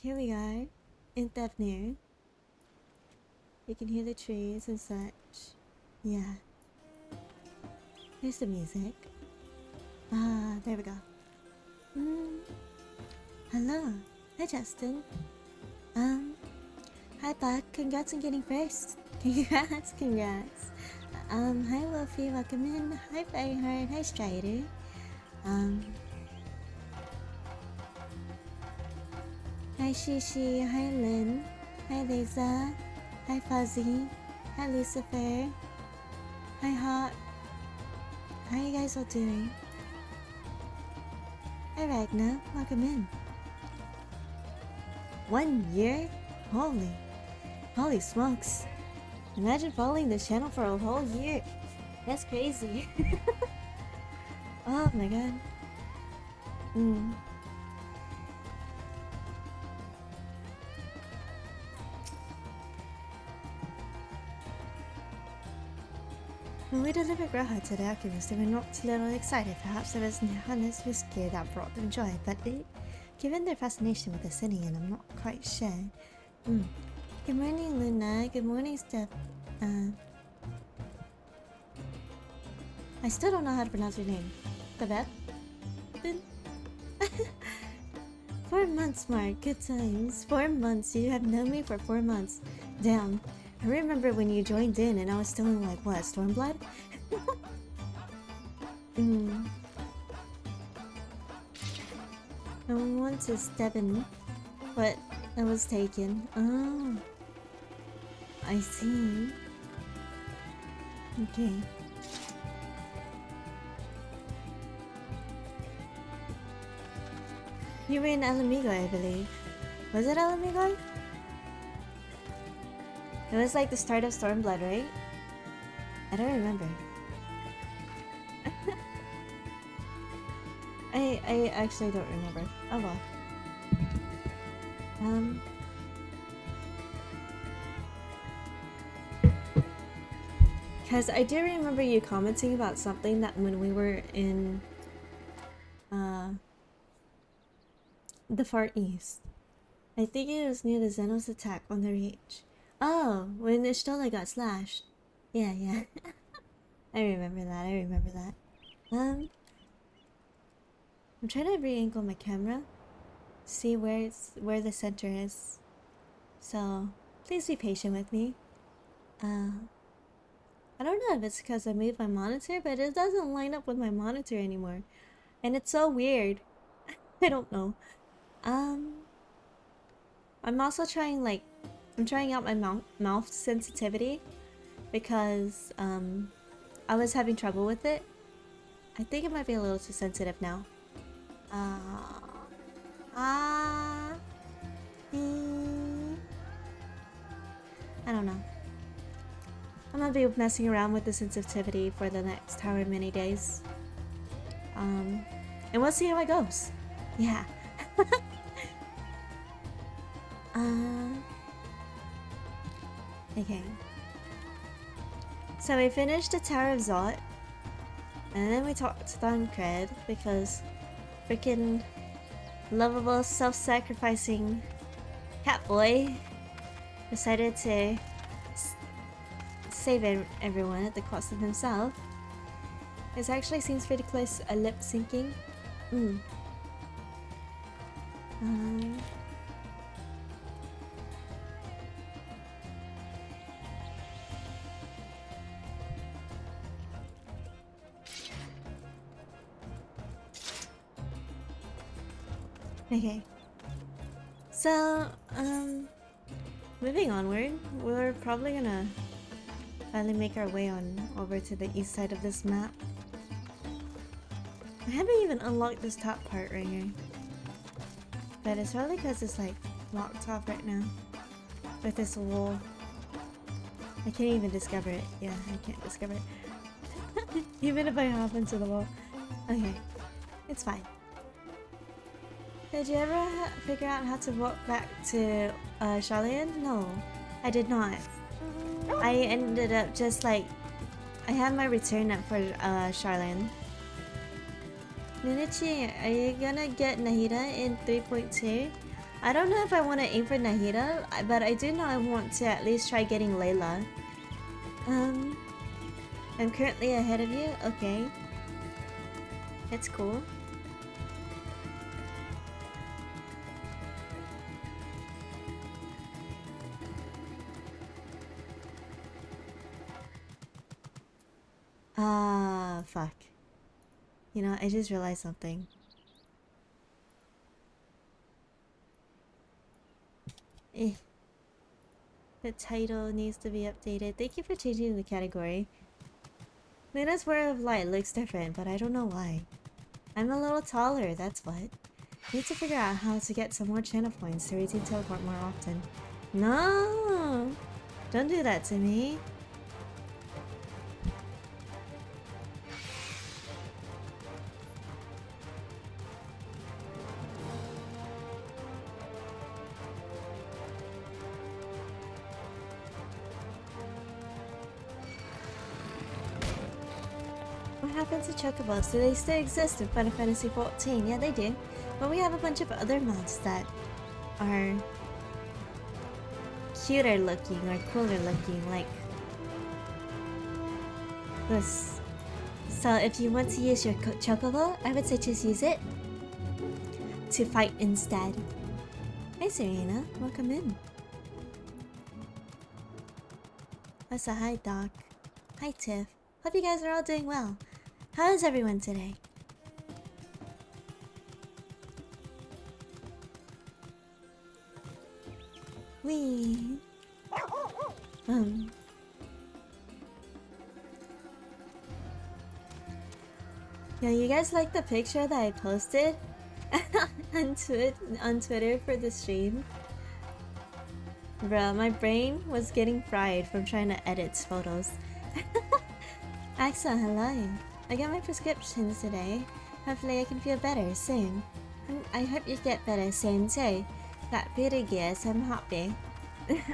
here we are in Thevnir. You can hear the trees and such. Yeah. Here's the music. Ah, there we go. Hello. Hi, Justin. Hi, Buck. Congrats on getting first. Congrats. Hi, Wolfie. Welcome in. Hi, Fireheart. Hi, Strider. Hi, Shishi. Hi, Lynn. Hi, Lisa. Hi, Fuzzy. Hi, Lucifer. Hi, Hawk. How you guys all doing? Hi, Ragna. Welcome in. 1 year? Holy smokes. Imagine following the channel for a whole year. That's crazy. Oh my god. When we delivered Graha to the Alchemist, they were not a little excited. Perhaps there was harness whiskey that brought them joy, but given their fascination with the city, and I'm not quite sure. Good morning, Luna. Good morning, Steph. I still don't know how to pronounce your name. Babette? 4 months, Mark. Good times. 4 months. You have known me for 4 months. Damn. I remember when you joined in and I was still in, like, what, Stormblood? I want to step in, but I was taken. Oh. I see. Okay. You were in Alamigo, I believe. Was it Alamigo? It was like the start of Stormblood, right? I don't remember. I actually don't remember. Oh well. Because I do remember you commenting about something that when we were in the Far East. I think it was near the Xenos attack on the Reach. Oh, when Ishtola got slashed. Yeah. I remember that. I'm trying to re-angle my camera. See where the center is. So, please be patient with me. I don't know if it's because I moved my monitor, but it doesn't line up with my monitor anymore. And it's so weird. I don't know. I'm also trying, like, I'm trying out my mouth sensitivity because I was having trouble with it. I think it might be a little too sensitive now. I don't know. I'm gonna be messing around with the sensitivity for the next however many days. And we'll see how it goes. Yeah. Okay. So we finished the Tower of Zot, and then we talked to Thancred because freaking lovable, self-sacrificing Catboy decided to save everyone at the cost of himself. This actually seems pretty close to lip syncing. Okay. So, moving onward, we're probably gonna finally make our way on over to the east side of this map. I haven't even unlocked this top part right here. But it's probably because it's like locked off right now with this wall. I can't even discover it. Yeah, I can't discover it. Even if I hop into the wall. Okay, it's fine. Did you ever figure out how to walk back to Charlian? No, I did not. I ended up just like, I had my return up for Charlian. Lunacchiii, are you gonna get Nahida in 3.2? I don't know if I want to aim for Nahida, but I do know I want to at least try getting Layla. I'm currently ahead of you? Okay. It's cool. Ah, fuck. You know, I just realized something. Eh. The title needs to be updated. Thank you for changing the category. Luna's Word of Light looks different, but I don't know why. I'm a little taller, that's what. Need to figure out how to get some more channel points so we can teleport more often. No! Don't do that to me. What happened to chocobos? Do they still exist in Final Fantasy XIV? Yeah, they do. But we have a bunch of other mods that are cuter looking or cooler looking, like this. So if you want to use your chocobo, I would say just use it to fight instead. Hey Serena, welcome in. That's a hi Doc. Hi Tiff. Hope you guys are all doing well. How is everyone today? Wee. Yeah, you guys like the picture that I posted on Twitter for the stream? Bruh, my brain was getting fried from trying to edit photos. Axa, hello. I got my prescriptions today. Hopefully I can feel better soon. I hope you get better soon too. Got pretty good, so I'm happy.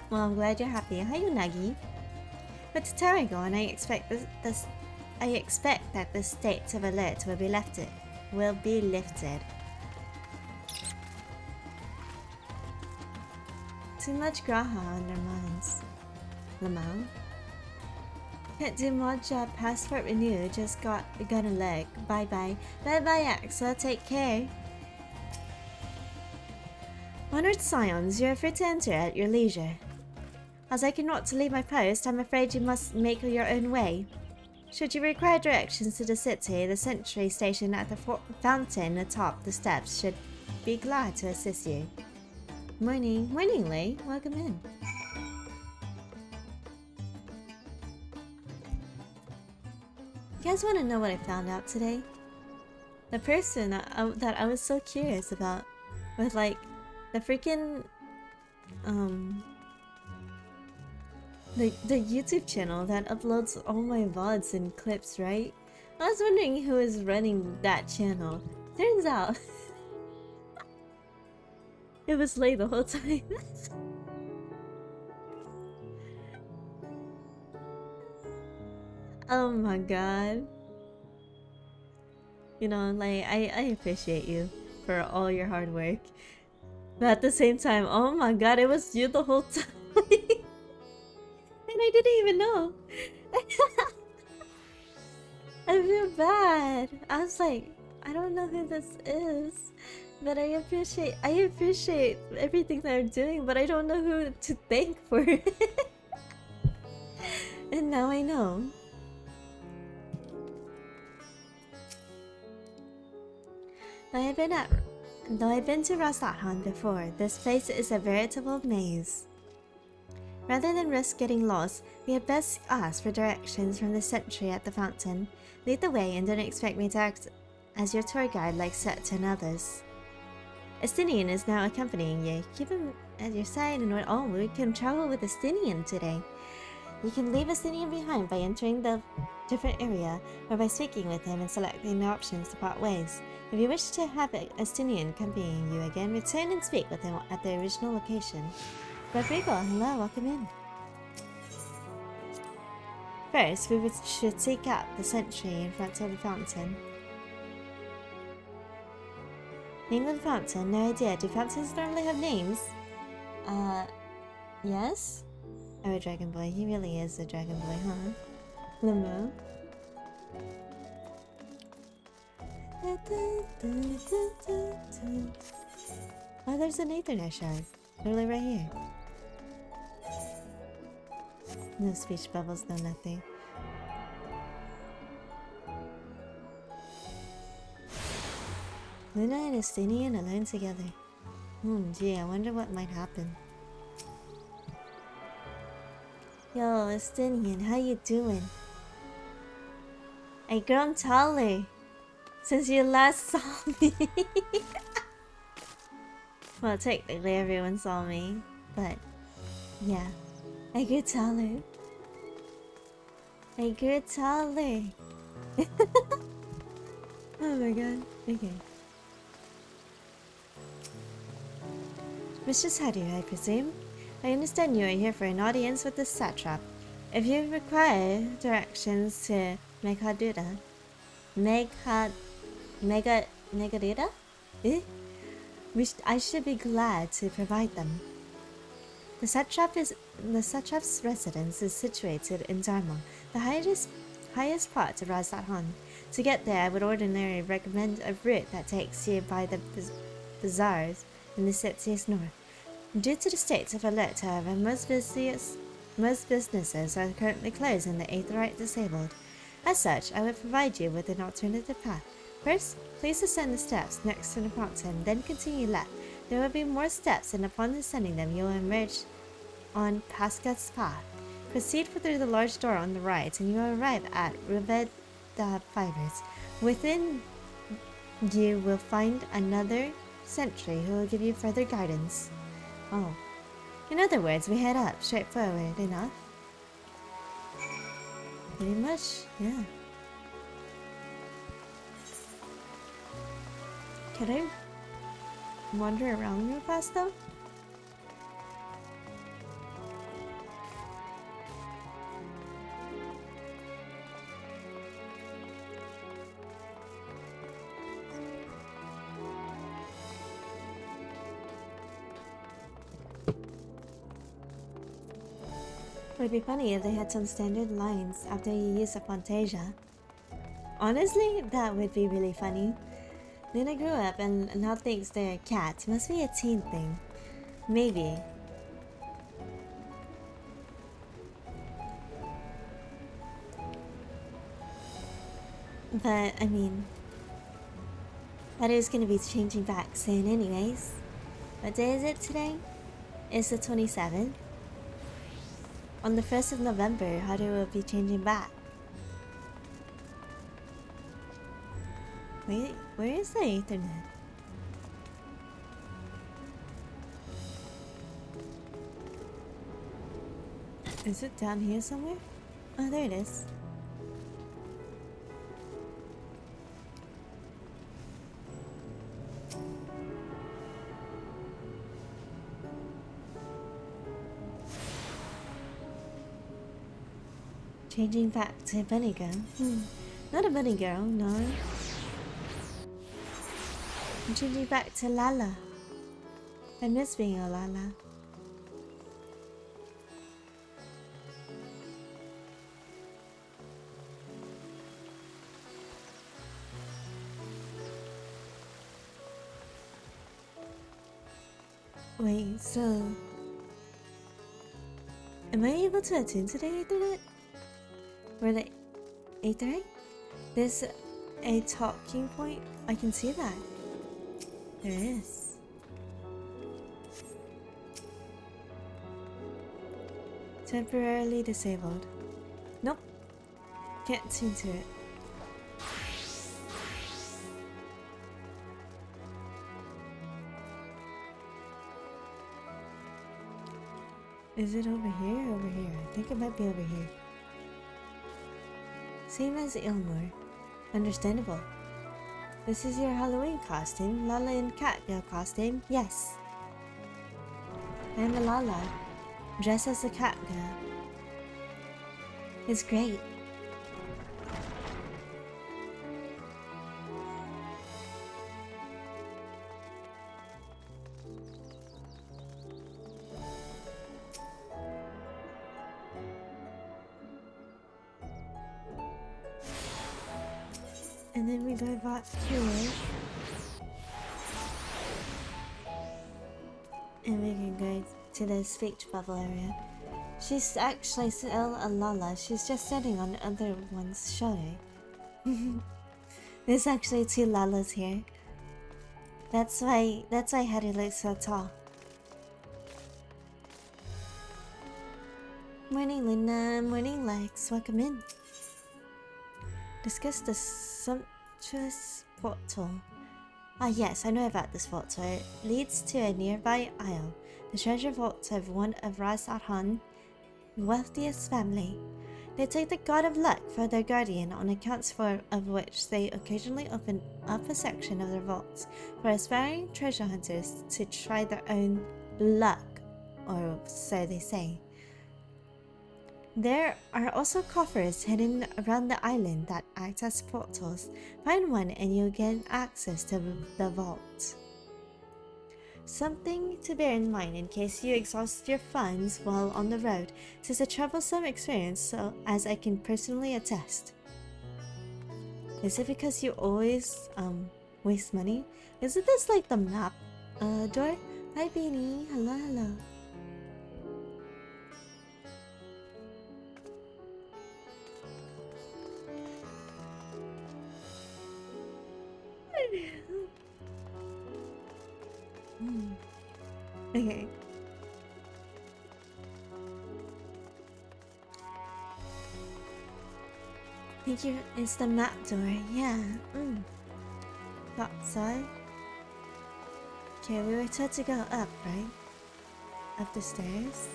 Well, I'm glad you're happy. How you, Nagi? But to Tarago, and I expect that the state of alert will be lifted. Too much graha on their minds. Lamau? Can't do mod job, passport renew, just got a leg. Bye bye. Bye bye Axel, take care. Honored Scions, you are free to enter at your leisure. As I cannot leave my post, I'm afraid you must make your own way. Should you require directions to the city, the sentry station at the fountain atop the steps should be glad to assist you. Morning. Morning, Lei. Welcome in. You guys want to know what I found out today? The person that I was so curious about with like the freaking the YouTube channel that uploads all my VODs and clips, right? I was wondering who is running that channel. Turns out it was Lei the whole time. Oh my god. You know, like, I appreciate you for all your hard work. But at the same time, oh my god, it was you the whole time. And I didn't even know. I feel bad. I was like, I don't know who this is. But I appreciate everything that I'm doing, but I don't know who to thank for it. And now I know. Though I've been to Rasahan before, this place is a veritable maze. Rather than risk getting lost, we had best ask for directions from the sentry at the fountain. Lead the way and don't expect me to act as your tour guide like certain others. Estinian is now accompanying you. Keep him at your side and we can travel with Estinian today. You can leave Estinian behind by entering the different area or by speaking with him and selecting the options to part ways. If you wish to have Estinian accompanying you again, return and speak with him at the original location. Rodrigo, hello, welcome in. First, we should seek out the sentry in front of the fountain. Name of the fountain? No idea. Do fountains normally have names? Yes? Oh, a dragon boy. He really is a dragon boy, huh? Limo. Oh, there's an Ethernet shard. Literally right here. No speech bubbles, no nothing. Luna and Estinian alone together. Gee, I wonder what might happen. Yo, Estinian, how you doing? I grown taller since you last saw me. Well, technically everyone saw me, but yeah, I grew taller. I grew taller. Oh my god. Okay. Mistress Haru, I presume? I understand you are here for an audience with the satrap. If you require directions to Megadura, Megadura? I should be glad to provide them. The satrap's residence is situated in Dharma, the highest part of Razathan. To get there, I would ordinarily recommend a route that takes you by the bazaars in the city's north. Due to the state of alert, however, most businesses are currently closed and the Aetherite disabled. As such, I will provide you with an alternative path. First, please ascend the steps next to the fountain, then continue left. There will be more steps, and upon descending them, you will emerge on Pascat's path. Proceed through the large door on the right, and you will arrive at Rubeda Fibers. Within, you will find another sentry who will give you further guidance. Oh. In other words, we head up, straightforward enough. Pretty much, yeah. Can I wander around real fast though? It would be funny if they had some standard lines after you use a Fantasia. Honestly, that would be really funny. Luna grew up and now thinks they're a cat. Must be a teen thing. Maybe. But, I mean, that is going to be changing back soon anyways. What day is it today? It's the 27th. On the 1st of November, Haru will be changing back. Wait, where is the Ethernet? Is it down here somewhere? Oh, there it is. Changing back to bunny girl. Not a bunny girl, no. I'm changing back to Lala. I miss being a Lala. Wait, so... am I able to attune to the Ethernet? Or the Ethernet? There's a talking point? I can see that. There is. Temporarily disabled. Nope. Can't tune to it. Is it over here or over here? I think it might be over here. Same as Ilmor. Understandable. This is your Halloween costume? Lala in Catgirl costume? Yes. I am a Lala, dressed as a Catgirl. It's great. And then we go back here. And we can go to the speech bubble area. She's actually still a Lala. She's just sitting on the other one's shoulder. There's actually 2 Lalas here. That's why Hattie looks so tall. Morning Luna, morning Lex, welcome in. Discuss the sumptuous portal. Ah yes, I know about this portal. It leads to a nearby isle, the treasure vault of one of Ras Arhan's wealthiest family. They take the god of luck for their guardian, on accounts of which they occasionally open up a section of their vaults for aspiring treasure hunters to try their own luck, or so they say. There are also coffers hidden around the island that act as portals. Find one and you'll gain access to the vault. Something to bear in mind in case you exhaust your funds while on the road. It is a troublesome experience, so as I can personally attest. Is it because you always waste money? Isn't this like the map door? Hi Beanie, hello hello. Okay. Thank you. It's the map door. Yeah. Thought so. Okay, we were told to go up, right? Up the stairs.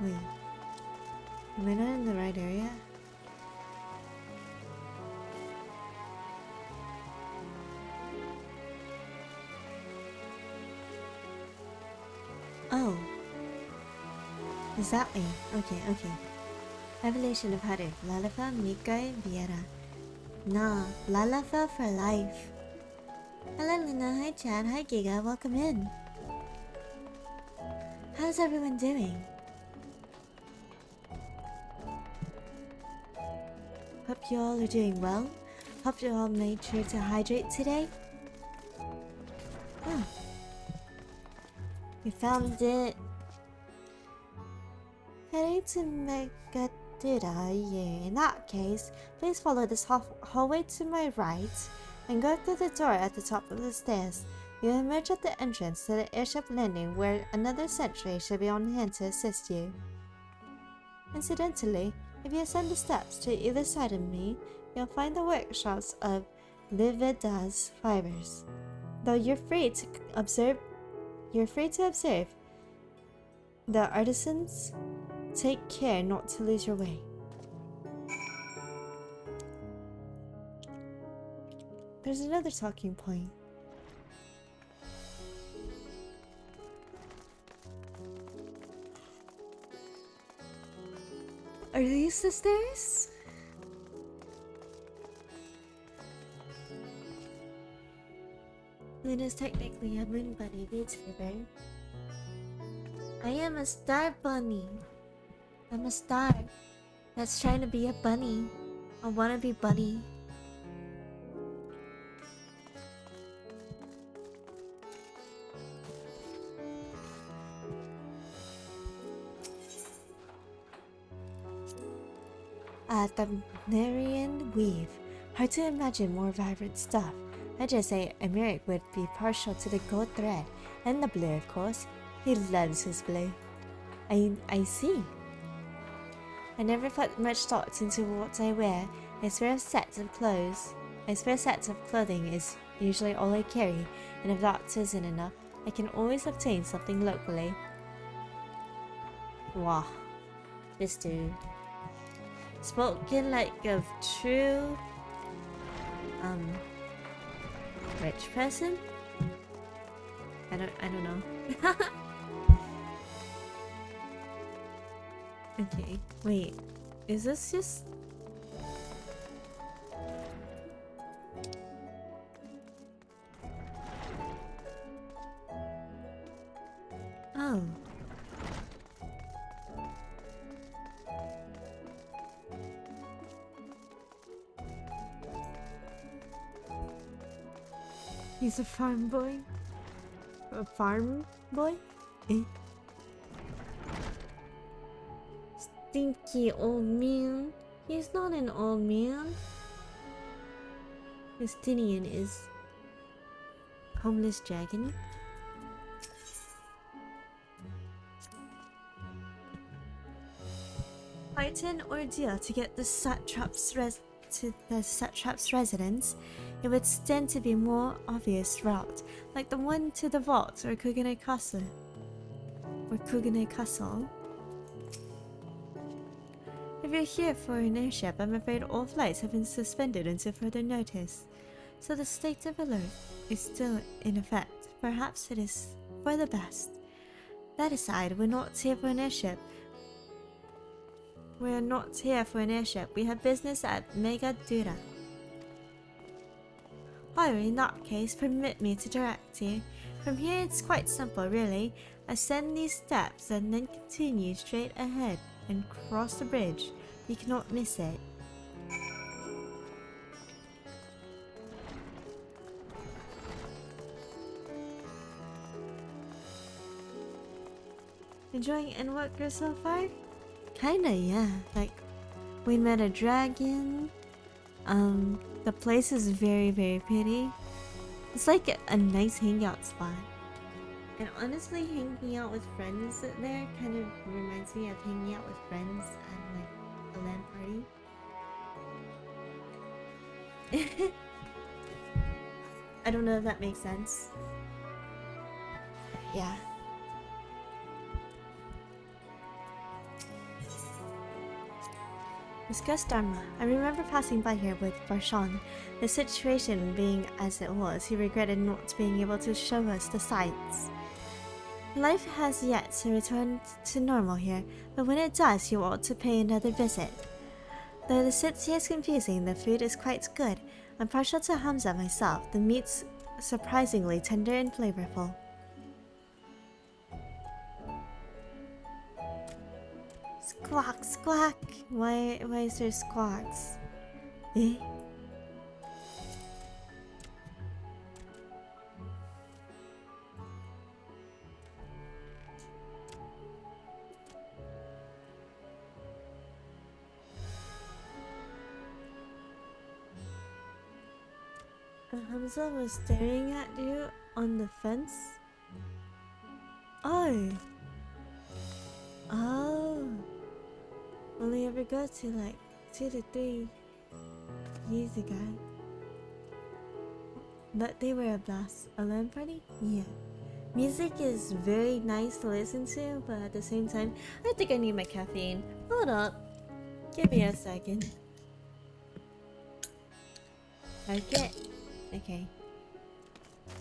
Wait. Am I not in the right area? Oh. Is that way? Okay. Evolution of Haru. Lalafa, Miko, Vrtra. Nah, Lalafa for life. Hello Luna, hi Chad, hi Giga, welcome in. How's everyone doing? Hope you all are doing well. Hope you all made sure to hydrate today. Oh. We found it. Heading to Megadura, yeah. In that case, please follow this hallway to my right and go through the door at the top of the stairs. You'll emerge at the entrance to the airship landing, where another sentry should be on hand to assist you. Incidentally, if you ascend the steps to either side of me, you'll find the workshops of Vrtra's fibers. Though you're free to observe the artisans. Take care not to lose your way. There's another talking point. Are these the stairs? Luna's technically a moon bunny, VTuber. I am a star bunny. I'm a star that's trying to be a bunny. I wanna be bunny. Thamnarian weave. Hard to imagine more vibrant stuff. I just say Emeric would be partial to the gold thread and the blue, of course. He loves his blue. I see. I never put much thought into what I wear. A spare set of clothing is usually all I carry, and if that isn't enough, I can always obtain something locally. Wow, this dude. Spoken like a true rich person? I don't know. Okay, wait. Is this just... Oh. He's a farm boy. A farm boy? Eh? Stinky old man. He's not an old man. Justinian is homeless dragon. Quite an ordeal to get the satrap's residence. It would stand to be more obvious route, like the one to the vault or Kugane Castle. If you're here for an airship, I'm afraid all flights have been suspended until further notice. So the state of alert is still in effect. Perhaps it is for the best. That aside, we're not here for an airship. We have business at Mega Dura. Oh, in that case, permit me to direct you. From here it's quite simple, really. Ascend these steps and then continue straight ahead and cross the bridge. You cannot miss it. Enjoying Endwalker so far? Kinda, yeah. Like, we met a dragon. The place is very, very pretty. It's like a nice hangout spot. And honestly, hanging out with friends there kind of reminds me of hanging out with friends at like a LAN party. I don't know if that makes sense. Yeah. Discuss Dharma. I remember passing by here with Varshan. The situation being as it was, he regretted not being able to show us the sights. Life has yet to return to normal here, but when it does, you ought to pay another visit. Though the city is confusing, the food is quite good. I'm partial to Hamza myself. The meat's surprisingly tender and flavorful. Squawk, squawk. Why is there squawks? Eh? Hamza was staring at you on the fence? Oh! Oh! Only ever go to like 2 to 3 years ago. But they were a blast. A LAN party? Yeah. Music is very nice to listen to, but at the same time, I think I need my caffeine. Hold up. Give me a second. Okay. Okay.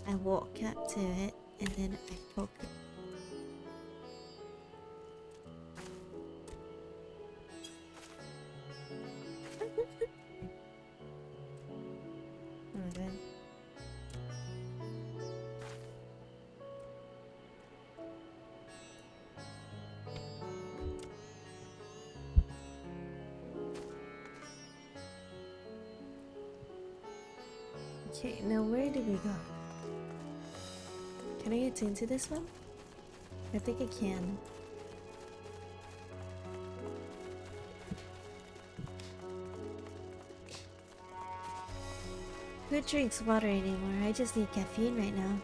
I walk up to it and then I poke it. Oh my god. Okay, now where do we go? Can I get into this one? I think I can. Who drinks water anymore? I just need caffeine right now.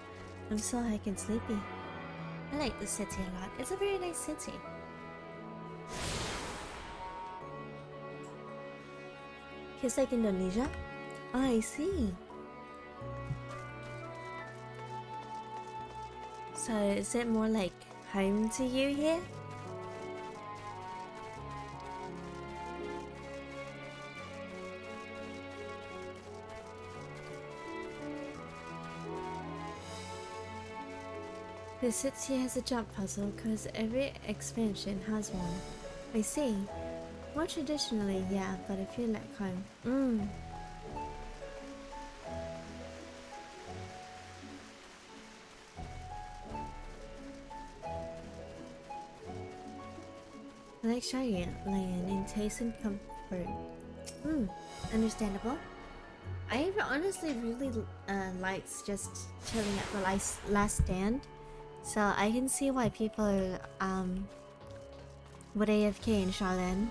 I'm so high and sleepy. I like the city a lot. It's a very nice city. It's like Indonesia? Oh, I see. So is it more like home to you here? The city has a jump puzzle because every expansion has one. I see. More traditionally, yeah, but I feel like home. I like Cheyenne in taste and comfort. Understandable. I honestly really likes just chilling at the last stand, so I can see why people would AFK in Shaolin.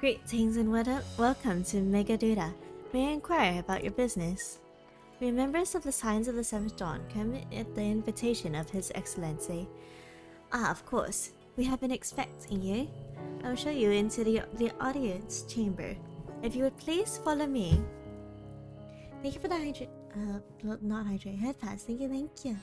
Greetings and welcome to Megaduda. May I inquire about your business? We are members of the Signs of the Seventh Dawn, come at the invitation of His Excellency. Ah, of course. We have been expecting you. I'll show you into the audience chamber. If you would please follow me. Thank you for the not hydrate, head pass. Thank you.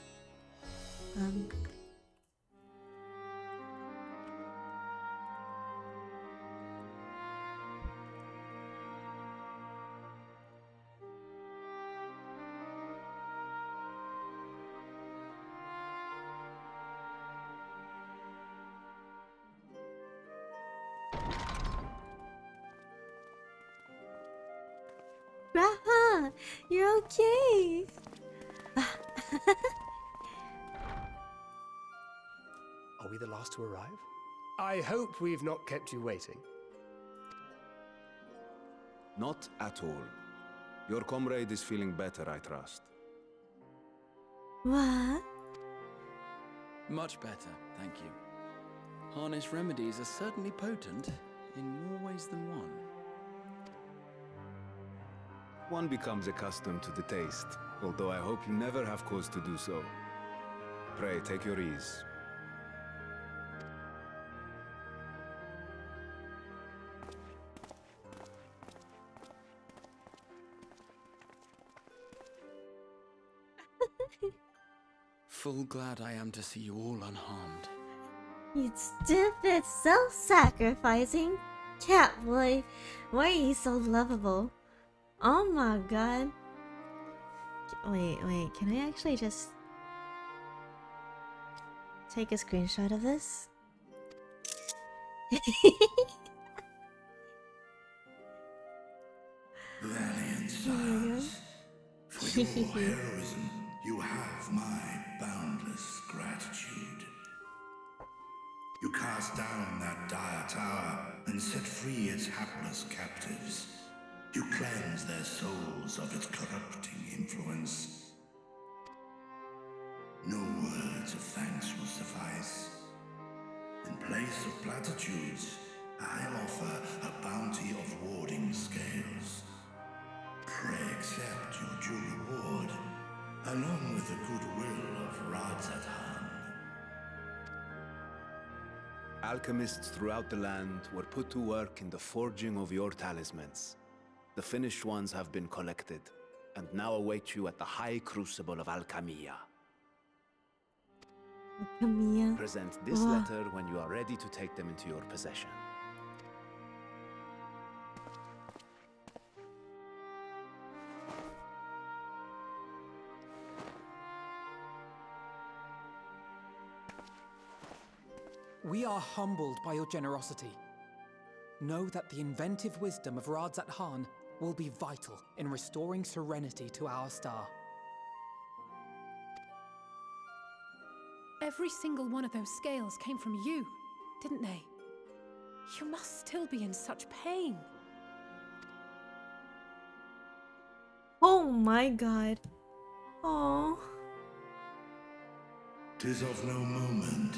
Raha, you're okay. Are we the last to arrive? I hope we've not kept you waiting. Not at all. Your comrade is feeling better, I trust. What? Much better, thank you. Harness remedies are certainly potent, in more ways than one. One becomes accustomed to the taste, although I hope you never have cause to do so. Pray, take your ease. Full glad I am to see you all unharmed. You stupid, self-sacrificing cat boy. Why are you so lovable? Oh my god. Wait, can I actually just take a screenshot of this? Valiant sons, for your heroism, you have my boundless gratitude. You cast down that dire tower and set free its hapless captives. You cleanse their souls of its corrupting influence. No words of thanks will suffice. In place of platitudes, I offer a bounty of warding scales. Pray accept your due reward, along with the goodwill of Vrtra. Alchemists throughout the land were put to work in the forging of your talismans. The finished ones have been collected, and now await you at the High Crucible of Alchemia. Alchemia. Present this letter when you are ready to take them into your possession. We are humbled by your generosity. Know that the inventive wisdom of Vrtra will be vital in restoring serenity to our star. Every single one of those scales came from you, didn't they? You must still be in such pain. Oh my god. Oh. 'Tis of no moment.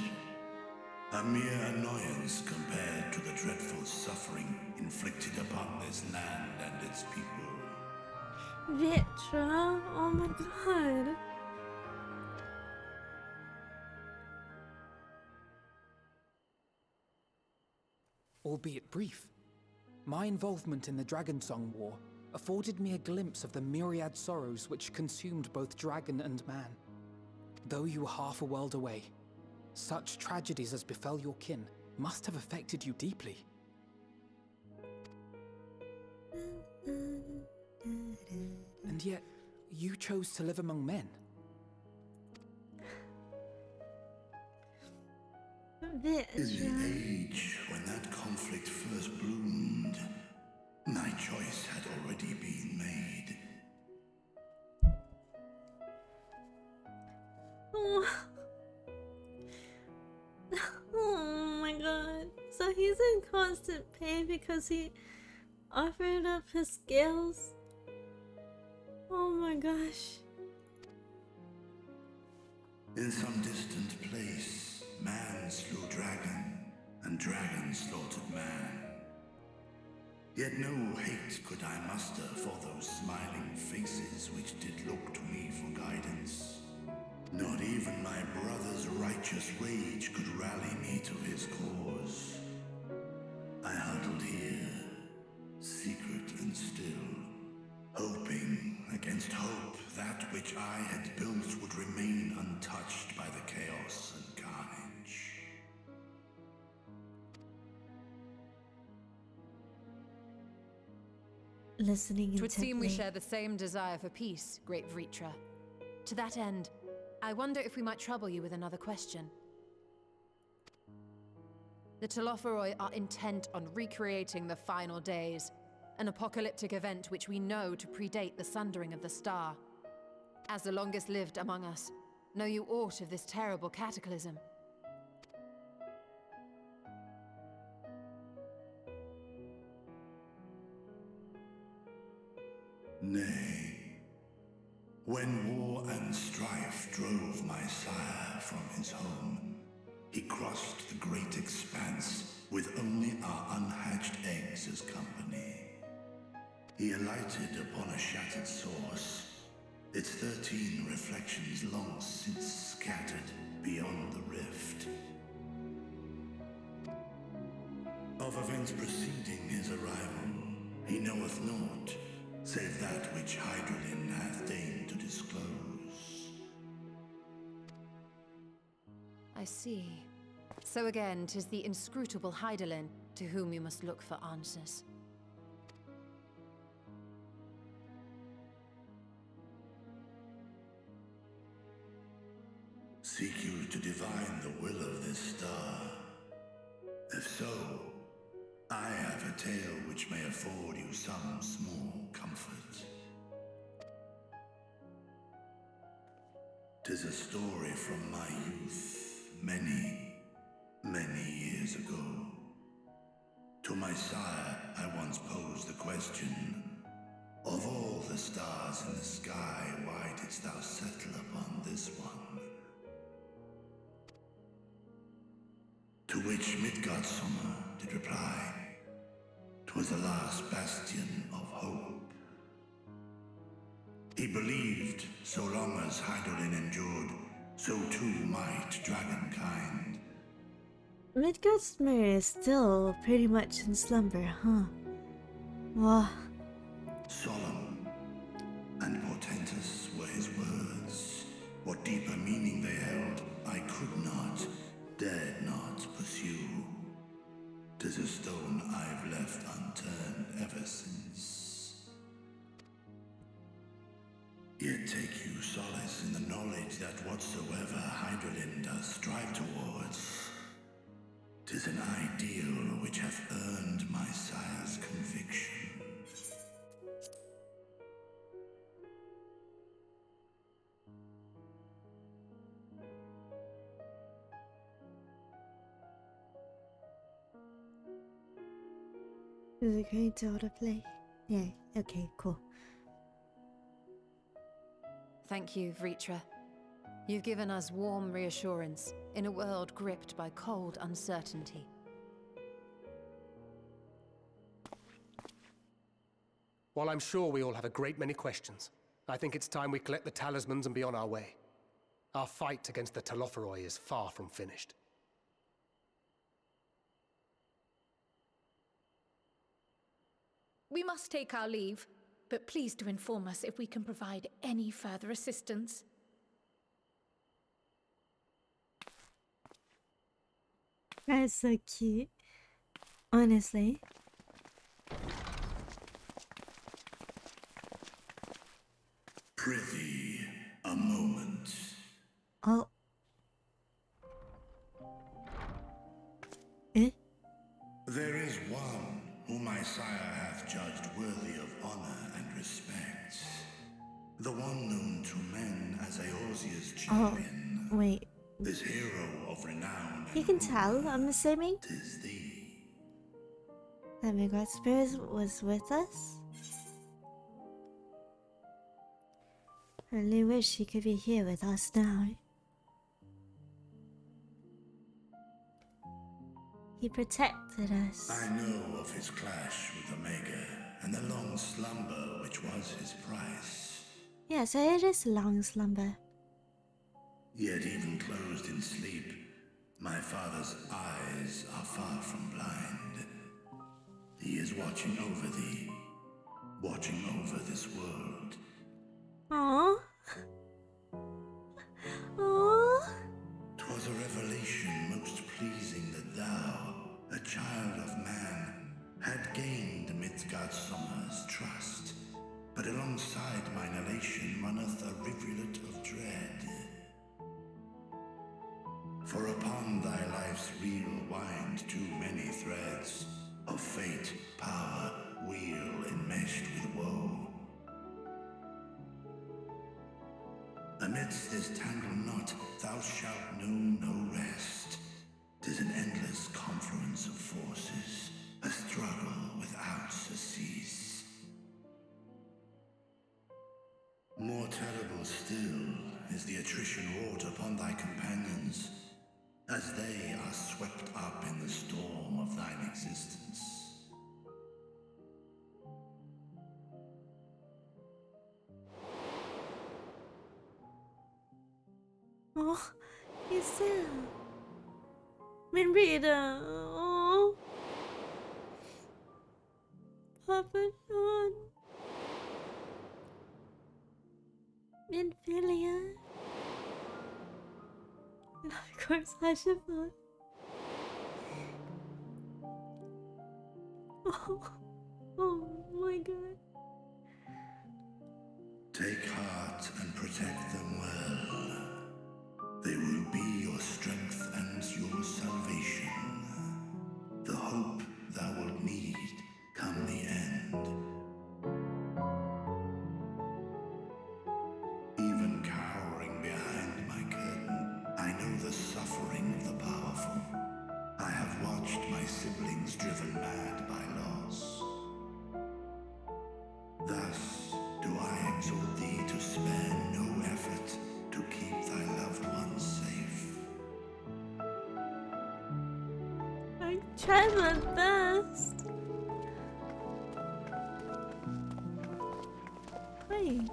A mere annoyance compared to the dreadful suffering inflicted upon this land and its people. Vrtra. Oh my god. Albeit brief, my involvement in the Dragonsong War afforded me a glimpse of the myriad sorrows which consumed both dragon and man. Though you were half a world away, such tragedies as befell your kin must have affected you deeply. And yet, you chose to live among men. In the age when that conflict first bloomed, my choice had already been made. So he's in constant pain because he offered up his scales. Oh my gosh. In some distant place, man slew dragon, and dragon slaughtered man. Yet no hate could I muster for those smiling faces which did look to me for guidance. Not even my brother's righteous rage could rally me to his cause. I huddled here, secret and still, hoping against hope that which I had built would remain untouched by the chaos and carnage. Listening Twould seem we intently. share the same desire for peace, great Vrtra. To that end, I wonder if we might trouble you with another question. The Telophoroi are intent on recreating the final days, an apocalyptic event which we know to predate the sundering of the star. As the longest lived among us, know you aught of this terrible cataclysm? Nay. When war and strife drove my sire from his home, he crossed the great expanse with only our unhatched eggs as company. He alighted upon a shattered source, its 13 reflections long since scattered beyond the rift. Of events preceding his arrival, he knoweth naught, save that which Hydralin hath deigned to disclose. I see. So again, 'tis the inscrutable Hydaelyn to whom you must look for answers. Seek you to divine the will of this star? If so, I have a tale which may afford you some small comfort. 'Tis a story from my youth, many, many years ago. To my sire, I once posed the question, of all the stars in the sky, why didst thou settle upon this one? To which Midgardsormr did reply, 'twas the last bastion of hope. He believed so long as Hydaelyn endured, so too might dragonkind. Midgardsormr is still pretty much in slumber, huh? Wow. Solemn and portentous were his words. What deeper meaning they held, I could not, dared not pursue. 'Tis a stone I've left unturned ever since. Yet take you solace in the knowledge that whatsoever Hydaelyn does strive towards, 'tis an ideal which hath earned my sire's conviction. Is it going to autoplay? Yeah, okay, cool. Thank you, Vrtra. You've given us warm reassurance in a world gripped by cold uncertainty. While I'm sure we all have a great many questions, I think it's time we collect the talismans and be on our way. Our fight against the Telophoroi is far from finished. We must take our leave, but please do inform us if we can provide any further assistance. That is so cute. Honestly. Prithee, a moment. Oh. Eh? There is one whom my sire hath judged worthy of honor and respect. The one known to men as Eorzea's champion. Wait. This hero of renown. You can tell, I'm assuming? 'Tis thee. That Midgard spirit was with us? I really wish he could be here with us now. He protected us. I know of his clash with Omega and the long slumber which was his price. Yeah, so it is long slumber. Yet even closed in sleep, my father's eyes are far from blind. He is watching over thee, watching over this world. Aww. Aww. 'Twas a revelation most pleasing that thou, a child of man, had gained Midgardsormr's trust. But alongside mine elation runneth a rivulet of dread. For upon thy life's reel wind too many threads of fate, power, wheel enmeshed with woe. Amidst this tangled knot thou shalt know no rest. 'Tis an endless confluence of forces, a struggle without surcease. More terrible still is the attrition wrought upon thy companions, as they are swept up in the storm of thine existence. Oh, he's still. Minrita. Oh. Papa John. Minfilia. And of course, Hashifon. Oh my god. Take heart and protect them well. They will be your strength and your salvation. The hope thou wilt need come the end. Even cowering behind my curtain, I know the suffering of the powerful. I have watched my siblings driven mad by loss. Thus do I exhort thee to spare no effort to keep thy loved ones safe. I tried my best. Wait,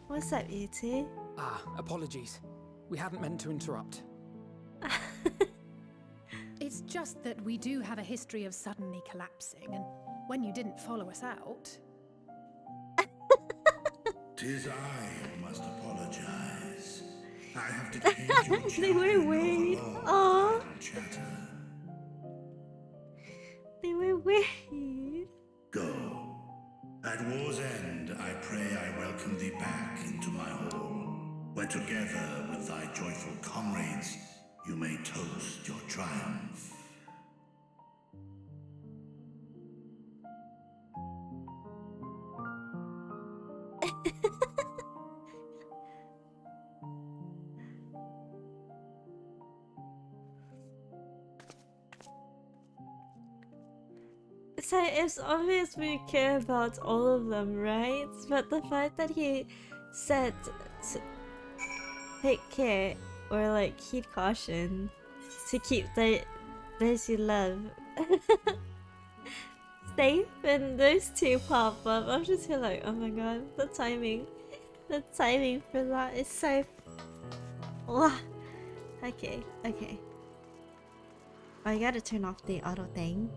what's up, you two? Ah, apologies. We hadn't meant to interrupt. It's just that we do have a history of suddenly collapsing, and when you didn't follow us out... 'Tis I who must apologize. I have detained your They were champion worried. overlord Aw. idle chatter. They were worried. Go. At war's end, I pray I welcome thee back into my hall, where together with thy joyful comrades, you may toast your triumph. So it's obvious we care about all of them, right? But the fact that he said to take care or like heed caution to keep those you love safe, and those two pop up, I'm just here like, oh my god, the timing for that is so... Wow. Okay. I gotta turn off the auto thing.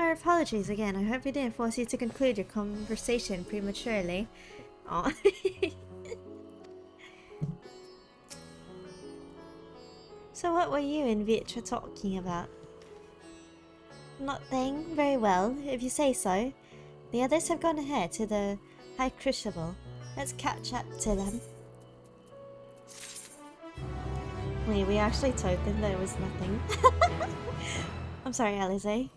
Our apologies again. I hope we didn't force you to conclude your conversation prematurely. Aw. So what were you and Vrtra talking about? Nothing. Very well, if you say so. The others have gone ahead to the High Crucible. Let's catch up to them. Wait, we actually told them there was nothing. I'm sorry, Alize.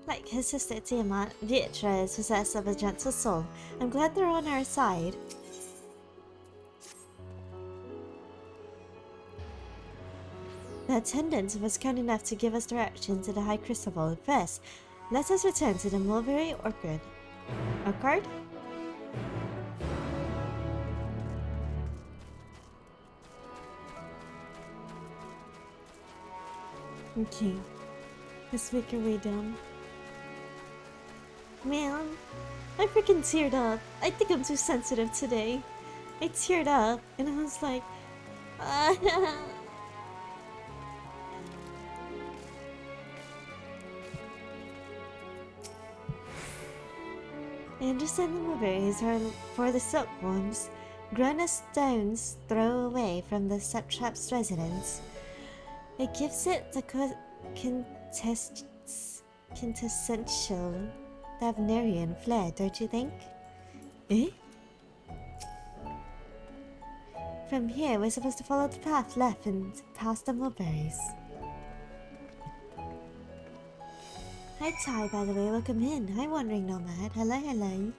Like his sister Tiamat, Vrtra is possessed of a gentle soul. I'm glad they're on our side. The attendant was kind enough to give us direction to the High Crucible. First, let us return to the Mulberry Orchard. Orchard? Okay. Let's make our way down. Man, I freaking teared up. I think I'm too sensitive today. I teared up and I was like, I understand the mulberries are for the silkworms, grown as stones throw away from the Septrap's residence. It gives it the quintessential Thavnarian flair, don't you think? Eh? From here, we're supposed to follow the path left and past the mulberries. Hi Ty, by the way, welcome in. Hi Wandering Nomad. Hello, hello.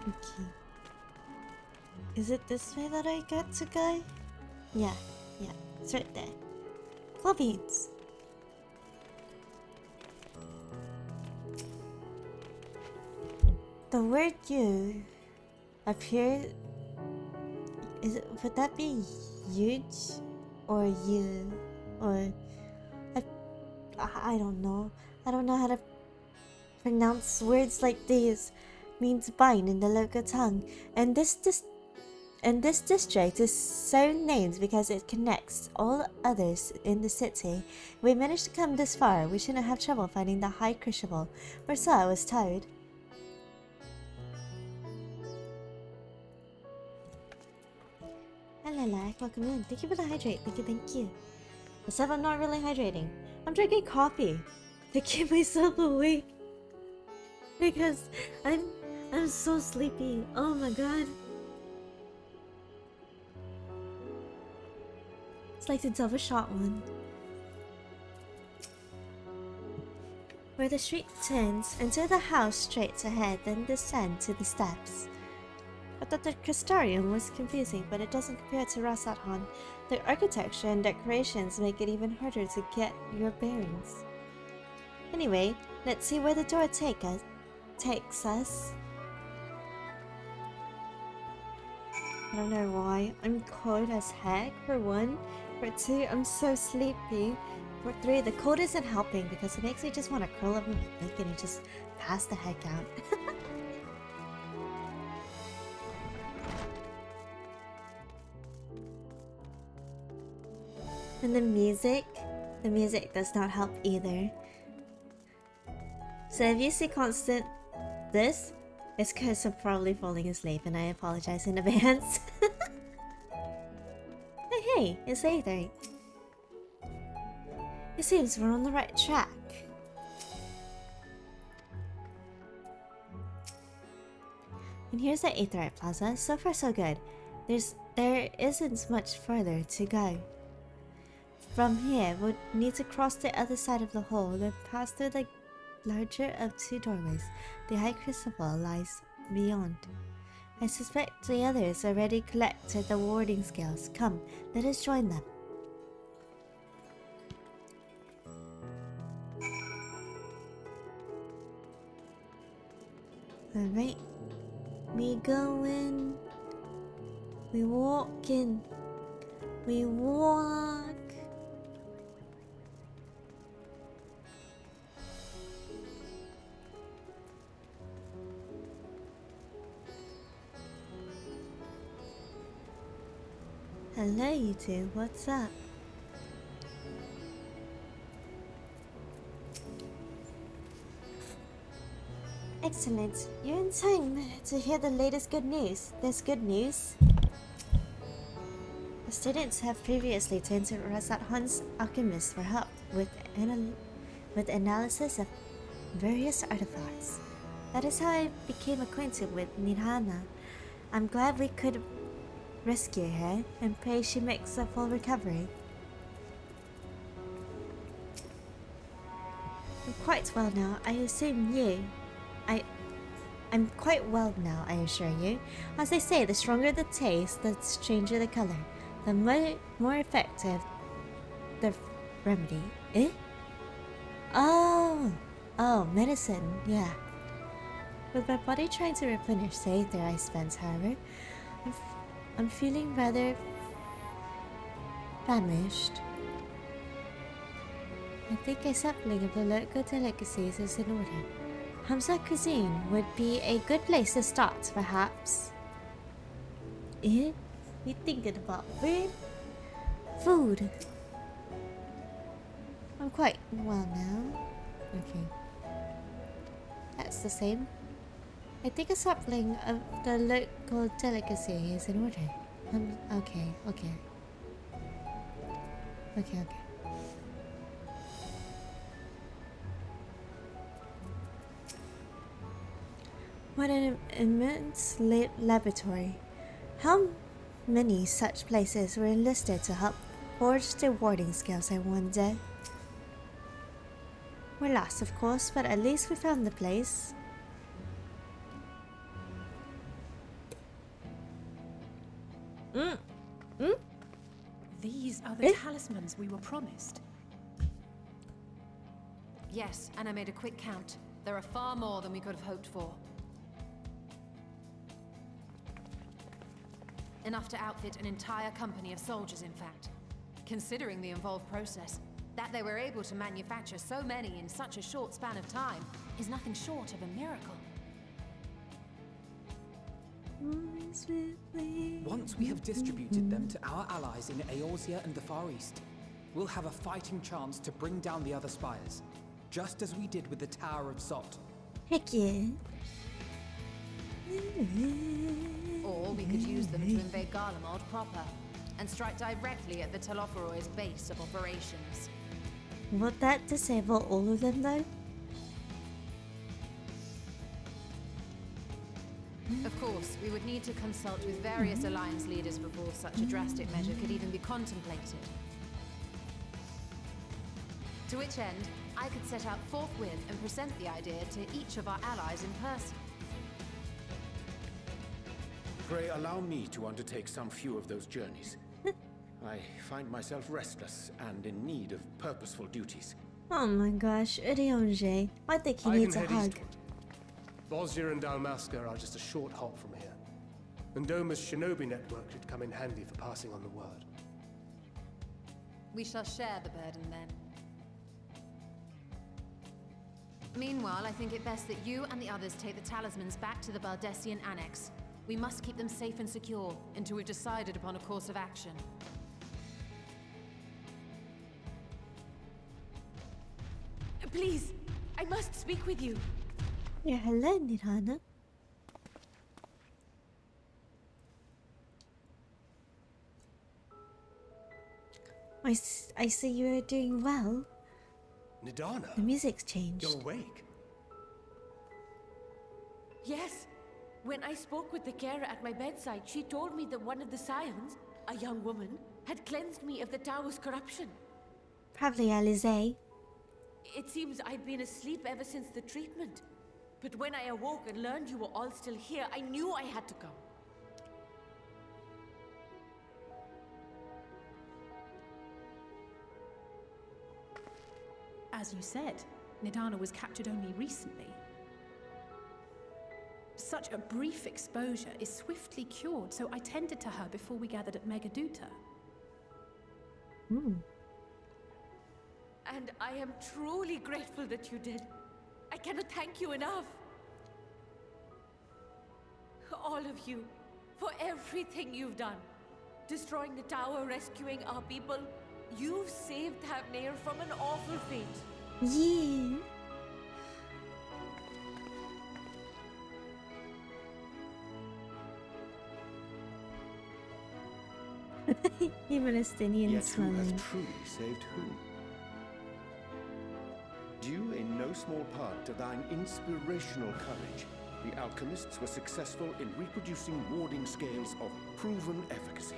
Okay. Is it this way that I got to go? Yeah, it's right there. Claw beans. The word you appear would that be huge or you or I don't know. I don't know how to pronounce words like these. Means vine in the local tongue, and this district is so named because it connects all others in the city. We managed to come this far. We shouldn't have trouble finding the High Crucible, or so I was told. Hello, Lack. Welcome in. Thank you for the hydrate. Thank you. Except I'm not really hydrating. I'm drinking coffee to keep myself awake because I'm so sleepy. Oh my god. It's like the double shot one. Where the street turns, enter the house straight ahead, then descend to the steps. I thought the Crystarium was confusing, but it doesn't compare to Rasathan. The architecture and decorations make it even harder to get your bearings. Anyway, let's see where the door takes us. I don't know why. I'm cold as heck, for one. For two, I'm so sleepy. For three, the cold isn't helping because it makes me just want to curl up in my blanket and just pass the heck out. And the music does not help either. So if you see constant this, it's because I'm probably falling asleep and I apologize in advance. Hey, it's Aether. It seems we're on the right track. And here's the Aetherite Plaza. So far so good. There isn't much further to go. From here, we'll need to cross the other side of the hall, then pass through the larger of two doorways. The High Crucible lies beyond. I suspect the others already collected the warding scales. Come, let us join them. Alright. We go in. We walk in. We walk. Hello you two, what's up? Excellent, you're in time to hear the latest good news. There's good news. The students have previously turned to Rasathan's alchemists for help with analysis of various artifacts. That is how I became acquainted with Nirhana. I'm glad we could rescue her and pray she makes a full recovery. quite well now. I assume you. I'm quite well now, I assure you. As they say, the stronger the taste, the stranger the color. The more effective the remedy. Eh? Oh, medicine, yeah. With my body trying to replenish the ether I spent, however, I'm feeling rather famished. I think a sampling of the local delicacies is in order. Hamza cuisine would be a good place to start, perhaps. Eh? You thinking about food? Food. I'm quite well now. Okay. That's the same. I think a sampling of the local delicacy is in order. Okay. What an immense laboratory. How many such places were enlisted to help forge their warding skills, I wonder? We're lost, of course, but at least we found the place. These are the talismans we were promised. Yes, and I made a quick count. There are far more than we could have hoped for. Enough to outfit an entire company of soldiers, in fact. Considering the involved process, that they were able to manufacture so many in such a short span of time is nothing short of a miracle. Once we have distributed them to our allies in Eorzea and the Far East, we'll have a fighting chance to bring down the other spires, just as we did with the Tower of Sot. Heck yeah. Or we could use them to invade Garlemald proper, and strike directly at the Telophoroid's base of operations. Would that disable all of them, though? Of course, we would need to consult with various alliance leaders before such a drastic measure could even be contemplated. To which end, I could set out forthwith and present the idea to each of our allies in person. Pray allow me to undertake some few of those journeys. I find myself restless and in need of purposeful duties. Oh my gosh, Urionge. I think he needs a hug. Bosnia and Dalmasca are just a short hop from here. And Doma's shinobi network should come in handy for passing on the word. We shall share the burden then. Meanwhile, I think it best that you and the others take the talismans back to the Baldessian Annex. We must keep them safe and secure until we've decided upon a course of action. Please, I must speak with you. Yeah, hello, Nidhana. I see you're doing well. Nidhana? The music's changed. You're awake? Yes. When I spoke with the carer at my bedside, she told me that one of the scions, a young woman, had cleansed me of the tower's corruption. Probably Alizé. It seems I'd been asleep ever since the treatment. But when I awoke and learned you were all still here, I knew I had to come. As you said, Nidhana was captured only recently. Such a brief exposure is swiftly cured, so I tended to her before we gathered at Megaduta. And I am truly grateful that you did. I cannot thank you enough. All of you, for everything you've done. Destroying the tower, rescuing our people. You've saved Thavnair from an awful fate. Yeah. Even a Stinian Yet who smiling. has truly saved who? Due in no small part to thine inspirational courage, the alchemists were successful in reproducing warding scales of proven efficacy.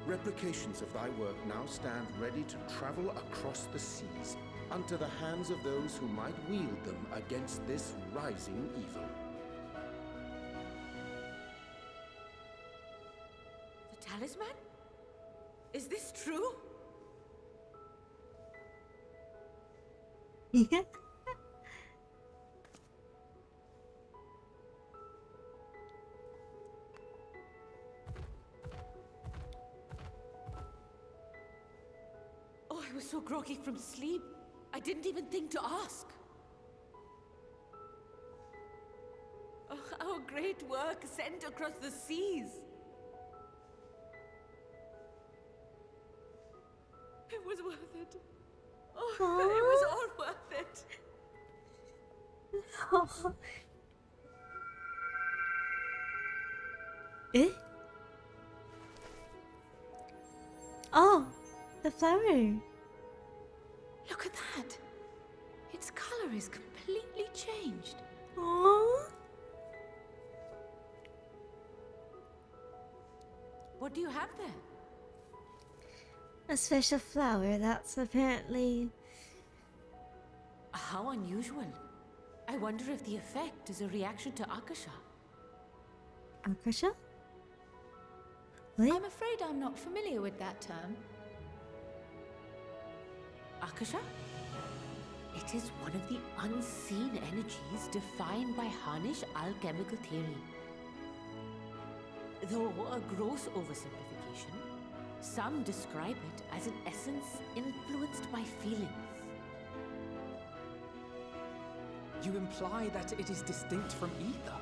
Replications of thy work now stand ready to travel across the seas. unto the hands of those who might wield them against this rising evil. The talisman? Is this true? Yeah. Oh, I was so groggy from sleep. I didn't even think to ask. Oh, our great work sent across the seas. It was worth it. Oh, Aww. it was all worth it. Oh. Eh? Oh, the flower. Look at that. Its color is completely changed. Aww. What do you have there? A special flower that's apparently... How unusual. I wonder if the effect is a reaction to Akasha. Akasha? What? I'm afraid I'm not familiar with that term. Akasha? It is one of the unseen energies defined by Harnish alchemical theory. Though a gross oversimplification, some describe it as an essence influenced by feelings. You imply that it is distinct from ether?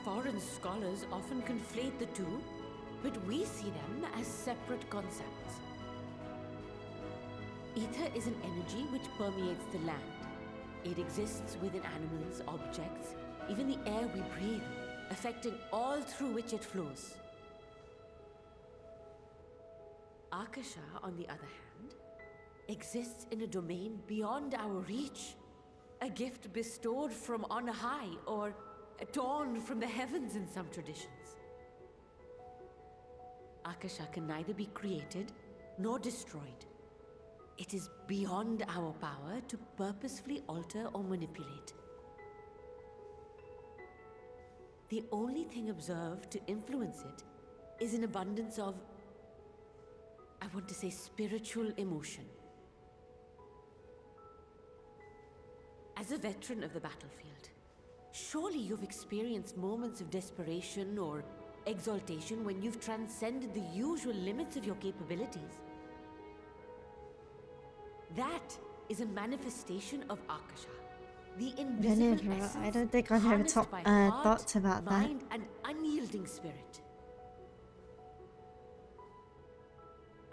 Foreign scholars often conflate the two, but we see them as separate concepts. Ether is an energy which permeates the land. It exists within animals, objects, even the air we breathe, affecting all through which it flows. Akasha, on the other hand, exists in a domain beyond our reach. A gift bestowed from on high, or torn from the heavens in some traditions. Akasha can neither be created nor destroyed. It is beyond our power to purposefully alter or manipulate. The only thing observed to influence it is an abundance of, I want to say, spiritual emotion. As a veteran of the battlefield, surely you've experienced moments of desperation or exaltation when you've transcended the usual limits of your capabilities. That is a manifestation of Akasha, the invisible essence. I don't think I've ever thought about that. Mind, and unyielding spirit.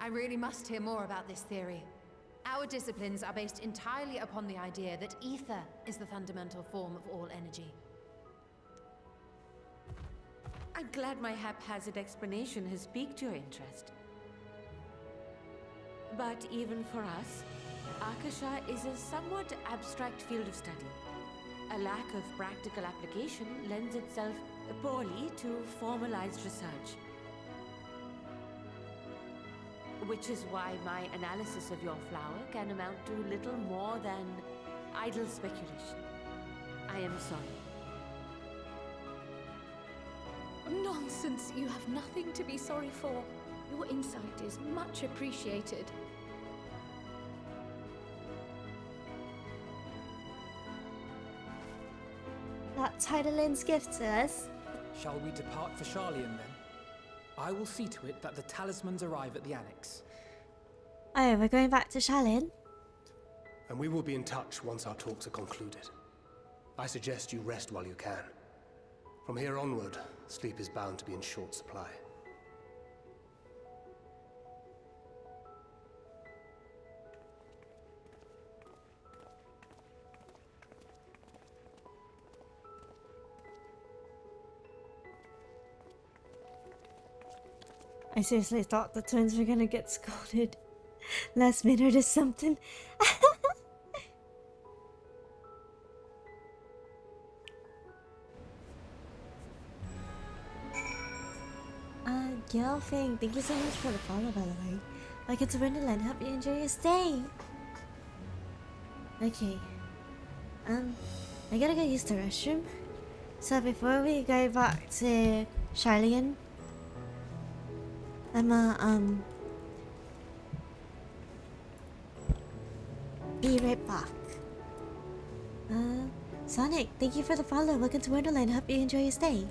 I really must hear more about this theory. Our disciplines are based entirely upon the idea that ether is the fundamental form of all energy. I'm glad my haphazard explanation has piqued your interest. But even for us, Akasha is a somewhat abstract field of study. A lack of practical application lends itself poorly to formalized research. Which is why my analysis of your flower can amount to little more than idle speculation. I am sorry. Nonsense! You have nothing to be sorry for. Your insight is much appreciated. That's Heidelin's gift to us. Shall we depart for Charlian then? I will see to it that the talismans arrive at the annex. Oh, we're going back to Shalin? And we will be in touch once our talks are concluded. I suggest you rest while you can. From here onward, sleep is bound to be in short supply. I seriously thought the twins were gonna get scolded last minute or something. Gelfing, thank you so much for the follow, by the way. Welcome to Wonderland. Hope you enjoy your stay. Okay. I gotta go use the restroom. So before we go back to Charlian, I'ma be right back. Sonic, thank you for the follow. Welcome to Wonderland. Hope you enjoy your stay.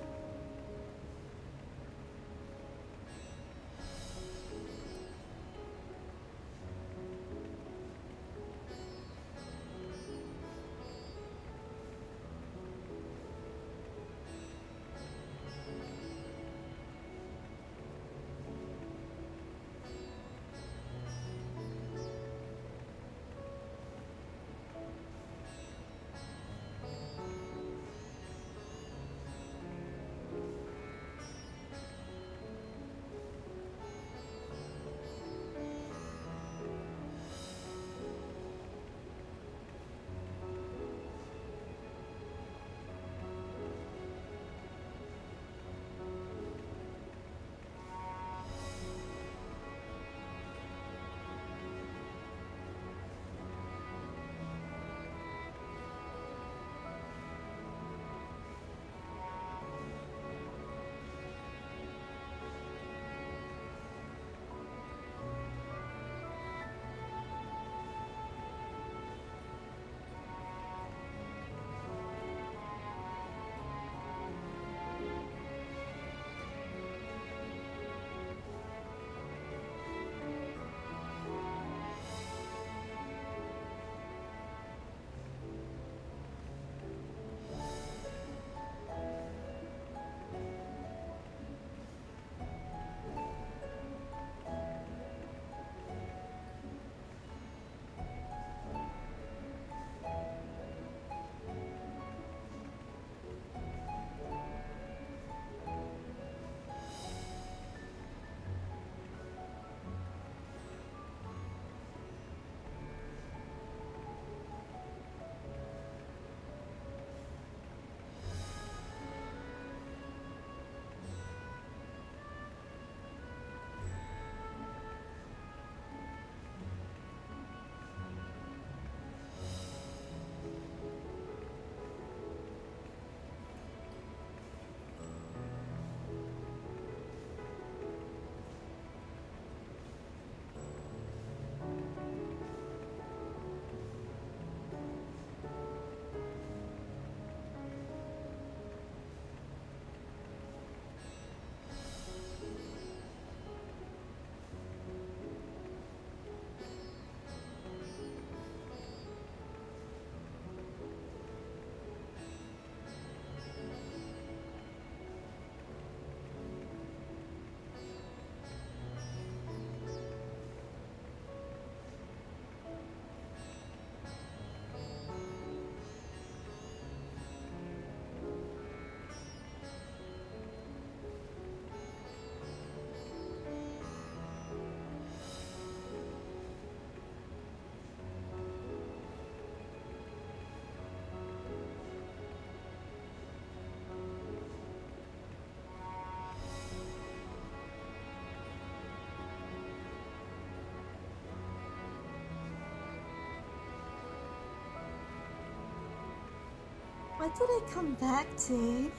What did I come back to?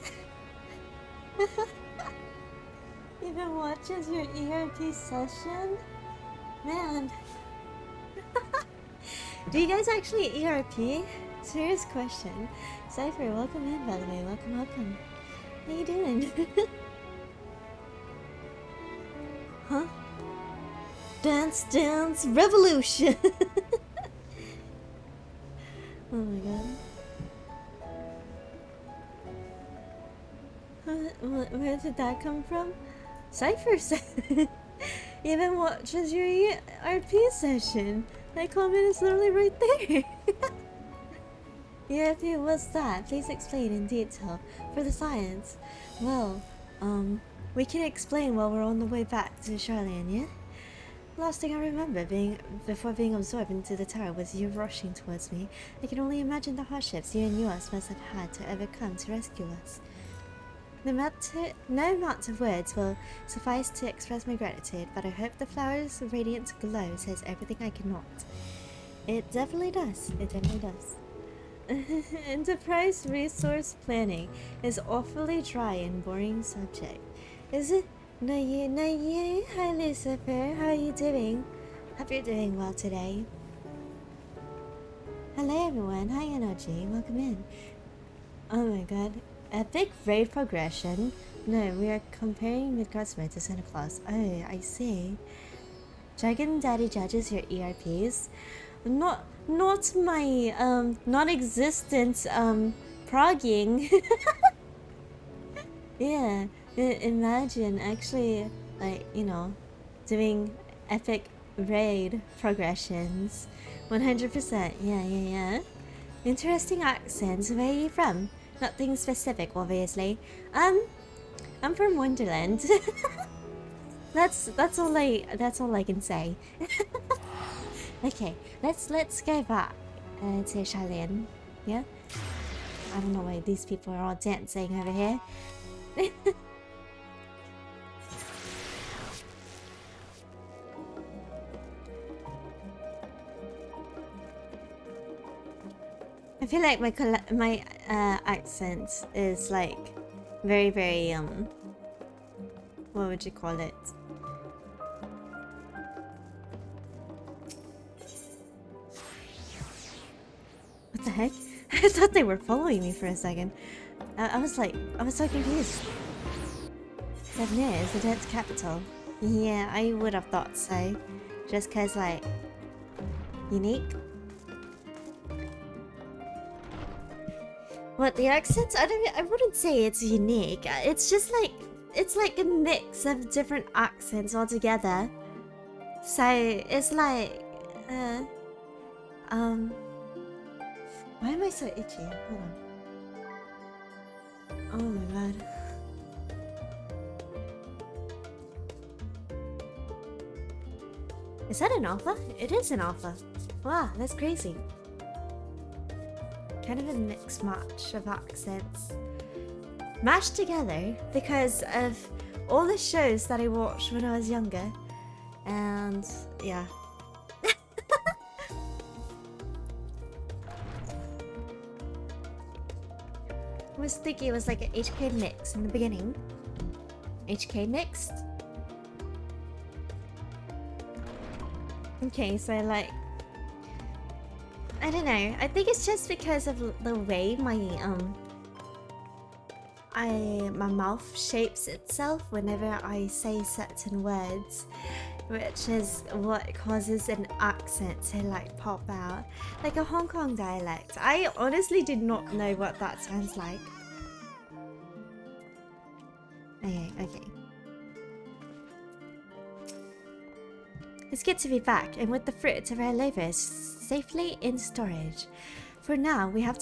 Even watches your ERP session? Man. Do you guys actually ERP? Serious question. Cypher, welcome in, by the way. Welcome, welcome. How you doing? Huh? Dance, dance, revolution! Oh my god. Where did that come from? Cypher said even watches your RP session. That comment is literally right there. ERP, what's that? Please explain in detail for the science. Well, we can explain while we're on the way back to Charlian, yeah? Last thing I remember before being absorbed into the tower was you rushing towards me. I can only imagine the hardships you and yours must have had to overcome to rescue us. No amount of words will suffice to express my gratitude, but I hope the flower's radiant glow says everything I cannot. It definitely does. It definitely does. Enterprise resource planning is awfully dry and boring subject. Is it? No you. Hi Lucifer, how are you doing? Hope you're doing well today. Hello everyone, hi Energy, welcome in. Oh my god. Epic raid progression? No, we are comparing Midgard's way to Santa Claus. Oh, I see. Dragon Daddy judges your ERPs? Not my, non-existent, progging. Yeah, imagine actually, like, you know, doing epic raid progressions. 100%, yeah. Interesting accents, where are you from? Nothing specific, obviously. I'm from Wonderland. that's all I can say. Okay, let's go back to Charlene. Yeah. I don't know why these people are all dancing over here. I feel like my accent is like very what would you call it? What the heck? I thought they were following me for a second. I was so confused. Devnir is the dance capital. Yeah, I would have thought so. Just cause like unique. What, the accents? I wouldn't say it's unique. It's just like a mix of different accents all together. So it's like why am I so itchy? Hold on. Oh my god. Is that an alpha? It is an alpha. Wow, that's crazy. Kind of a mixed match of accents. Mashed together because of all the shows that I watched when I was younger. And yeah. I was thinking it was like an HK mix in the beginning. HK mixed? Okay, so like I don't know. I think it's just because of the way my mouth shapes itself whenever I say certain words, which is what causes an accent to like pop out, like a Hong Kong dialect. I honestly did not know what that sounds like. Okay. It's good to be back, and with the fruits of our labors safely in storage. For now, we have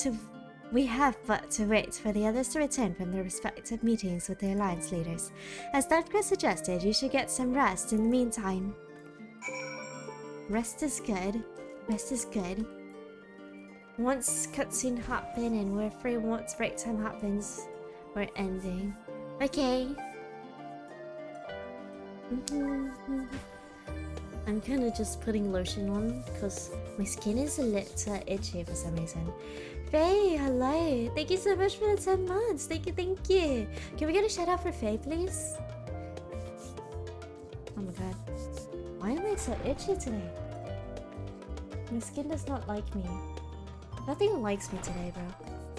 but to wait for the others to return from their respective meetings with the Alliance leaders. As Darkra suggested, you should get some rest in the meantime. Rest is good. Rest is good. Once cutscene happen and we're free, once break time happens, we're ending. Okay. I'm kind of just putting lotion on because my skin is a little itchy for some reason. Faye, hello. Thank you so much for the 10 months. Thank you. Can we get a shout out for Faye, please? Oh my god. Why am I so itchy today? My skin does not like me. Nothing likes me today, bro.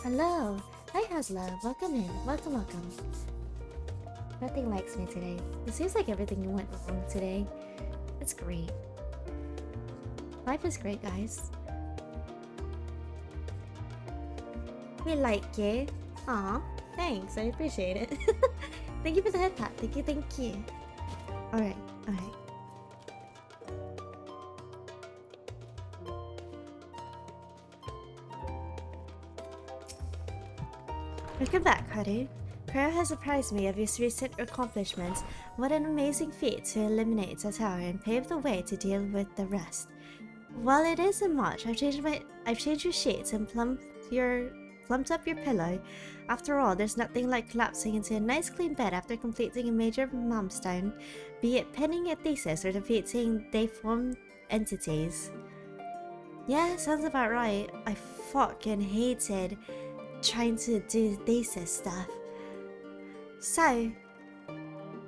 Hello. Hi, Hasla. Welcome in. Welcome. Nothing likes me today. It seems like everything went wrong today. It's great. Life is great, guys. We like you. Aw, thanks. I appreciate it. Thank you for the head pat. Thank you. Alright. Welcome back, Haru. Crow has apprised me of his recent accomplishments. What an amazing feat to eliminate the tower and pave the way to deal with the rest. While it isn't much, I've changed your sheets and plumped your plump up your pillow. After all, there's nothing like collapsing into a nice clean bed after completing a major milestone, be it penning a thesis or defeating deformed entities. Yeah, sounds about right. I fucking hated trying to do thesis stuff. So,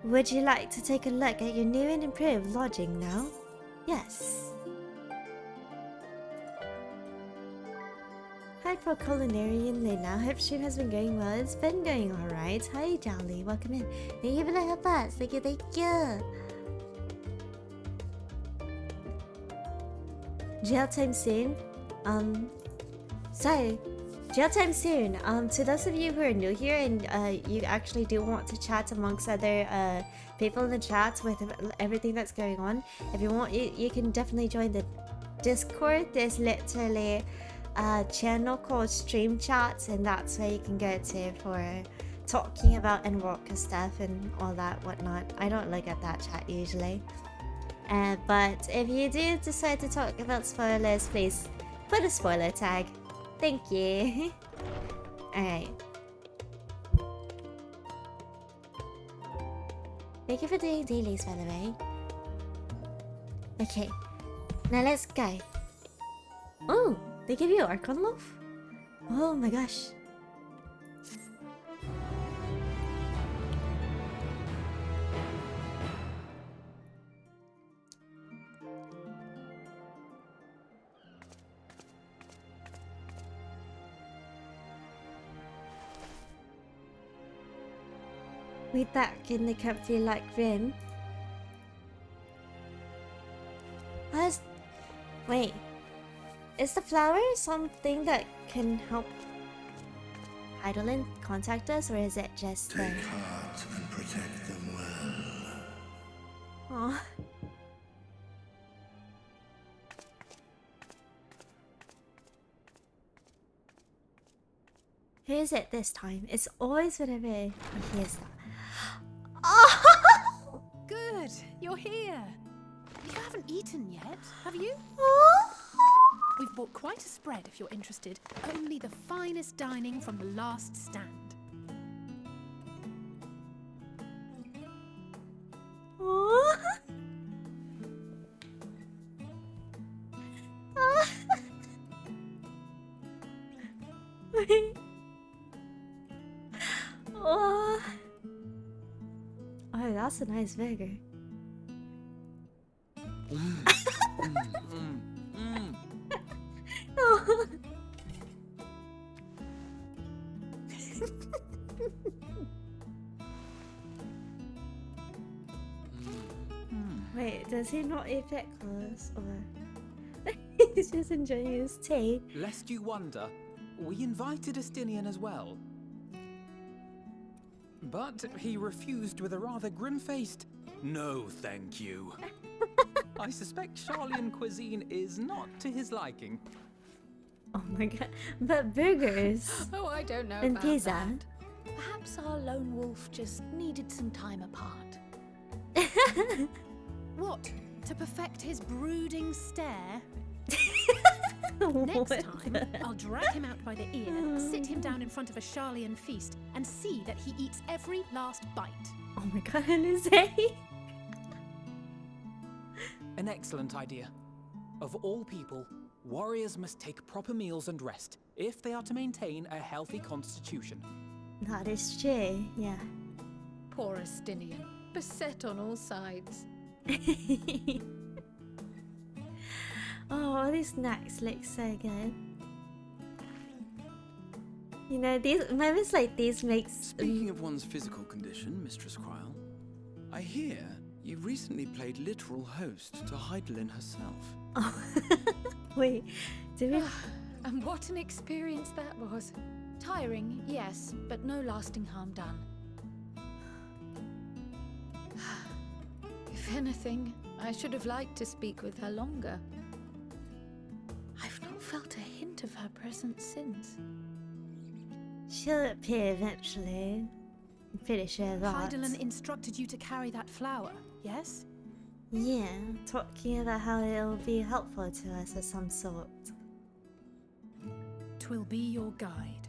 would you like to take a look at your new and improved lodging now? Yes. Hi, Pro Culinarian Luna. Hope stream has been going well. It's been going alright. Hi, Jolly. Welcome in. Thank you for the help us. Thank you, thank you. Jail time soon. Jail time soon. To those of you who are new here and you actually do want to chat amongst other people in the chat with everything that's going on, if you want, you can definitely join the Discord. There's literally a channel called Stream Chats, and that's where you can go to for talking about Endwalker stuff and all that whatnot. I don't look at that chat usually. But if you do decide to talk about spoilers, please put a spoiler tag. Thank you. Alright. Thank you for doing dailies, by the way. Okay. Now let's go. Oh, they give you Archon Loaf? Oh my gosh. We back in the comfy like room. Wait. Is the flower something that can help Heidelin contact us, or is it just Take heart and protect them well. Aww. Who is it this time? It's always whenever he hears that. Oh! Good, you're here. You haven't eaten yet, have you? We've bought quite a spread if you're interested. Only the finest dining from the last stand. Oh, that's a nice burger. Wait, does he not eat pickles, or he's just enjoying his tea? Lest you wonder, we invited Estinian as well. But he refused with a rather grim-faced, "No, thank you." I suspect Charlian cuisine is not to his liking. Oh my god, but burgers! Oh, I don't know and about pizza. that. Perhaps our lone wolf just needed some time apart. What? To perfect his brooding stare? Next time, I'll drag him out by the ear, sit him down in front of a Charlian feast, and see that he eats every last bite. Oh my god, Jose! An excellent idea. Of all people, warriors must take proper meals and rest if they are to maintain a healthy constitution. That is true, yeah. Poor Estinian, beset on all sides. Oh, all these snacks look so good. You know, these moments like these makes... Speaking of one's physical condition, Mistress Cryle, I hear you recently played literal host to Heidelin herself. Oh. Wait, did we... And what an experience that was. Tiring, yes, but no lasting harm done. If anything, I should have liked to speak with her longer. I've not felt a hint of her presence since. She'll appear eventually. I'm pretty sure of that. Heidelin instructed you to carry that flower, yes? Yeah, talking about how it'll be helpful to us of some sort. 'Twill be your guide.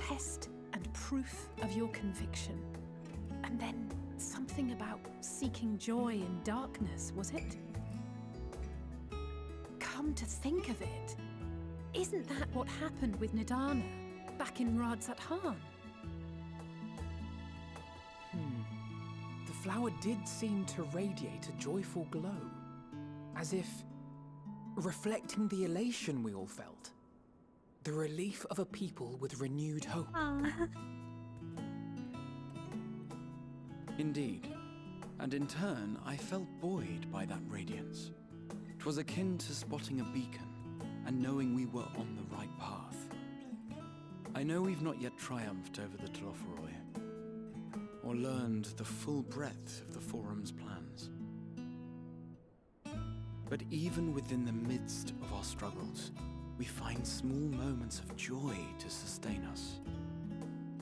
test and proof of your conviction. And then something about seeking joy in darkness, was it? Come to think of it, isn't that what happened with Nidana back in Radzat-Han? The flower did seem to radiate a joyful glow, as if reflecting the elation we all felt. The relief of a people with renewed hope. Indeed. And in turn, I felt buoyed by that radiance. 'Twas akin to spotting a beacon and knowing we were on the right path. I know we've not yet triumphed over the Telophoroi, or learned the full breadth of the Forum's plans. But even within the midst of our struggles, we find small moments of joy to sustain us.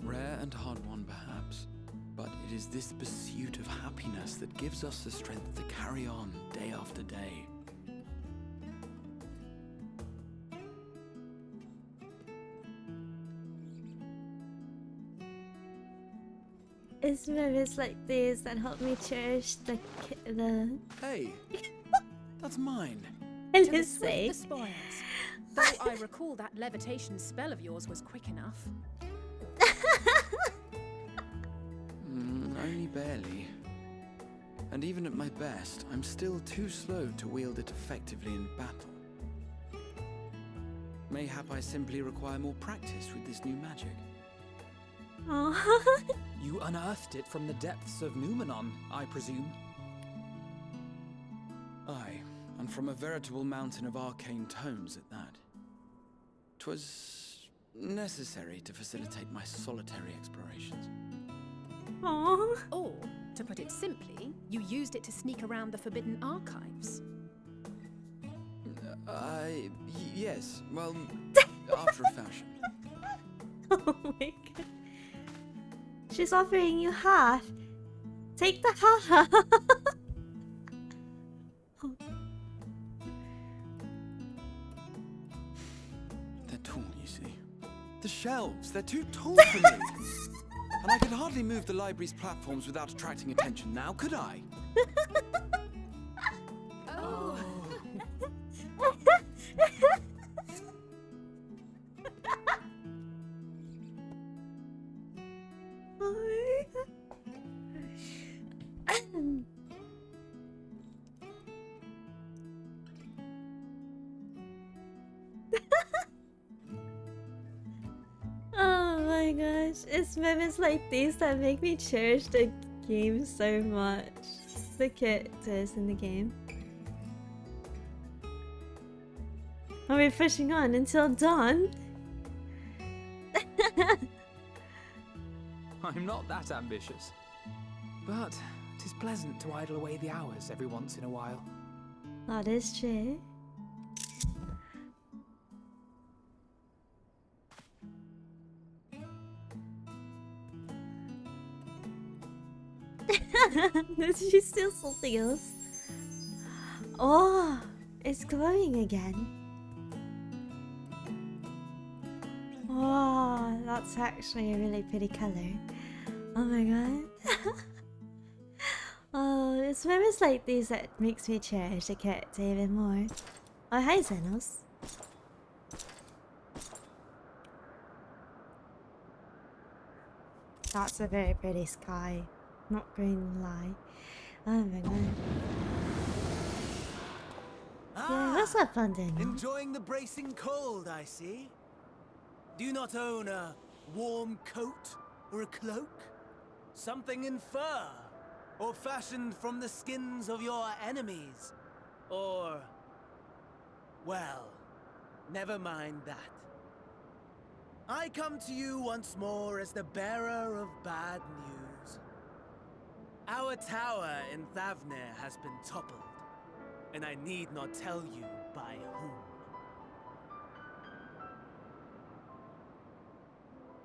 Rare and hard-won, perhaps, but it is this pursuit of happiness that gives us the strength to carry on day after day. It's moments like these that help me cherish the Hey, that's mine. To the Just swift say. the spoils. Though I recall that levitation spell of yours was quick enough. Only barely. And even at my best, I'm still too slow to wield it effectively in battle. Mayhap I simply require more practice with this new magic. Aww. You unearthed it from the depths of Numenon, I presume? Aye, and from a veritable mountain of arcane tomes at that. 'Twas necessary to facilitate my solitary explorations. Aww. Or, to put it simply, you used it to sneak around the Forbidden Archives. Yes, well, after a fashion. Oh my god. She's offering you half. Take the half. They're tall, you see. The shelves, they're too tall for me. And I could hardly move the library's platforms without attracting attention now, could I? Oh. Oh my gosh, it's moments like these that make me cherish the game so much. The characters in the game. Are we pushing on until dawn? I'm not that ambitious. But it is pleasant to idle away the hours every once in a while. That is true. Did she steal something else? Oh, it's glowing again. Oh, that's actually a really pretty color. Oh my god. Oh, it's moments like these that makes me cherish the character even more. Oh, hi Xenos. That's a very pretty sky. Not going to lie. Oh my god. Yeah, let's have fun then. Enjoying the bracing cold, I see. Do you not own a warm coat or a cloak? Something in fur? Or fashioned from the skins of your enemies? Or... well, never mind that. I come to you once more as the bearer of bad news. Our tower in Thavnir has been toppled, and I need not tell you by whom.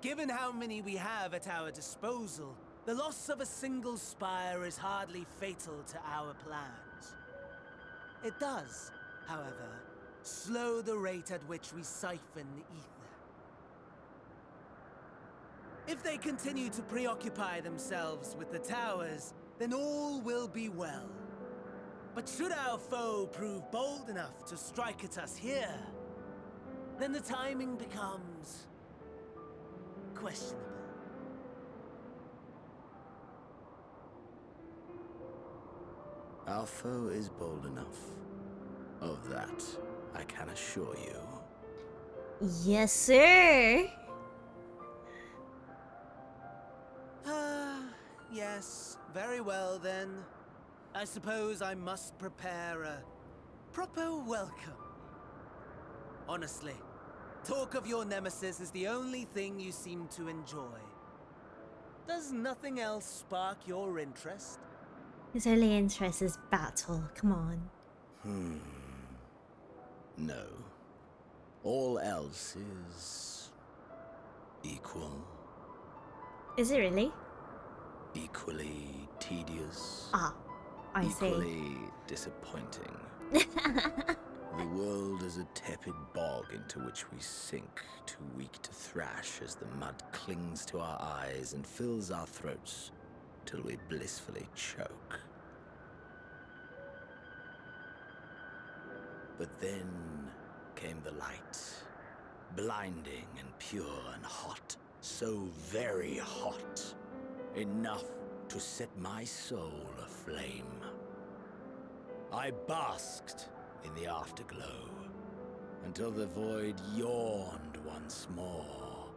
Given how many we have at our disposal, the loss of a single spire is hardly fatal to our plans. It does, however, slow the rate at which we siphon ether. If they continue to preoccupy themselves with the towers, then all will be well. But should our foe prove bold enough to strike at us here, then the timing becomes questionable. Our foe is bold enough. Of that, I can assure you. Yes, sir. Yes, very well then. I suppose I must prepare a proper welcome. Honestly, talk of your nemesis is the only thing you seem to enjoy. Does nothing else spark your interest? His only interest is battle. Come on. No. All else is equal. Is it really? Equally tedious. Ah, I see. Equally disappointing. The world is a tepid bog into which we sink, too weak to thrash as the mud clings to our eyes and fills our throats till we blissfully choke. But then came the light, blinding and pure and hot, so very hot, enough to set my soul aflame. I basked in the afterglow until the void yawned once more,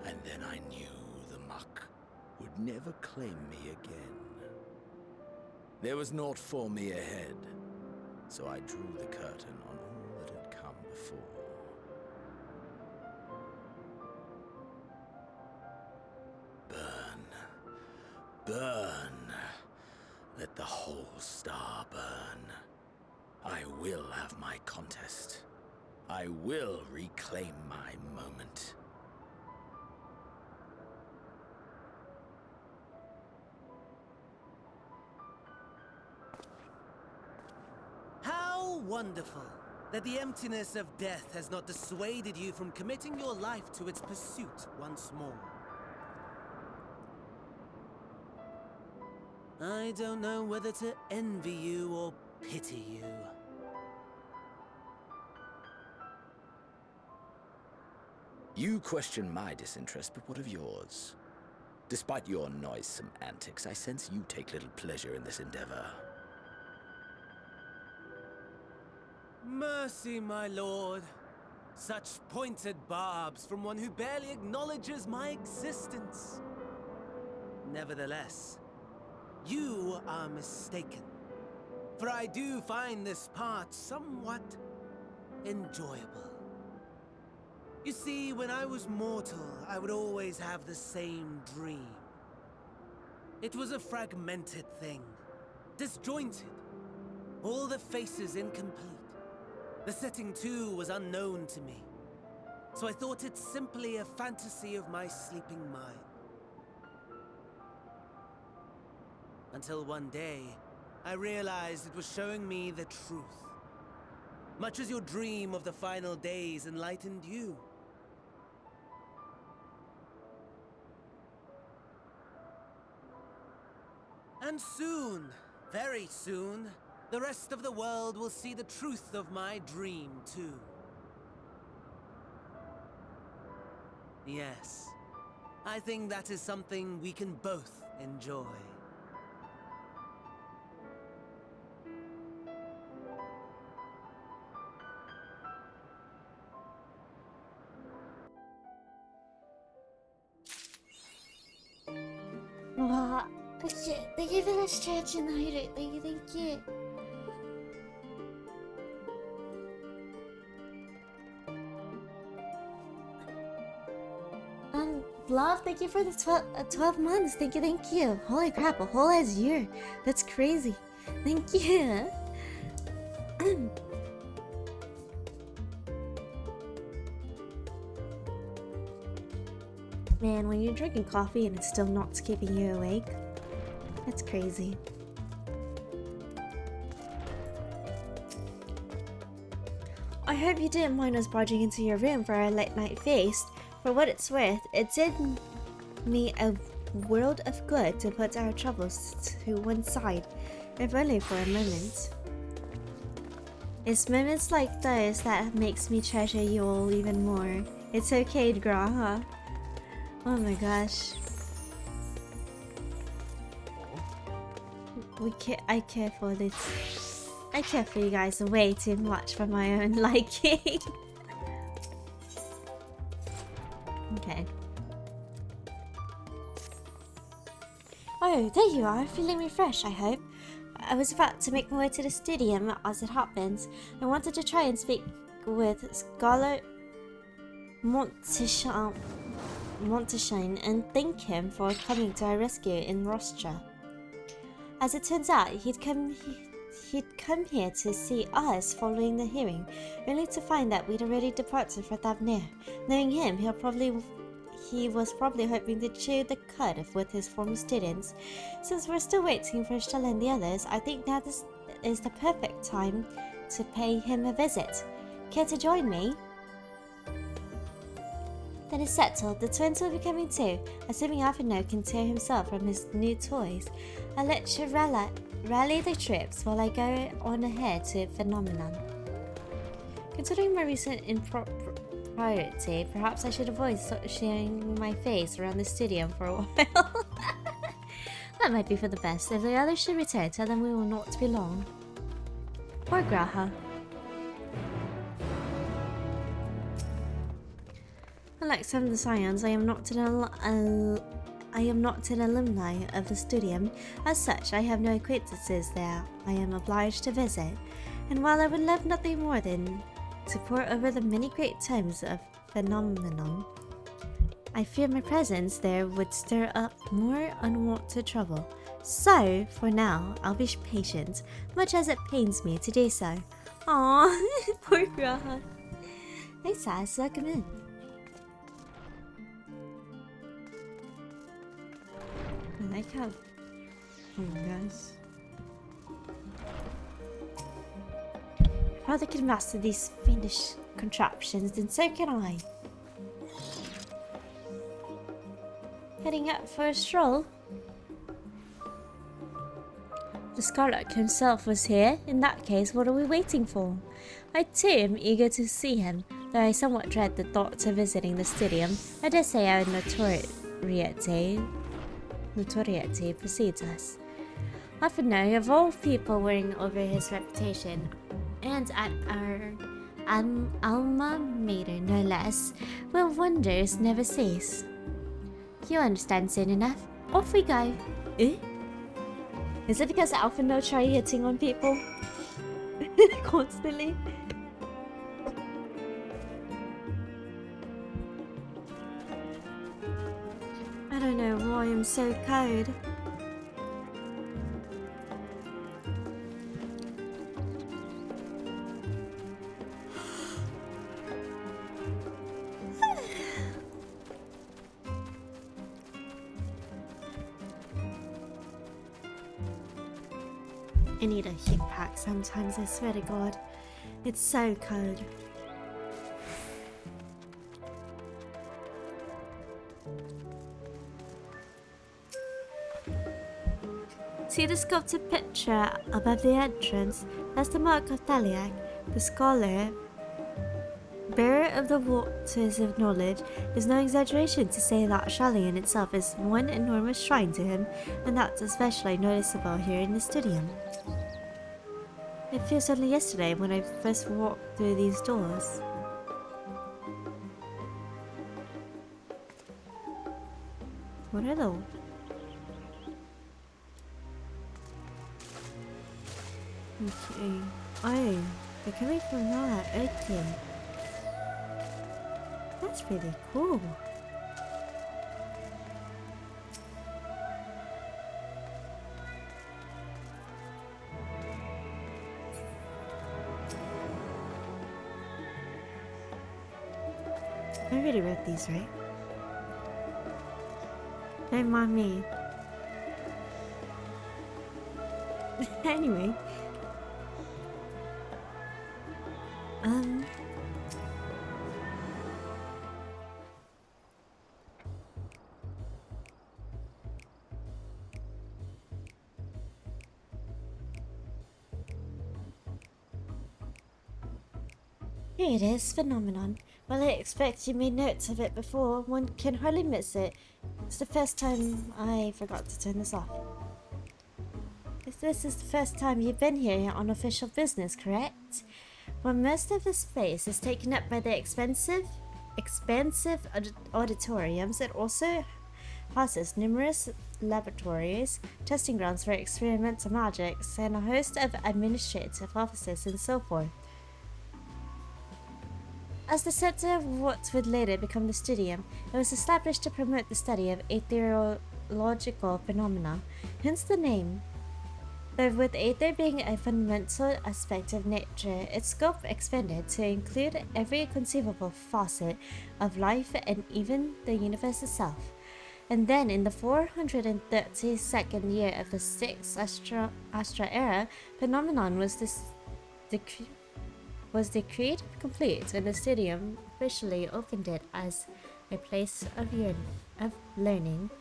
and then I knew the muck would never claim me again. There was naught for me ahead, so I drew the curtain on all that had come before. Burn. Let the whole star burn. I will have my contest. I will reclaim my moment. How wonderful that the emptiness of death has not dissuaded you from committing your life to its pursuit once more. I don't know whether to envy you or pity you. You question my disinterest, but what of yours? Despite your noisome antics, I sense you take little pleasure in this endeavor. Mercy, my lord. Such pointed barbs from one who barely acknowledges my existence. Nevertheless, you are mistaken. For I do find this part somewhat enjoyable. You see, when I was mortal, I would always have the same dream. It was a fragmented thing, disjointed, all the faces incomplete. The setting, too, was unknown to me, so I thought it simply a fantasy of my sleeping mind. Until one day, I realized it was showing me the truth. Much as your dream of the final days enlightened you. And soon, very soon, the rest of the world will see the truth of my dream, too. Yes, I think that is something we can both enjoy. Wow. Thank you for the stretch and hydrate. Thank you. Love, thank you for the 12 months. Thank you. Holy crap, a whole ass year. That's crazy. Thank you. Man, when you're drinking coffee and it's still not keeping you awake, that's crazy. I hope you didn't mind us barging into your room for our late night feast. For what it's worth, it did me a world of good to put our troubles to one side, if only for a moment. It's moments like those that makes me treasure you all even more. It's okay, Graha. Oh my gosh. I care for this. I care for you guys way too much for my own liking. Okay. Oh, there you are, feeling refreshed, I hope. I was about to make my way to the stadium as it happens. I wanted to try and speak with Scholar Monteshine and thank him for coming to our rescue in Vrtra. As it turns out, he'd come here to see us following the hearing, only to find that we'd already departed for Thavnir. Knowing him, he was probably hoping to chew the cud with his former students. Since we're still waiting for Stella and the others, I think that is the perfect time to pay him a visit. Care to join me? That is settled. The twins will be coming too, assuming Alphino can tear himself from his new toys. I'll let you rally the troops while I go on ahead to Phenomenon. Considering my recent impropriety, perhaps I should avoid sharing my face around the stadium for a while. That might be for the best. If the others should return, tell them we will not be long. Poor Graha. Unlike some of the Scions, I am not an alumni of the Studium. As such, I have no acquaintances there I am obliged to visit. And while I would love nothing more than to pore over the many great tomes of Phenomenon, I fear my presence there would stir up more unwanted trouble. So, for now, I'll be patient, much as it pains me to do so. Aww, poor Graha. Hey Sass, welcome in. I like how... Oh my gosh. If Father can master these fiendish contraptions, then so can I. Heading out for a stroll? The Scarlet himself was here. In that case, what are we waiting for? I too am eager to see him, though I somewhat dread the thought of visiting the stadium. I dare say our notoriety precedes us. Alphino, of all people worrying over his reputation, and at our alma mater no less, will wonders never cease. You understand soon enough. Off we go. Eh? Is it because Alphino try hitting on people? Constantly? I don't know why I'm so cold. I need a heat pack sometimes, I swear to God. It's so cold. See the sculpted picture above the entrance? That's the mark of Thaliak, the scholar, bearer of the waters of knowledge. There's no exaggeration to say that Shali in itself is one enormous shrine to him, and that's especially noticeable here in the Studium. It feels only yesterday when I first walked through these doors. What are those? Okay. Oh, they're coming from that. Okay. That's really cool. I already read these, right? Don't mind me. Anyway. Here it is, phenomenon. Well, I expect you made notes of it before. One can hardly miss it. It's the first time I forgot to turn this off. This is the first time you've been here on official business, correct? Well, most of the space is taken up by the expansive auditoriums. It also houses numerous laboratories, testing grounds for experimental magics, and a host of administrative offices and so forth. As the center of what would later become the Studium, it was established to promote the study of aetherological phenomena, hence the name. Though with aether being a fundamental aspect of nature, its scope expanded to include every conceivable facet of life and even the universe itself. And then in the 432nd year of the 6th Astra era, phenomenon was decreed complete, and the Studium officially opened it as a place of learning.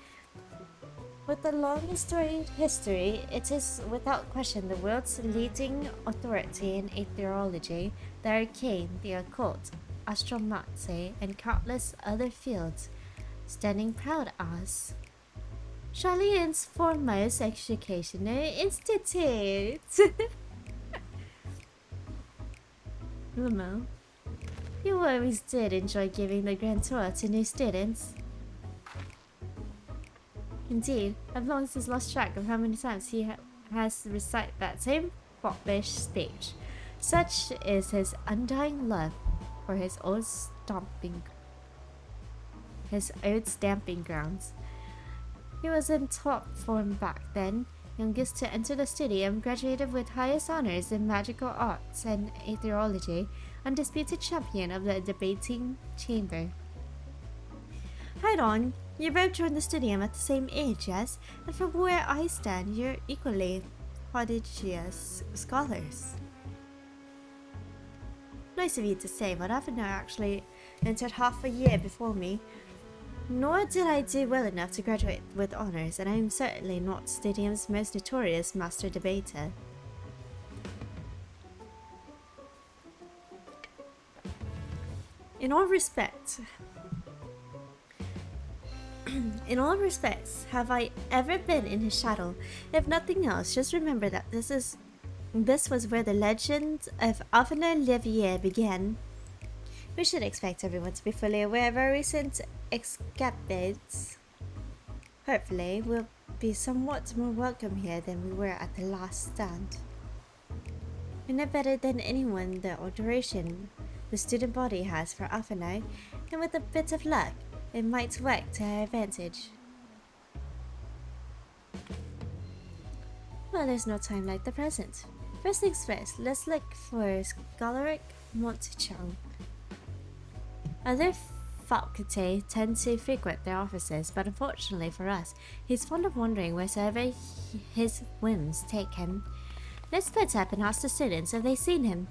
With a long storied history, it is without question the world's leading authority in aetherology, the arcane, the occult, astromancy, and countless other fields, standing proud as Charlene's foremost educational institute. Lamo, you always did enjoy giving the grand tour to new students. Indeed, I've long since lost track of how many times he has recited that same foppish speech. Such is his undying love for his old stamping grounds. He was in top form back then, youngest to enter the Studium, graduated with highest honors in magical arts and aetherology, undisputed champion of the debating chamber. Hold on, you both joined the Studium at the same age, yes? And from where I stand, you're equally prodigious scholars. Nice of you to say, but Avner actually entered half a year before me. Nor did I do well enough to graduate with honors, and I am certainly not Studium's most notorious master debater. In all respects, have I ever been in his shadow? If nothing else, just remember that this was where the legend of Avner Livier began. We should expect everyone to be fully aware of our recent escapades. Hopefully, we'll be somewhat more welcome here than we were at the last stand. We know better than anyone the adoration the student body has for Avner, and with a bit of luck, it might work to our advantage. Well, there's no time like the present. First things first, let's look for Scholaric Montchang. Other faculty tend to frequent their offices, but unfortunately for us, he's fond of wandering wherever his whims take him. Let's split up and ask the students if they've seen him.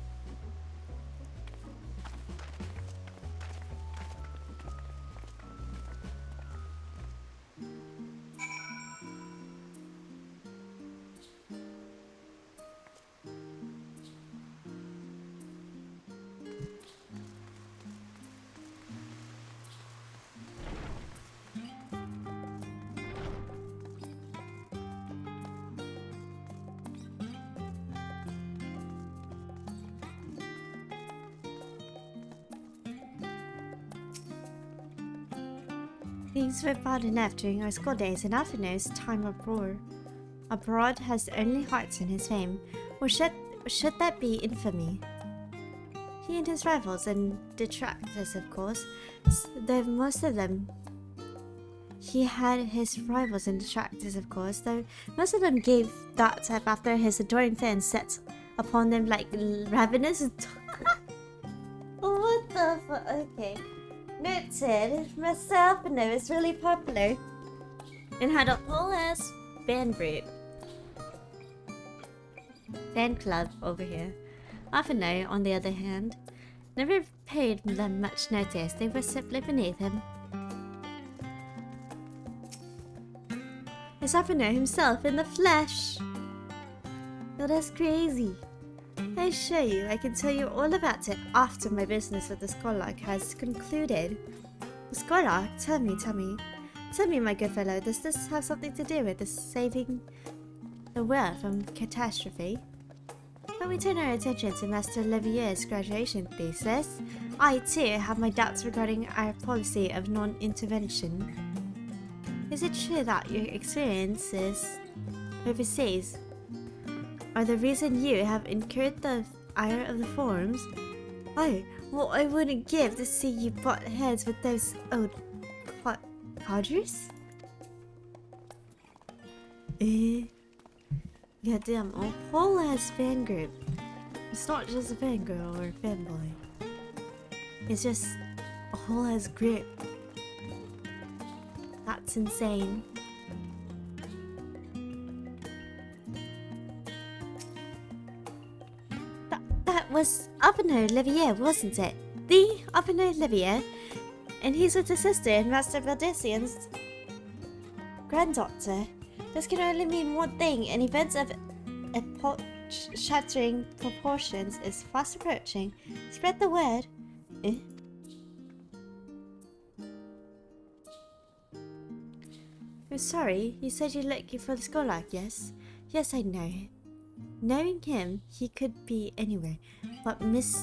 Things were bad enough during our school days, and Avner's time abroad has only hearts in his fame, or should that be infamy? He and his rivals and detractors, of course, though most of them gave that up after his adoring fans set upon them like ravenous. What the fuck? Okay. Noted, myself and was really popular and had a whole ass fan club over here. Avner, on the other hand, never paid them much notice. They were simply beneath him. It's Avner himself in the flesh. Oh, that's crazy. I assure you, I can tell you all about it after my business with the Scholar has concluded. Scholar, tell me, my good fellow, does this have something to do with the saving the world from catastrophe? When we turn our attention to Master Levier's graduation thesis, I too have my doubts regarding our policy of non-intervention. Is it true that your experiences overseas are the reason you have incurred the ire of the forums? Oh, what I wouldn't give to see you butt heads with those old cadres? Goddamn, a whole ass fan group. It's not just a fangirl or a fanboy. It's just a whole ass group. That's insane. That was Upper Livier, wasn't it? The Upper Livier? And he's with his sister and Master Valdesian's granddaughter. This can only mean one thing. An event of epoch-shattering proportions is fast approaching. Spread the word. I'm sorry, you said you're looking for the Scholar, yes? Yes, I know. Knowing him, he could be anywhere. But Miss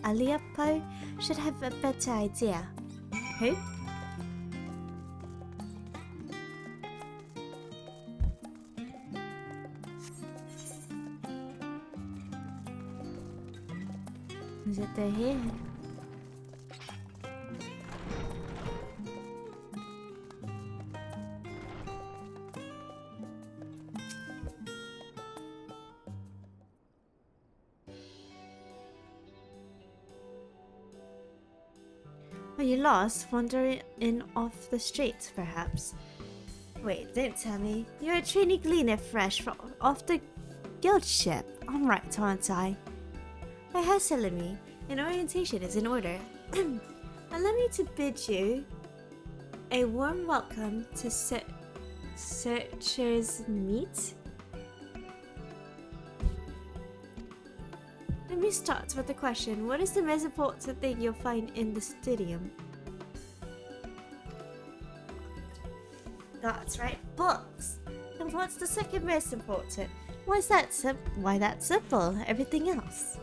Aliapo should have a better idea. Who? Is it there here? Are you lost, wandering in off the streets, perhaps? Wait, don't tell me. You're a trainee gleaner fresh off the guild ship. I'm right, aren't I? My hair Salami, an orientation is in order. Allow me to bid you a warm welcome to Searcher's Meet. Let me start with the question. What is the most important thing you'll find in the stadium? That's right, books. And what's the second most important? Why that simple? Everything else.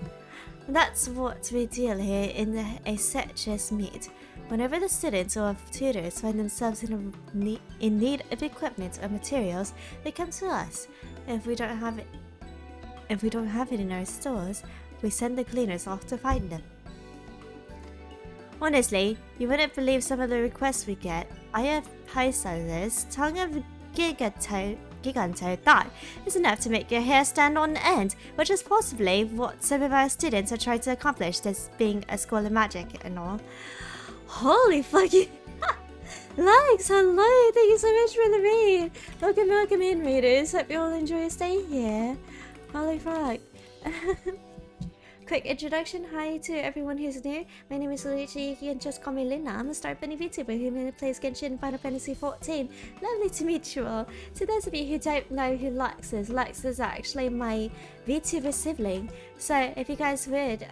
That's what we deal here in a Searcher's Meet. Whenever the students or tutors find themselves in need of equipment or materials, they come to us. If we don't have it in our stores, we send the cleaners off to find them. Honestly, you wouldn't believe some of the requests we get. I have pie sellers, tongue of Giganto that is enough to make your hair stand on end, which is possibly what some of our students are trying to accomplish, this being a school of magic and all. Holy fucking Lex, hello! Thank you so much for the raid! Welcome in, raiders. Hope you all enjoy your stay here. Holy fuck. Quick introduction. Hi to everyone who's new. My name is Lunacchiii. You can just call me Luna. I'm a Star Bunny VTuber who mainly plays Genshin and Final Fantasy 14. Lovely to meet you all. To those of you who don't know who Lex is actually my VTuber sibling. So if you guys would,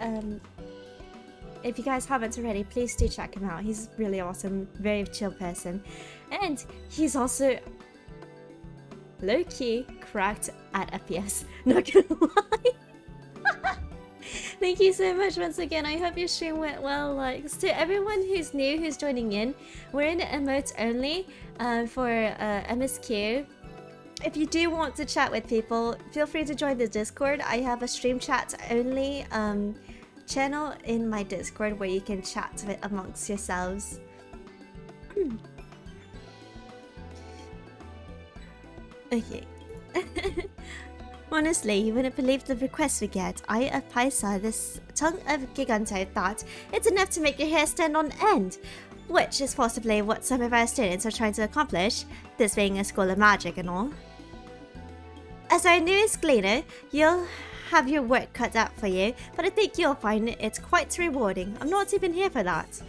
if you guys haven't already, please do check him out. He's really awesome, very chill person. And he's also low-key cracked at FPS. Not gonna lie. Thank you so much once again. I hope your stream went well. Like, to everyone who's new, who's joining in, we're in emotes only for MSQ. If you do want to chat with people, feel free to join the Discord. I have a stream chat only channel in my Discord where you can chat with amongst yourselves. Okay. Honestly, you wouldn't believe the requests we get. I of Paisa, this tongue of Giganto, that it's enough to make your hair stand on end, which is possibly what some of our students are trying to accomplish, this being a school of magic and all. As our newest gleaner, you'll have your work cut out for you, but I think you'll find it's quite rewarding. I'm not even here for that.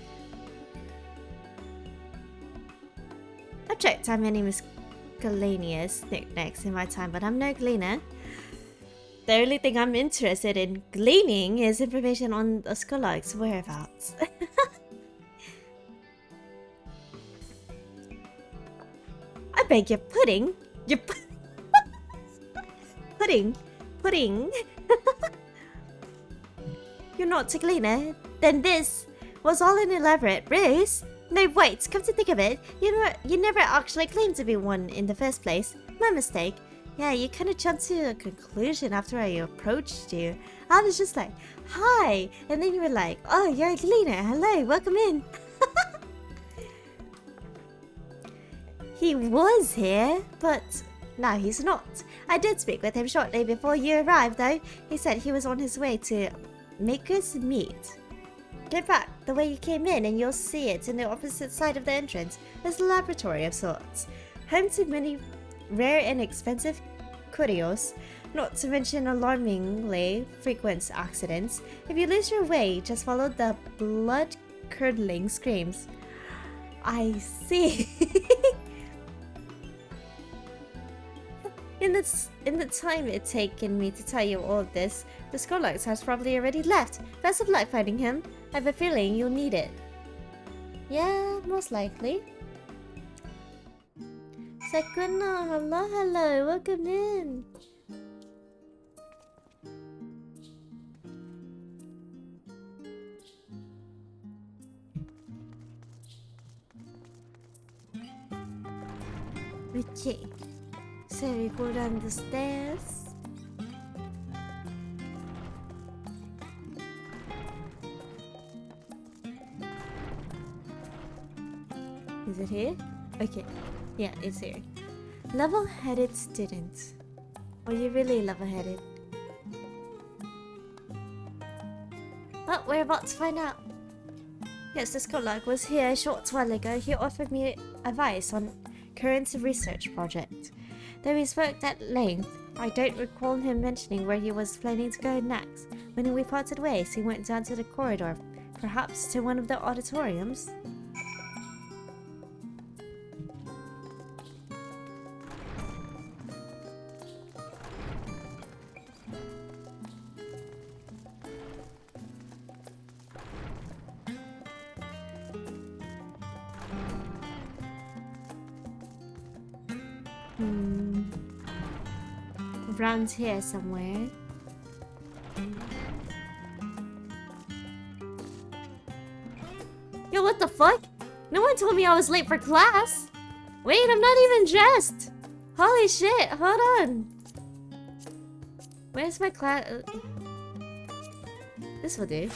I've checked how my name is Galenia's nicknames in my time, but I'm no gleaner. The only thing I'm interested in gleaning is information on the Skullark's whereabouts. I beg your pudding. Your pudding. You're not a gleaner. Then this was all an elaborate ruse. No, wait. Come to think of it, you never actually claimed to be one in the first place. My mistake. Yeah, you kind of jumped to a conclusion after I approached you. I was just like, hi, and then you were like, oh, you're a gleaner. Hello, welcome in. He was here, but now he's not. I did speak with him shortly before you arrived, though. He said he was on his way to Maker's Meat. Get back the way you came in and you'll see it in the opposite side of the entrance. There's a laboratory of sorts. Home to many rare and expensive curios, not to mention alarmingly frequent accidents. If you lose your way, just follow the blood-curdling screams. I see. In the time it's taken me to tell you all of this, the Skullark has probably already left. Best of luck finding him. I have a feeling you'll need it. Yeah, most likely. Sakuna, hello, welcome in. Okay, so we go down the stairs. Is it here? Okay. Yeah, it's here. Level-headed student. Are you really level-headed? Well, we're about to find out. Yes, the Skullark was here a short while ago. He offered me advice on current research project. Though he spoke at length, I don't recall him mentioning where he was planning to go next. When we parted ways, he went down to the corridor, perhaps to one of the auditoriums. Around here somewhere. Yo, what the fuck? No one told me I was late for class. Wait, I'm not even dressed. Holy shit, hold on. Where's my class? This will do.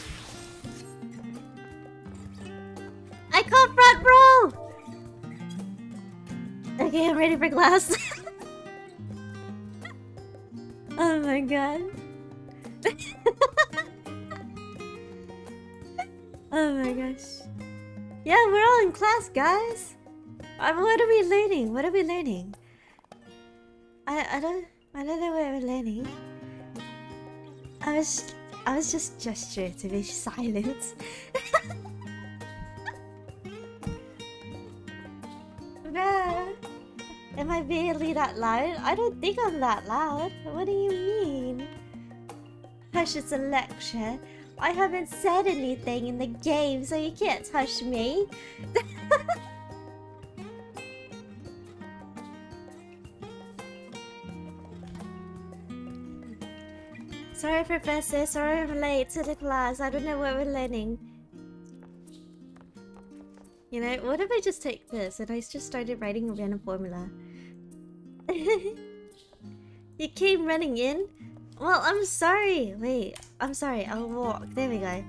I caught front row! Okay, I'm ready for class. Oh my god. Oh my gosh. Yeah, we're all in class, guys. What are we learning? What are we learning? I don't know what we're learning. I was just gesturing to be silent. Nah. Am I really that loud? I don't think I'm that loud. What do you mean? Hush, it's a lecture. I haven't said anything in the game, so you can't hush me. Sorry, Professor. Sorry I'm late to the class. I don't know what we're learning. You know, what if I just take this and I just started writing a random formula? You came running in? Well, I'm sorry. Wait, I'm sorry. I'll walk. There we go.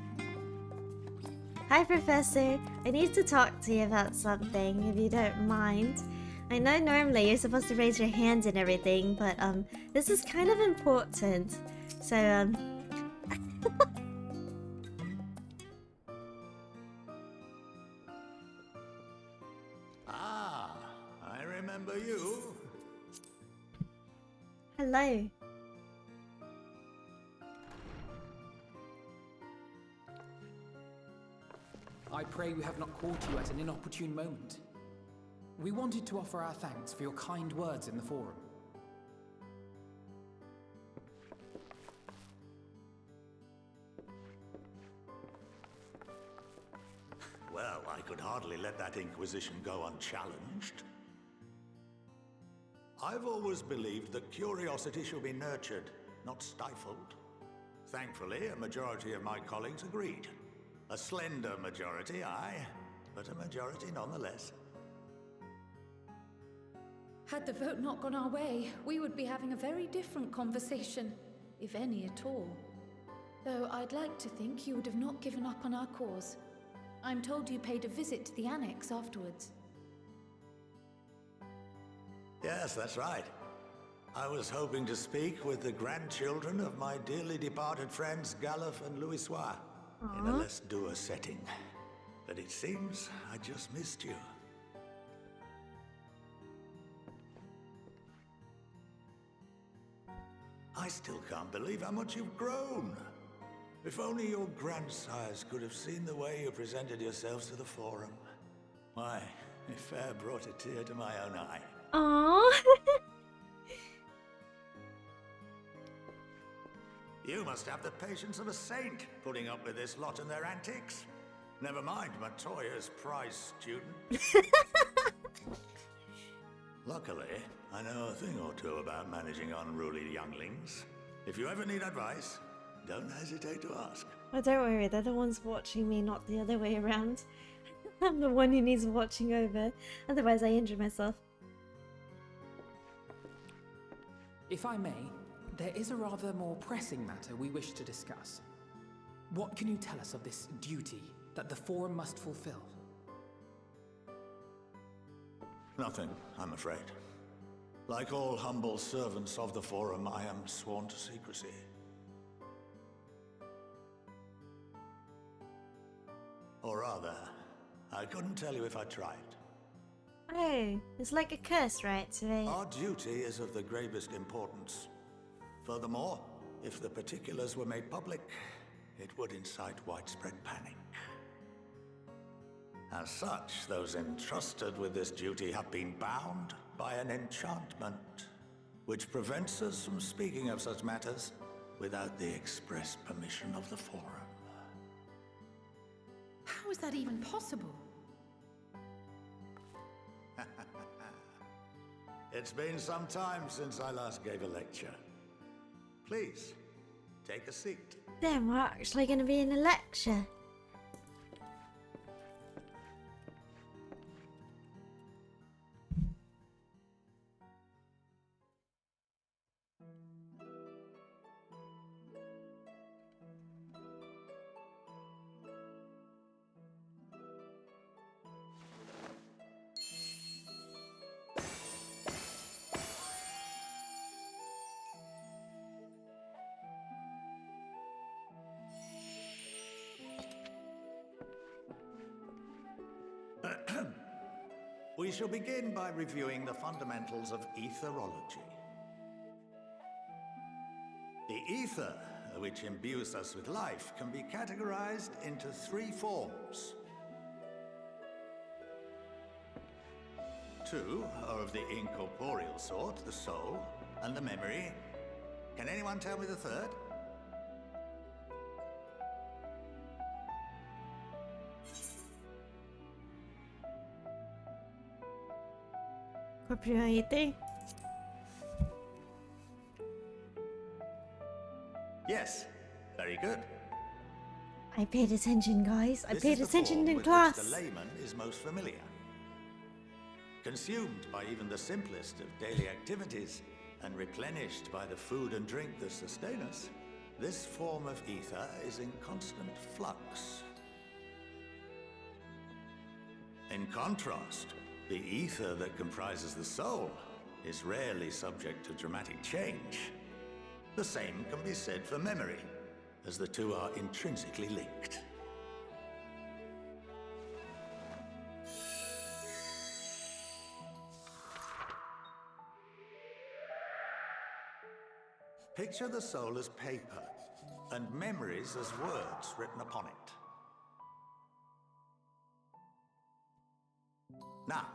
Hi, Professor. I need to talk to you about something, if you don't mind. I know normally you're supposed to raise your hands and everything, but this is kind of important. So Ah, I remember you. hello. I pray we have not caught you at an inopportune moment. We wanted to offer our thanks for your kind words in the forum. could hardly let that Inquisition go unchallenged. I've always believed that curiosity should be nurtured, not stifled. Thankfully, a majority of my colleagues agreed. A slender majority, aye, but a majority nonetheless. Had the vote not gone our way, we would be having a very different conversation, if any at all. Though I'd like to think you would have not given up on our cause. I'm told you paid a visit to the Annex afterwards. Yes, that's right. I was hoping to speak with the grandchildren of my dearly departed friends Galuf and Louisoix in a less dour setting. But it seems I just missed you. I still can't believe how much you've grown. If only your grandsires could have seen the way you presented yourselves to the Forum. Why, it fair brought a tear to my own eye. Aww. You must have the patience of a saint, putting up with this lot and their antics. Never mind Matoya's prize student. Luckily, I know a thing or two about managing unruly younglings. If you ever need advice, don't hesitate to ask. Oh, don't worry, they're the ones watching me, not the other way around. I'm the one who needs watching over, otherwise I injure myself. If I may, there is a rather more pressing matter we wish to discuss. What can you tell us of this duty that the Forum must fulfill? Nothing, I'm afraid. Like all humble servants of the Forum, I am sworn to secrecy. Or rather, I couldn't tell you if I tried. Oh, it's like a curse, right? So Our duty is of the gravest importance. Furthermore, if the particulars were made public, it would incite widespread panic. As such, those entrusted with this duty have been bound by an enchantment, which prevents us from speaking of such matters without the express permission of the Forum. How is that even possible? It's been some time since I last gave a lecture. Please, take a seat. then we're actually going to be in a lecture. We shall begin by reviewing the fundamentals of etherology. The ether, which imbues us with life, can be categorized into three forms. Two are of the incorporeal sort, the soul and the memory. Can anyone tell me the third? Propriety. Yes, very good. I paid attention, guys. I This paid is the attention form in with class. which the layman is most familiar. Consumed by even the simplest of daily activities and replenished by the food and drink that sustain us, this form of ether is in constant flux. In contrast, the ether that comprises the soul is rarely subject to dramatic change. The same can be said for memory, as the two are intrinsically linked. Picture the soul as paper, and memories as words written upon it. Now,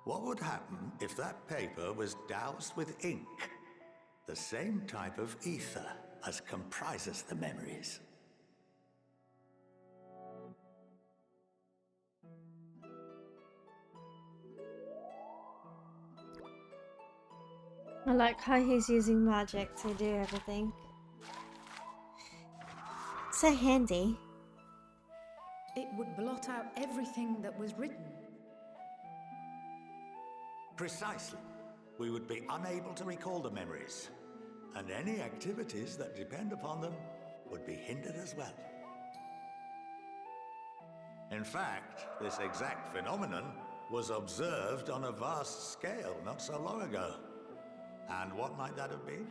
what would happen if that paper was doused with ink? The same type of ether as comprises the memories. I like how he's using magic to do everything. So handy. It would blot out everything that was written. Precisely. We would be unable to recall the memories, and any activities that depend upon them would be hindered as well. In fact, this exact phenomenon was observed on a vast scale not so long ago. And what might that have been?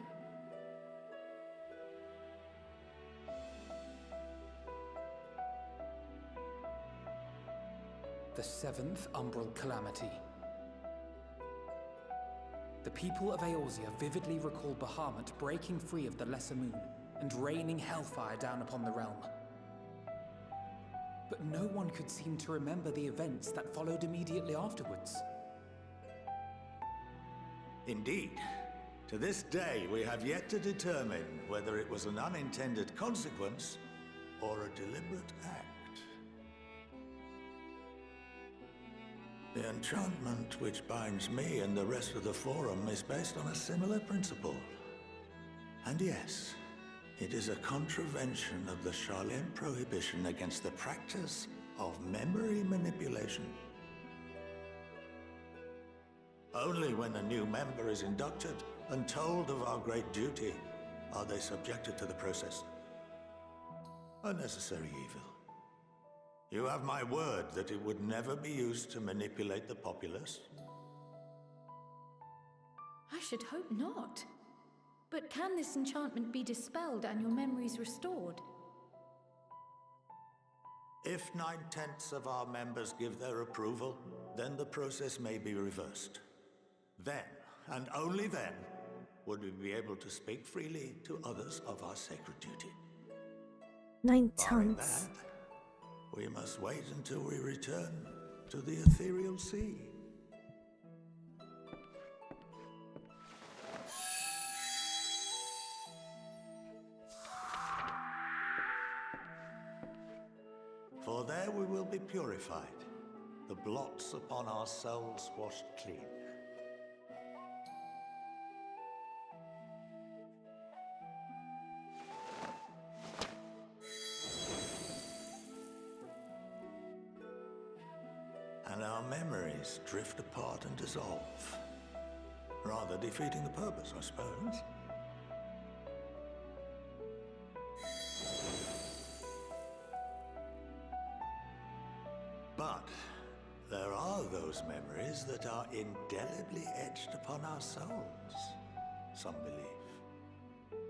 The 7th Umbral Calamity. The people of Eorzea vividly recall Bahamut breaking free of the Lesser Moon and raining hellfire down upon the realm. But no one could seem to remember the events that followed immediately afterwards. Indeed. To this day, we have yet to determine whether it was an unintended consequence or a deliberate act. The enchantment which binds me and the rest of the Forum is based on a similar principle. And yes, it is a contravention of the Sharlayan prohibition against the practice of memory manipulation. Only when a new member is inducted and told of our great duty are they subjected to the process. A necessary evil. You have my word that it would never be used to manipulate the populace? I should hope not. But can this enchantment be dispelled and your memories restored? If 9/10 of our members give their approval, then the process may be reversed. Then, and only then, would we be able to speak freely to others of our sacred duty. 9 Barring tons. that, we must wait until we return to the ethereal sea. For there we will be purified, the blots upon our souls washed clean. And our memories drift apart and dissolve, rather defeating the purpose, I suppose. But there are those memories that are indelibly etched upon our souls, some believe.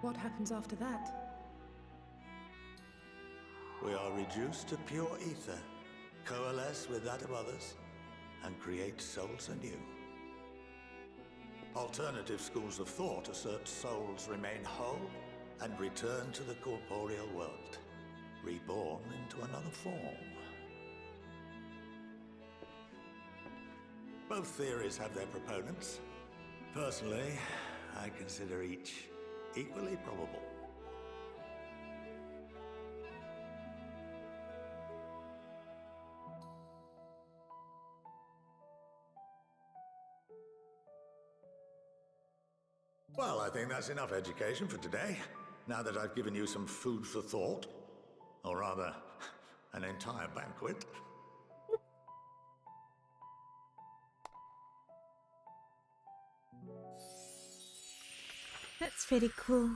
What happens after that? We are reduced to pure ether, coalesce with that of others, and create souls anew. Alternative schools of thought assert souls remain whole and return to the corporeal world, reborn into another form. Both theories have their proponents. Personally, I consider each equally probable. Well, I think that's enough education for today, now that I've given you some food for thought. Or rather, an entire banquet. That's pretty cool.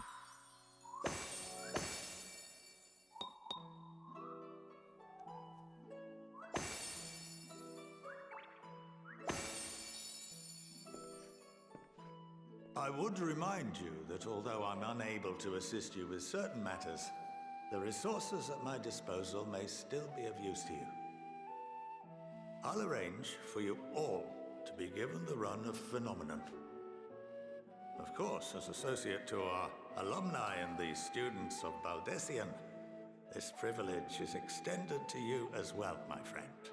I would remind you that although I'm unable to assist you with certain matters, the resources at my disposal may still be of use to you. I'll arrange for you all to be given the run of Phenomenon. Of course, as associate to our alumni and the students of Baldessian, this privilege is extended to you as well, my friend.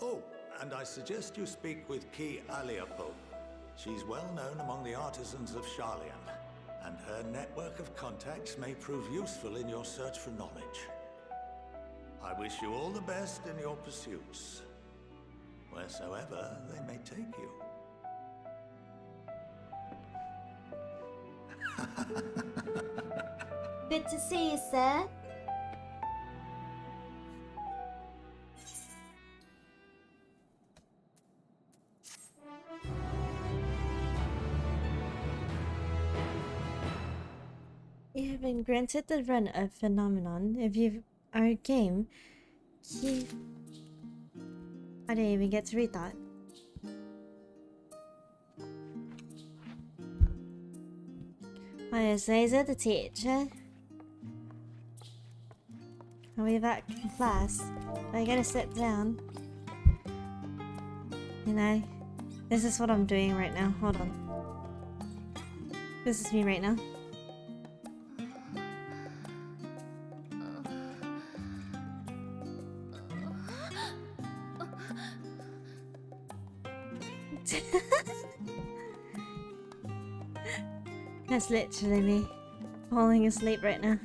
Oh, and I suggest you speak with Ki Aliapo. She's well known among the artisans of Sharlayan, and her network of contacts may prove useful in your search for knowledge. I wish you all the best in your pursuits, wheresoever they may take you. Good to see you, sir. You have been granted the run of Phenomenon. If you are game, I didn't even get to read that. Why, Laser, the teacher? Are we back in class? I gotta sit down. You know, this is what I'm doing right now. Hold on. This is me right now. That's literally me falling asleep right now.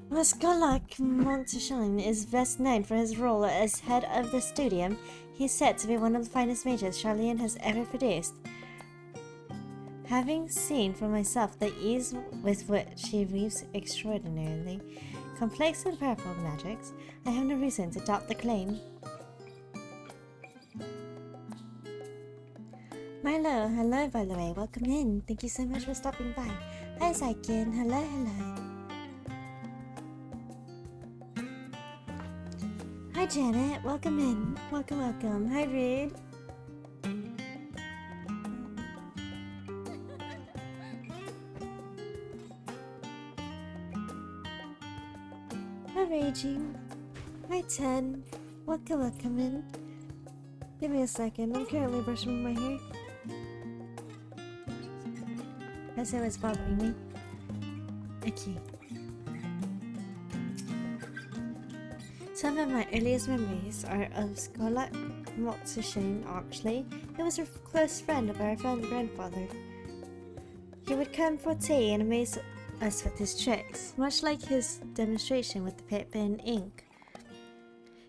The scholar Monteshine is best known for his role as head of the studium. He's said to be one of the finest mages Charlene has ever produced. Having seen for myself the ease with which he weaves extraordinarily complex and powerful magics, I have no reason to doubt the claim. Milo, hello by the way, welcome in. Thank you so much for stopping by. Hi Saikin, hello, hello. Hi Janet, welcome in. Welcome, welcome. Hi Reed. Hi Raging. Hi Ten. Welcome, welcome in. Give me a second, I'm currently brushing my hair. That's how it's bothering me. Okay. Some of my earliest memories are of Scholar Monteshine, actually. He was a close friend of our grandfather. He would come for tea and amaze us with his tricks, much like his demonstration with the paper and ink.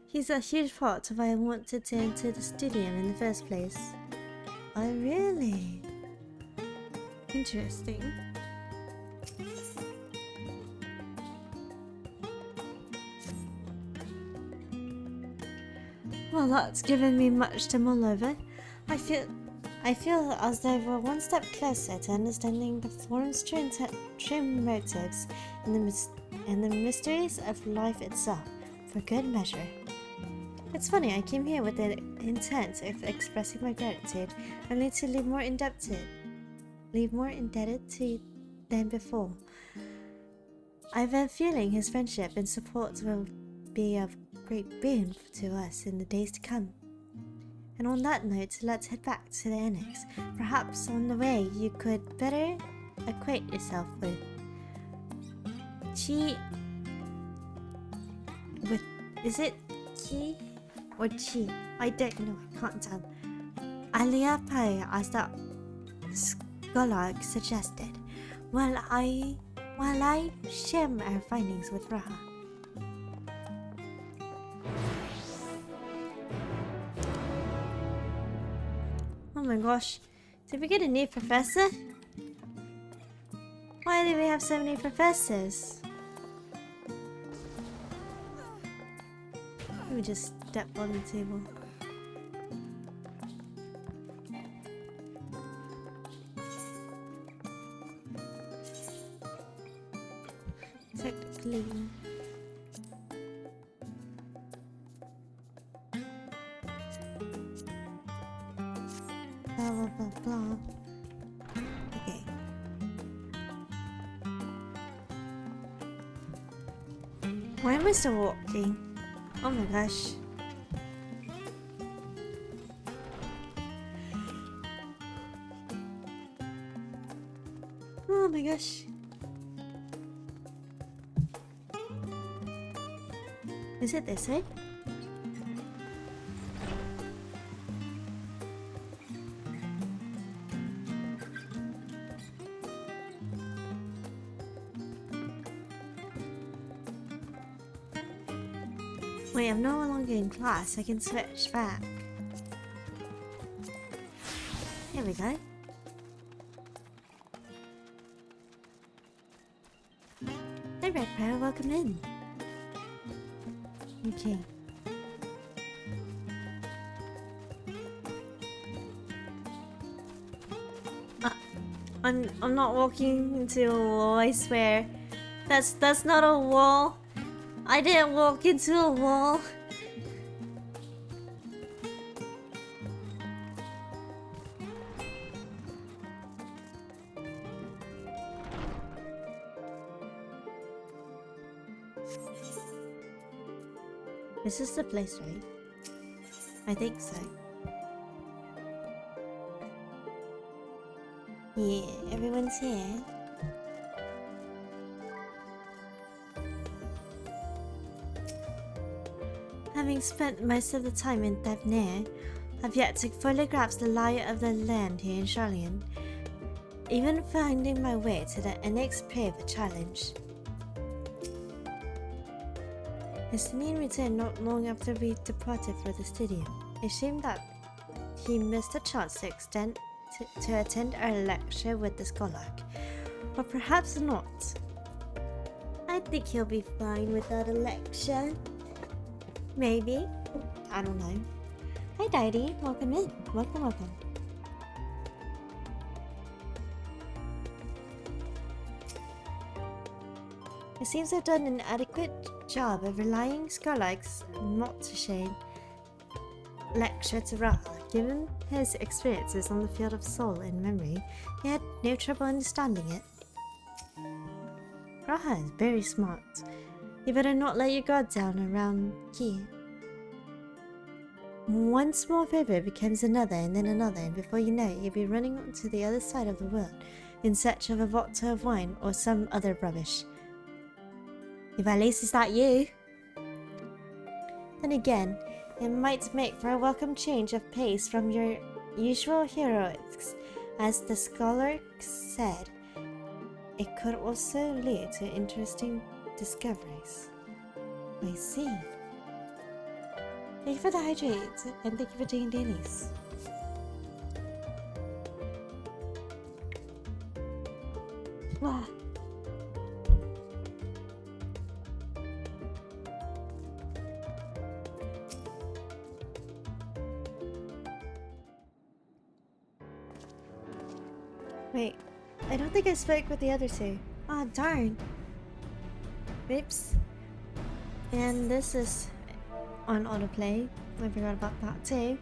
He's a huge part of why I wanted to enter the studium in the first place. Oh, really? Interesting. Well, that's given me much to mull over. I feel as though we're one step closer to understanding the form's true motives and the mysteries of life itself, for good measure. It's funny, I came here with the intent of expressing my gratitude, only to leave more indebted to than before. I have a feeling his friendship and support will be of great boon to us in the days to come. And on that note, let's head back to the annex. Perhaps on the way you could better acquaint yourself with is it Chi or Chi? I don't know, I can't tell. Aliapai, as the scholar suggested, while I share our findings with Raha. Oh my gosh, did we get a new professor? Why do we have so many professors? Let me just step on the table. Technically. Blah blah blah blah. Okay. Why am I still walking? Oh my gosh. Oh my gosh. Is it this way? Wait, I'm no longer in class. I can switch back. Here we go. Hey Vrtra, welcome in. Okay. I'm not walking into a wall, I swear. That's not a wall. I didn't walk into a wall. This is the place, right? I think so. Yeah, everyone's here. Having spent most of the time in Thevnir, I've yet to fully grasp the lie of the land here in Charlian. Even finding my way to the next prey of a challenge. Estinian returned not long after we departed for the stadium. It seemed that he missed a chance to attend our lecture with the scholar, but perhaps not. I think he'll be fine without a lecture. Maybe. I don't know. Hi Daddy, welcome in. Welcome. It seems I've done an adequate job of relying scholars not to share lecture to Raha. Given his experiences on the field of soul and memory, he had no trouble understanding it. Raha is very smart. You better not let your guard down around here. One small favor becomes another and then another, and before you know it, you'll be running on to the other side of the world in search of a vodka of wine or some other rubbish. If at least it's not you. Then again, it might make for a welcome change of pace from your usual heroics. As the scholar said, it could also lead to interesting discoveries. I see. Thank you for the hydrate, and thank you for doing dailies. Wow. Wait, I don't think I spoke with the other two. Ah, darn. Oops. And this is on autoplay. I forgot about that too.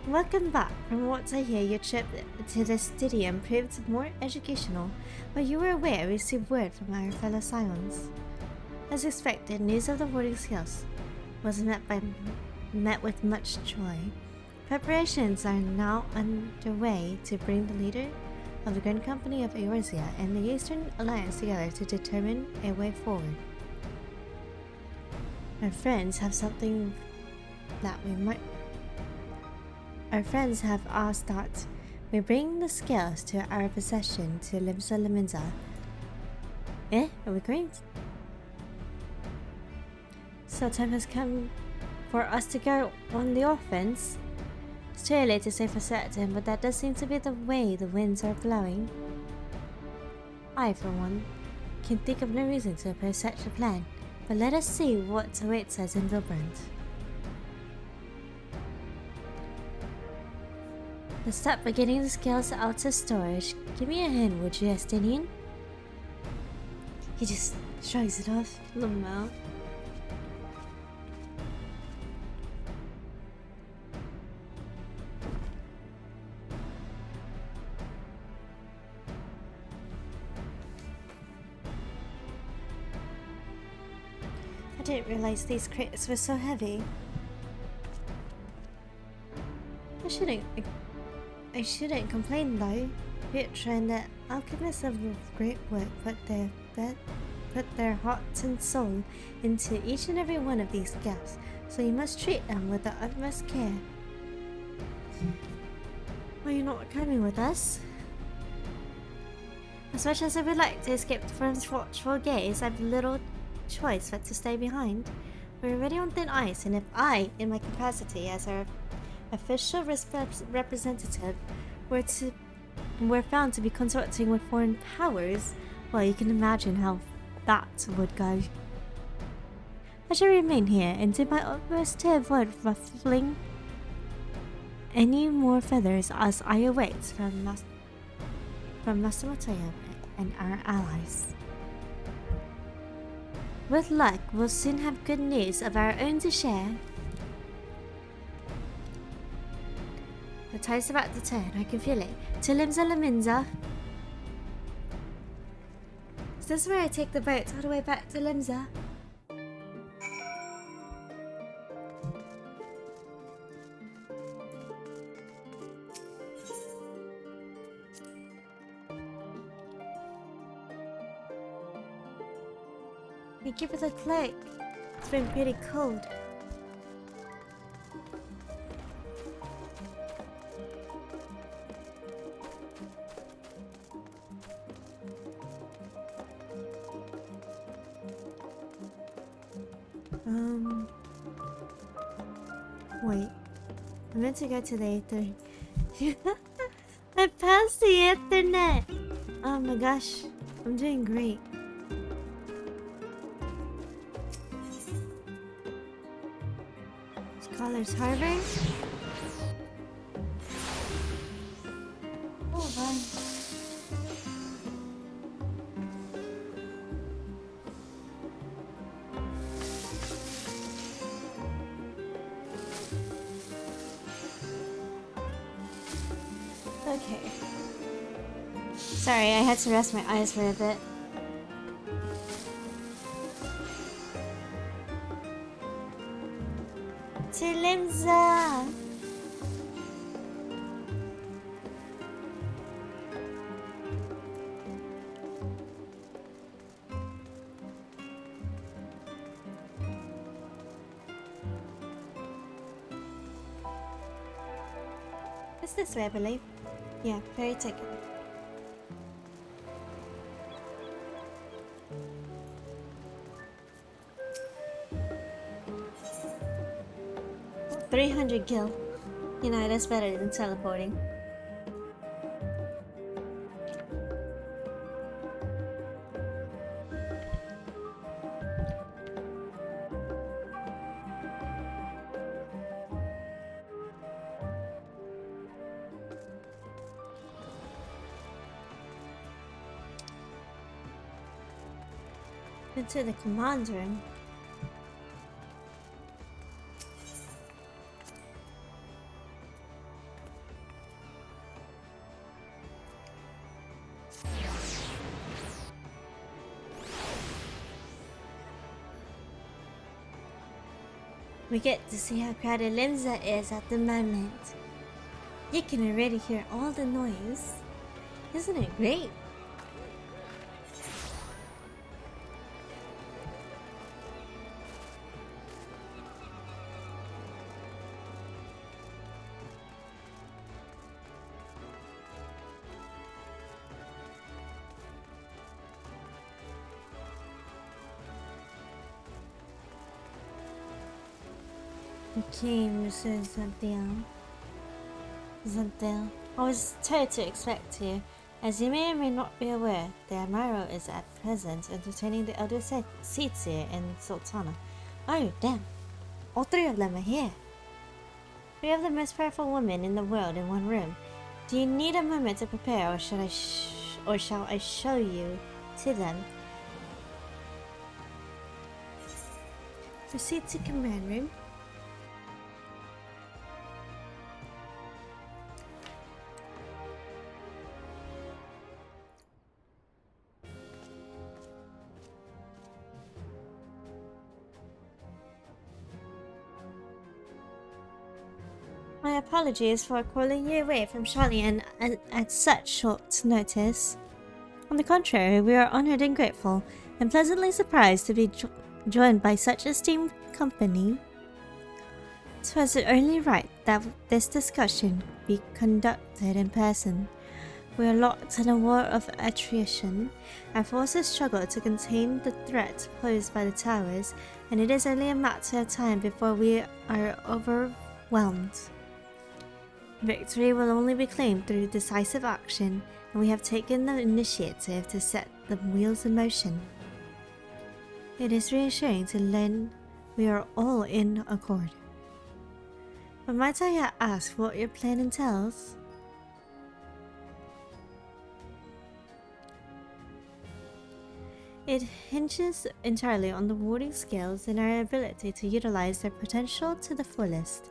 Welcome back. From what I hear, your trip to the stadium proved more educational, but you were aware we received word from our fellow Scions. As expected, news of the warding skills was met with much joy. Preparations are now underway to bring the leader of the Grand Company of Eorzea and the Eastern Alliance together to determine a way forward. Our friends have asked that we bring the scales to our possession to Limsa Liminza. Are we going to... So time has come for us to go on the offense? It's too early to say for certain, but that does seem to be the way the winds are blowing. I, for one, can think of no reason to oppose such a plan, but let us see what awaits us in Vilbrand. Let's start by getting the scales out of storage. Give me a hand, would you, Estinian? He just shrugs it off. Little mouth. I didn't realize these crates were so heavy. I shouldn't complain though. Vrtra and the alchemists of great work put their heart and soul into each and every one of these scales, so you must treat them with the utmost care. Are you not coming with us? As much as I would like to escape from watchful gaze, I've little choice but to stay behind. We're already on thin ice, and if I, in my capacity as our official representative, were found to be consorting with foreign powers, well, you can imagine how that would go. I shall remain here and do my utmost to avoid ruffling any more feathers as I await from Master Mateo and our allies. With luck, we'll soon have good news of our own to share. The tide's about to turn, I can feel it. Tilimza Laminza. Is this where I take the boat all the way back to Limza? Thank you for the cloak. It's been pretty cold. Wait. I meant to go to the Aether. I passed the Ethernet! Oh my gosh. I'm doing great. Scholars Harbor. Oh, fun. Okay. Sorry, I had to rest my eyes for a bit. Tilimza! It's this way, I believe. Yeah, ferry ticket. $300 gil. You know, that's better than teleporting. Into the command room. We get to see how crowded Limza is at the moment. You can already hear all the noise. Isn't it great? Okay, Mr. Zantel. I was told to expect you. As you may or may not be aware, the Admiral is at present entertaining the elder Seatsier and Sultana. Oh, damn. All three of them are here. Three of the most powerful women in the world in one room. Do you need a moment to prepare, or shall I show you to them? Proceed to command room. My apologies for calling you away from Charlie at such short notice. On the contrary, we are honored and grateful, and pleasantly surprised to be joined by such esteemed company. 'Twas only right that this discussion be conducted in person. We are locked in a war of attrition. Our forces struggle to contain the threat posed by the towers, and it is only a matter of time before we are overwhelmed. Victory will only be claimed through decisive action, and we have taken the initiative to set the wheels in motion. It is reassuring to learn we are all in accord. But might I yet ask what your plan entails? It hinges entirely on the warding skills and our ability to utilize their potential to the fullest.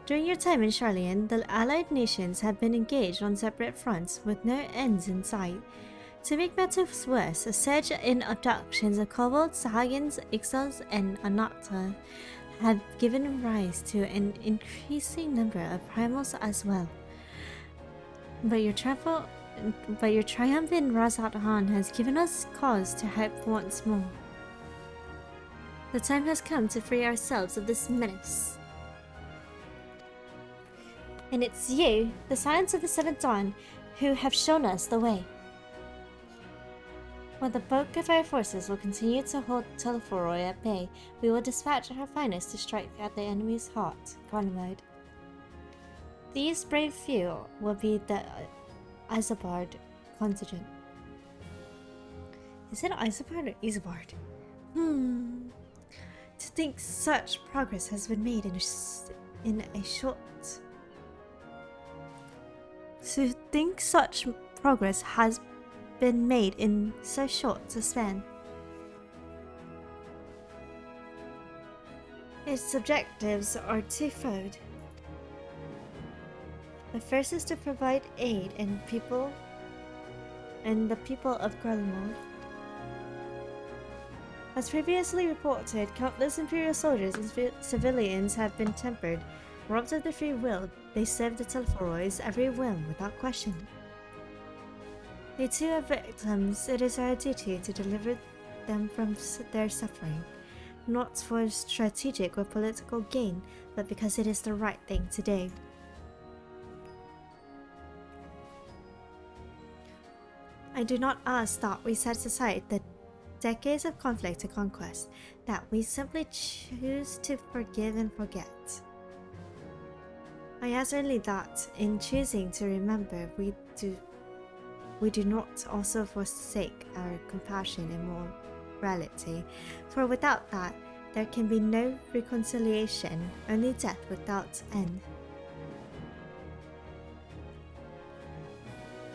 During your time in Charlian, the allied nations have been engaged on separate fronts with no ends in sight. To make matters worse, a surge in abductions of kobolds, Sahagins, Ixals, and Anata have given rise to an increasing number of primals as well. But your triumph in Razat-Han has given us cause to hope once more. The time has come to free ourselves of this menace. And it's you, the Scions of the Seventh Dawn, who have shown us the way. While the bulk of our forces will continue to hold Telephoroi at bay, we will dispatch our finest to strike at the enemy's heart, Chronomode. These brave few will be the Isabard contingent. Is it Isabard or Isabard? To think such progress has been made in a short... To think such progress has been made in so short a span. Its objectives are twofold. The first is to provide aid and the people of Grelmore. As previously reported, countless Imperial soldiers and civilians have been tempered. Robbed of their free will, they serve the Telephorois every whim without question. They too are victims. It is our duty to deliver them from their suffering, not for strategic or political gain, but because it is the right thing to do. I do not ask that we set aside the decades of conflict and conquest, that we simply choose to forgive and forget. I ask only that, in choosing to remember, we do not also forsake our compassion and morality, for without that, there can be no reconciliation, only death without end.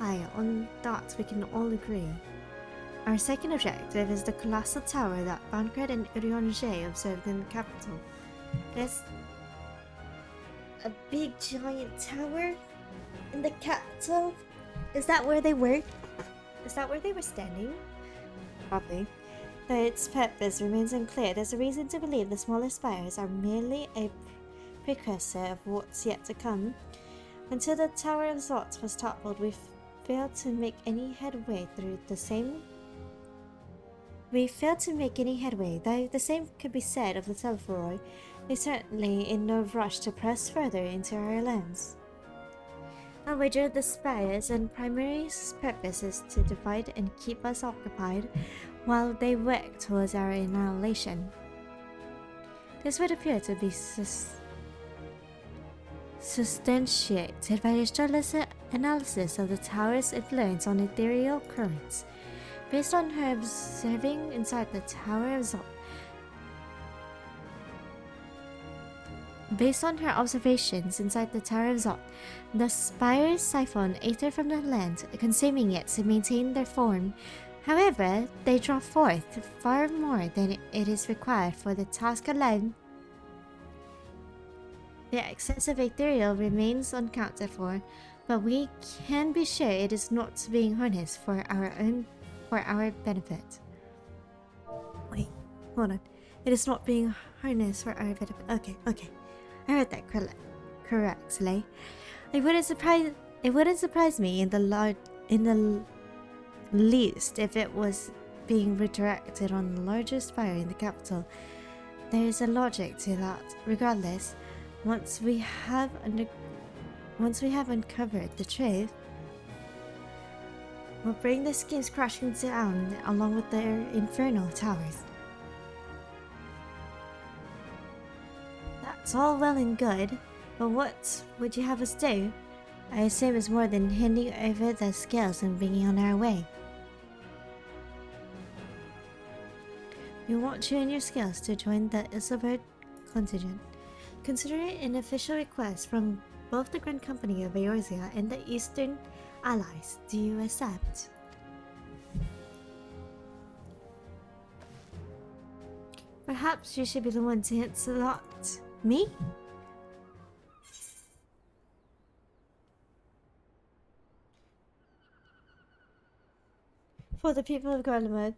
Aye, on that we can all agree. Our second objective is the colossal tower that Bancred and Urianger observed in the capital. There's a big giant tower in the capital? Is that where they were? Is that where they were standing? Probably. Though its purpose remains unclear, there's a reason to believe the smaller spires are merely a precursor of what's yet to come. Until the Tower of Zot was toppled, we failed to make any headway, though the same could be said of the Telephoroi. They're certainly in no rush to press further into our lands. I wager the spires and primary purpose is to divide and keep us occupied while they work towards our annihilation. This would appear to be substantiated by Estrada's analysis of the tower's influence on ethereal currents. Based on her observing inside the Tower of Zot, the spires siphon ether from the land, consuming it to maintain their form. However, they draw forth far more than it is required for the task alone. The excess of ethereal remains unaccounted for, but we can be sure it is not being harnessed for our benefit. Wait, hold on. It is not being harnessed for our benefit. Okay. I heard that correctly. It wouldn't surprise me in the least if it was being redirected on the largest spire in the capital. There is a logic to that. Regardless, once we have uncovered the truth, we'll bring the schemes crashing down along with their infernal towers. That's all well and good, but what would you have us do? I assume it's more than handing over the scales and bringing on our way. We want you and your scales to join the Isilbert contingent. Consider it an official request from both the Grand Company of Eorzea and the Eastern Allies. Do you accept? Perhaps you should be the one to answer that. Me? For the people of Garlemald,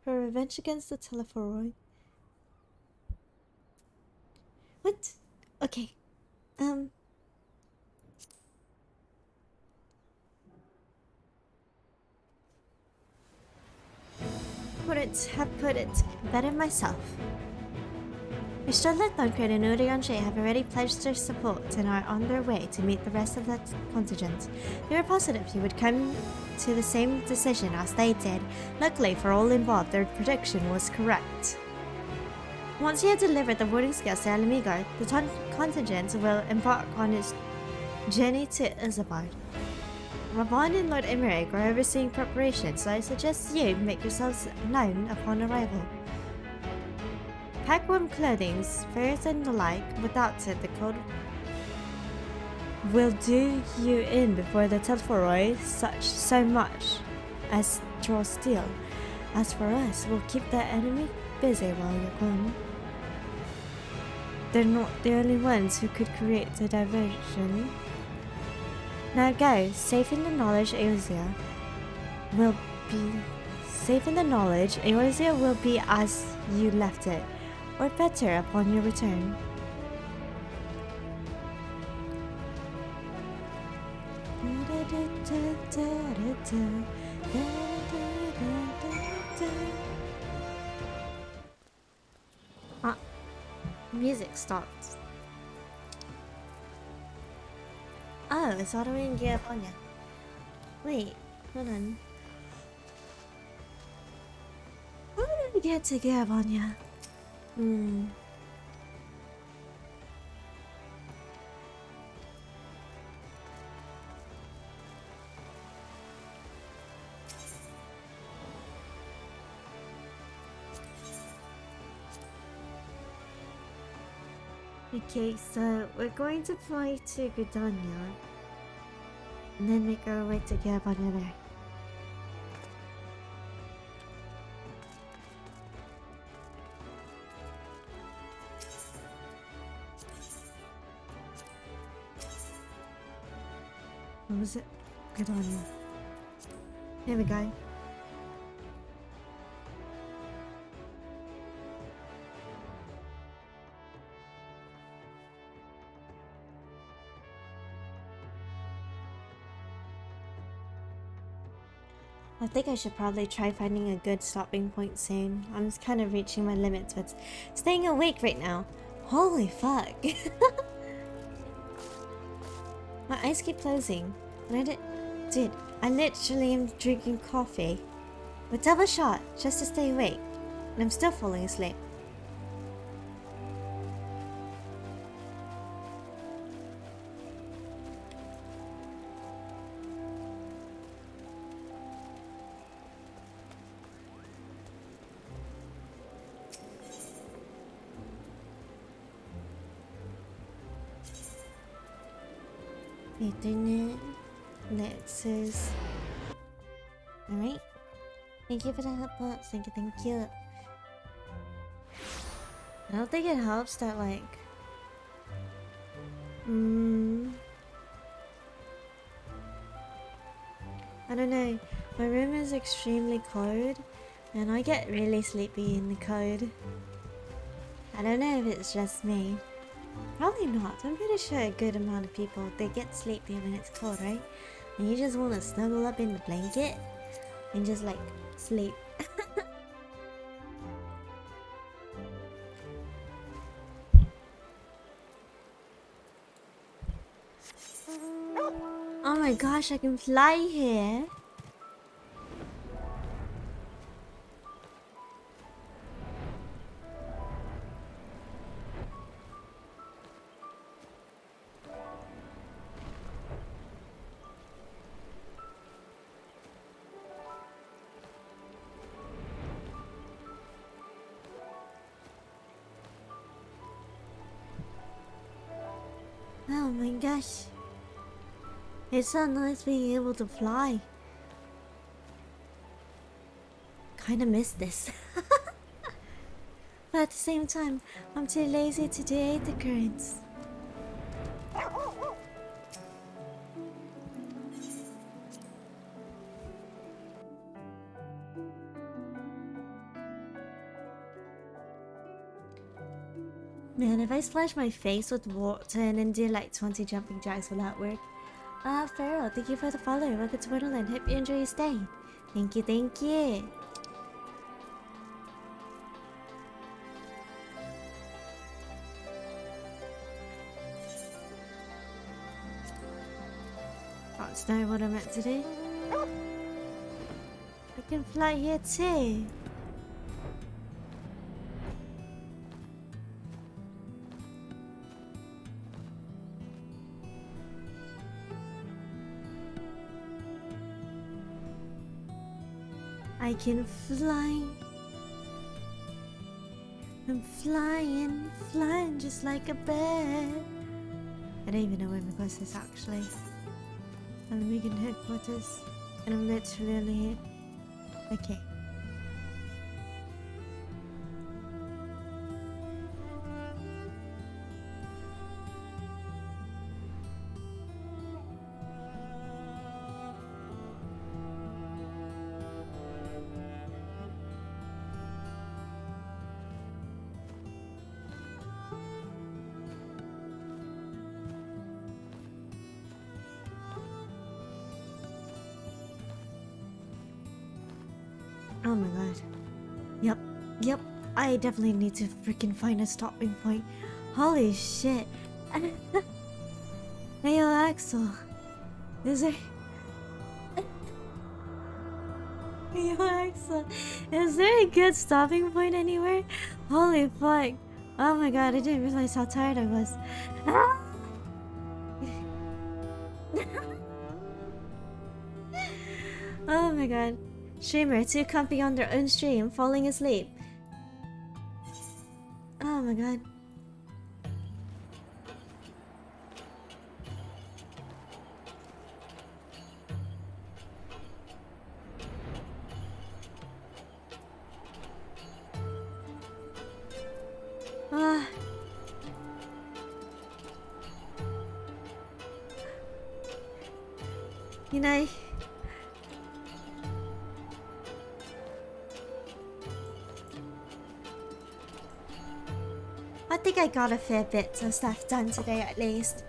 for revenge against the Telephoroi. What? Okay. Couldn't have put it better myself. Mr. Thorncred and Urion Shea have already pledged their support and are on their way to meet the rest of that contingent. We were positive you would come to the same decision as they did. Luckily for all involved, their prediction was correct. Once you have delivered the warding scales to Alamigar, the contingent will embark on its journey to Isilbard. Ravon and Lord Emmerich are overseeing preparations, so I suggest you make yourselves known upon arrival. Pack warm clothing, furs and the like. Without it, the cold will do you in before the Telephoroi so much as draw steel. As for us, we'll keep the enemy busy while you're gone. They're not the only ones who could create the diversion. Now go, safe in the knowledge Eorzea will be as you left it, or better upon your return. Ah, music stopped. Oh, it's autoing gear up on ya. Wait, hold on. How did I get to gear up on ya? Okay, so we're going to fly to Gridania and then make our way to Gabanya there. What was it? Gridania. Here we go. I think I should probably try finding a good stopping point soon. I'm just kind of reaching my limits with staying awake right now. Holy fuck. My eyes keep closing. And dude, I literally am drinking coffee with double shot just to stay awake. And I'm still falling asleep. Internet, Nexus. Alright. Thank you for the help box. Thank you. I don't think it helps that like I don't know. My room is extremely cold and I get really sleepy in the cold. I don't know if it's just me. Probably not. I'm pretty sure a good amount of people, they get sleepy when it's cold, right? And you just want to snuggle up in the blanket and just like sleep. Oh my gosh, I can fly here. gosh. It's so nice being able to fly. Kinda miss this. But at the same time, I'm too lazy to do the currents. Man, if I splash my face with water and then do like 20 jumping jacks, will that work? Farrell, thank you for the follow. Welcome to Wonderland. Hope you enjoy your stay. Thank you, thank you. That's not what I meant to do. I can fly here too. I can fly. I'm flying, flying just like a bird. I don't even know where my quest is actually. I'm the Megan headquarters, and I'm literally here. Okay. Oh my god. Yep. I definitely need to freaking find a stopping point. Holy shit. Hey, yo, Axel. Is there... Hey, yo, Axel. Is there a good stopping point anywhere? Holy fuck. Oh my god, I didn't realize how tired I was. Oh my god. Streamer, too comfy on their own stream, falling asleep. Oh my god. You know, I think I got a fair bit of stuff done today at least.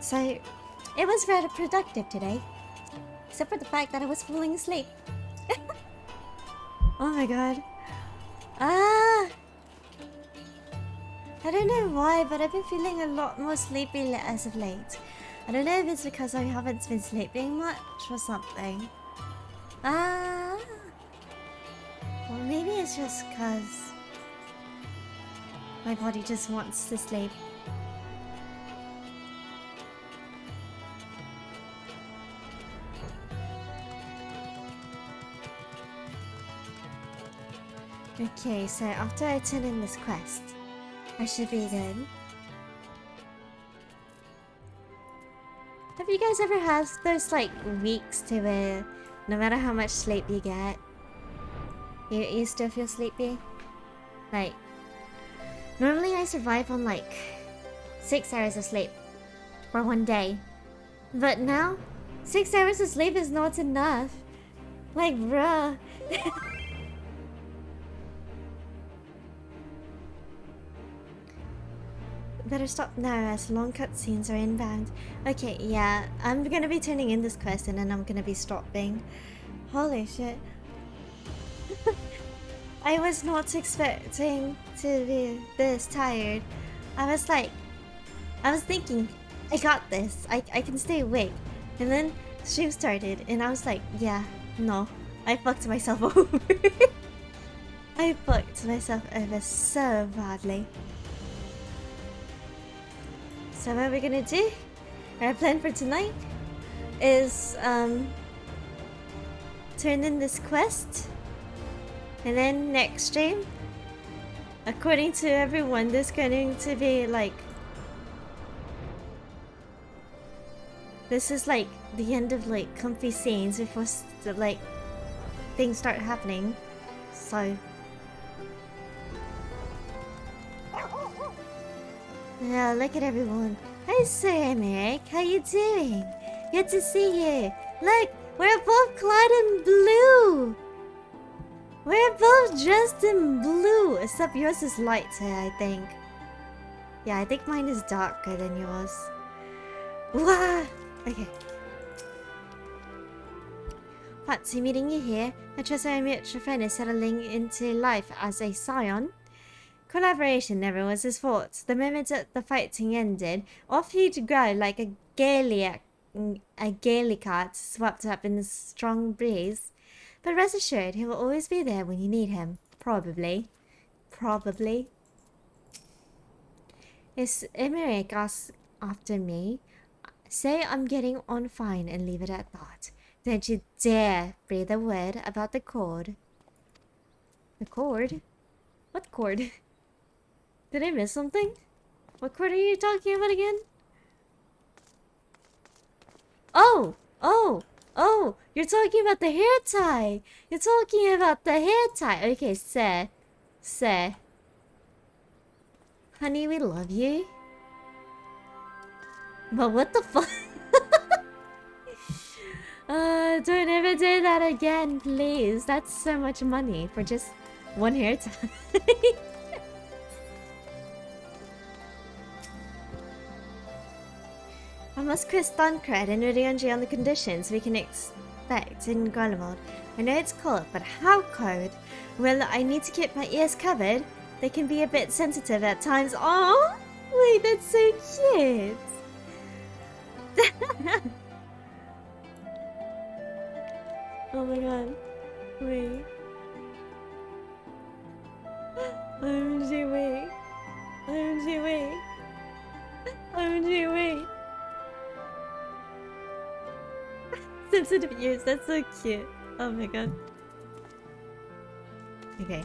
So, it was rather productive today. Except for the fact that I was falling asleep. Oh my god. I don't know why, but I've been feeling a lot more sleepy as of late. I don't know if it's because I haven't been sleeping much or something. Or maybe it's just because my body just wants to sleep. Okay, so after I turn in this quest, I should be good. Have you guys ever had those like weeks to where no matter how much sleep you get, you still feel sleepy? Like, normally I survive on like 6 hours of sleep for one day. But now, 6 hours of sleep is not enough. Like, bruh. Better stop now as long cutscenes are inbound. Okay, yeah, I'm gonna be turning in this quest and then I'm gonna be stopping. Holy shit. I was not expecting to be this tired. I was thinking, I got this. I can stay awake. And then stream started and I was like, yeah, no. I fucked myself over. I fucked myself over so badly. So what we're gonna do, our plan for tonight is turn in this quest, and then next stream, according to everyone, there's going to be like This is like the end of like comfy scenes before like things start happening. So yeah, look at everyone. Hi Sir Emmerich, how you doing? Good to see you. Look, we're both clad in blue. We're both dressed in blue, except yours is lighter, I think. Yeah, I think mine is darker than yours. Wow. Okay. Fancy meeting you here. I trust our mutual friend is settling into life as a scion. Collaboration never was his fault. The moment that the fighting ended, off he'd go like a gallicat swept up in the strong breeze. But rest assured, he will always be there when you need him. Probably. Probably. If Emmerich asks after me, say I'm getting on fine and leave it at that. Don't you dare breathe a word about the cord. The cord? What cord? Did I miss something? What cord are you talking about again? Oh! Oh! Oh! You're talking about the hair tie! You're talking about the hair tie! Okay, sir. Sir. Honey, we love you. But what the fuck? Don't ever do that again, please. That's so much money for just one hair tie. I must quiz Thancred and Urianji on the conditions we can expect in Garlemald. I know it's cold, but how cold? Well, I need to keep my ears covered. They can be a bit sensitive at times. Oh, wait, that's so cute. Oh my god. Wait. OMG, wait. OMG, wait. OMG, wait. Sensitive ears, that's so cute. Oh my god. Okay.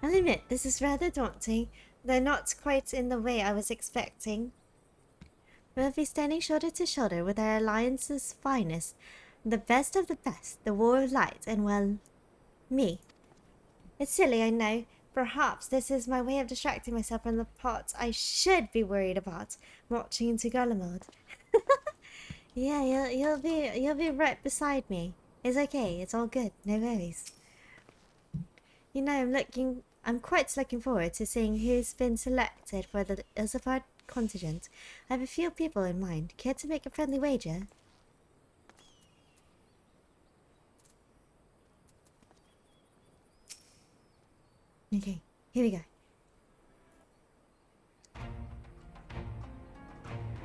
I'll admit, this is rather daunting, though not quite in the way I was expecting. We'll be standing shoulder to shoulder with our alliance's finest, the best of the best, the War of Light, and well, me. It's silly, I know. Perhaps this is my way of distracting myself from the part I should be worried about, marching into Garlemald. Yeah, you'll be right beside me. It's okay, it's all good, no worries. You know, I'm quite looking forward to seeing who's been selected for the Ilsafard contingent. I have a few people in mind. Care to make a friendly wager? Okay, here we go.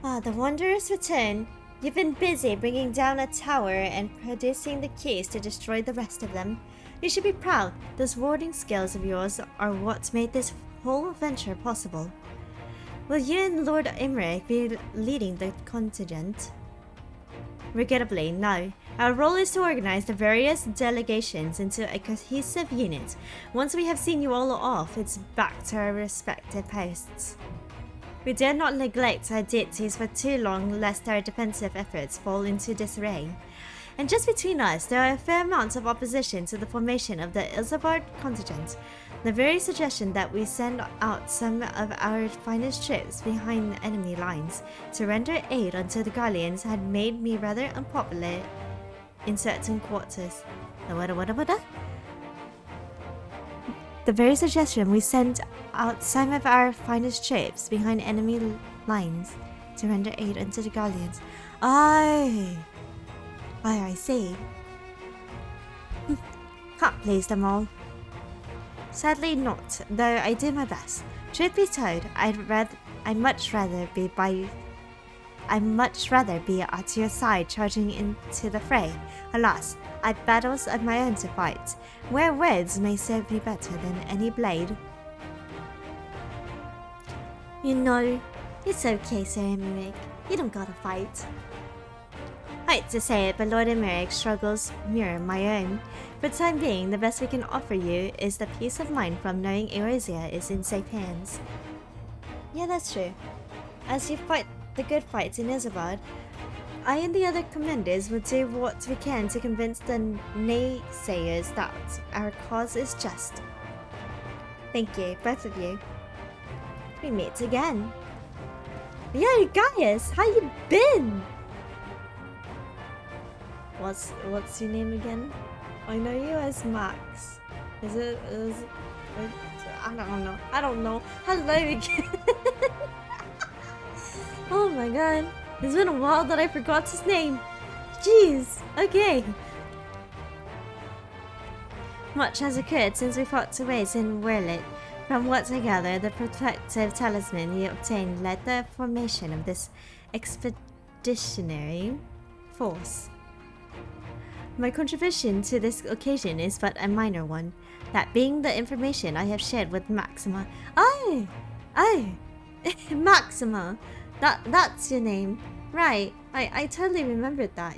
Ah, the Wanderer's return. You've been busy bringing down a tower and producing the keys to destroy the rest of them. You should be proud. Those warding skills of yours are what made this whole adventure possible. Will you and Lord Emmerich be leading the contingent? Regrettably, no. Our role is to organize the various delegations into a cohesive unit. Once we have seen you all off, it's back to our respective posts. We dare not neglect our duties for too long, lest our defensive efforts fall into disarray. And just between us, there are a fair amount of opposition to the formation of the Ilsafard contingent. The very suggestion that we send out some of our finest troops behind enemy lines to render aid unto the Garleans had made me rather unpopular in certain quarters. What? The very suggestion we send out some of our finest troops behind enemy lines to render aid unto the Garleans. Oh, I see. Can't please them all. Sadly not, though I do my best. Truth be told, I'd much rather be at your side charging into the fray. Alas, I've battles of my own to fight, where words may serve me better than any blade. You know, it's okay, Sir Emmerich. You don't gotta fight. I hate to say it, but Lord Emmerich's struggles mirror my own. For the time being, the best we can offer you is the peace of mind from knowing Eorzea is in safe hands. Yeah, that's true. As you've quite the good fights in Isabad, I and the other commanders will do what we can to convince the naysayers that our cause is just. Thank you, both of you. We meet again. Yo, Gaius, how you been? What's your name again? I know you as Max. Is I don't know. Hello again. Oh my god. It's been a while that I forgot his name. Jeez. Okay. Much has occurred since we fought ways in Werlit. From what I gather, the protective talisman you obtained led the formation of this expeditionary force. My contribution to this occasion is but a minor one, that being the information I have shared with Maxima. Oh! Maxima! That's your name. Right, I totally remembered that.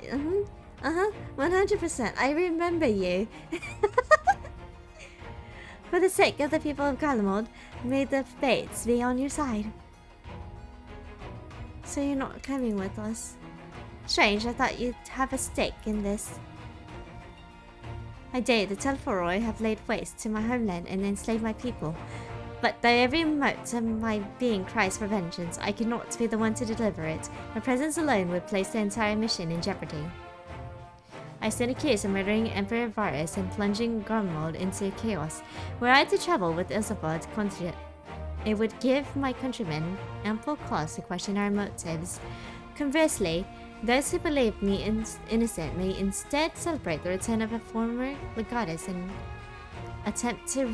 100%, I remember you. For the sake of the people of Garlemald, may the fates be on your side. So you're not coming with us? Strange, I thought you'd have a stake in this. I dare the Telforoi have laid waste to my homeland and enslaved my people. But though every mote of my being cries for vengeance, I cannot be the one to deliver it. My presence alone would place the entire mission in jeopardy. I stand accused of murdering Emperor Varus and plunging Garlemald into chaos, were I to travel with Isabad's contingent. It would give my countrymen ample cause to question our motives. Conversely, those who believe me innocent may instead celebrate the return of a former legatus and attempt to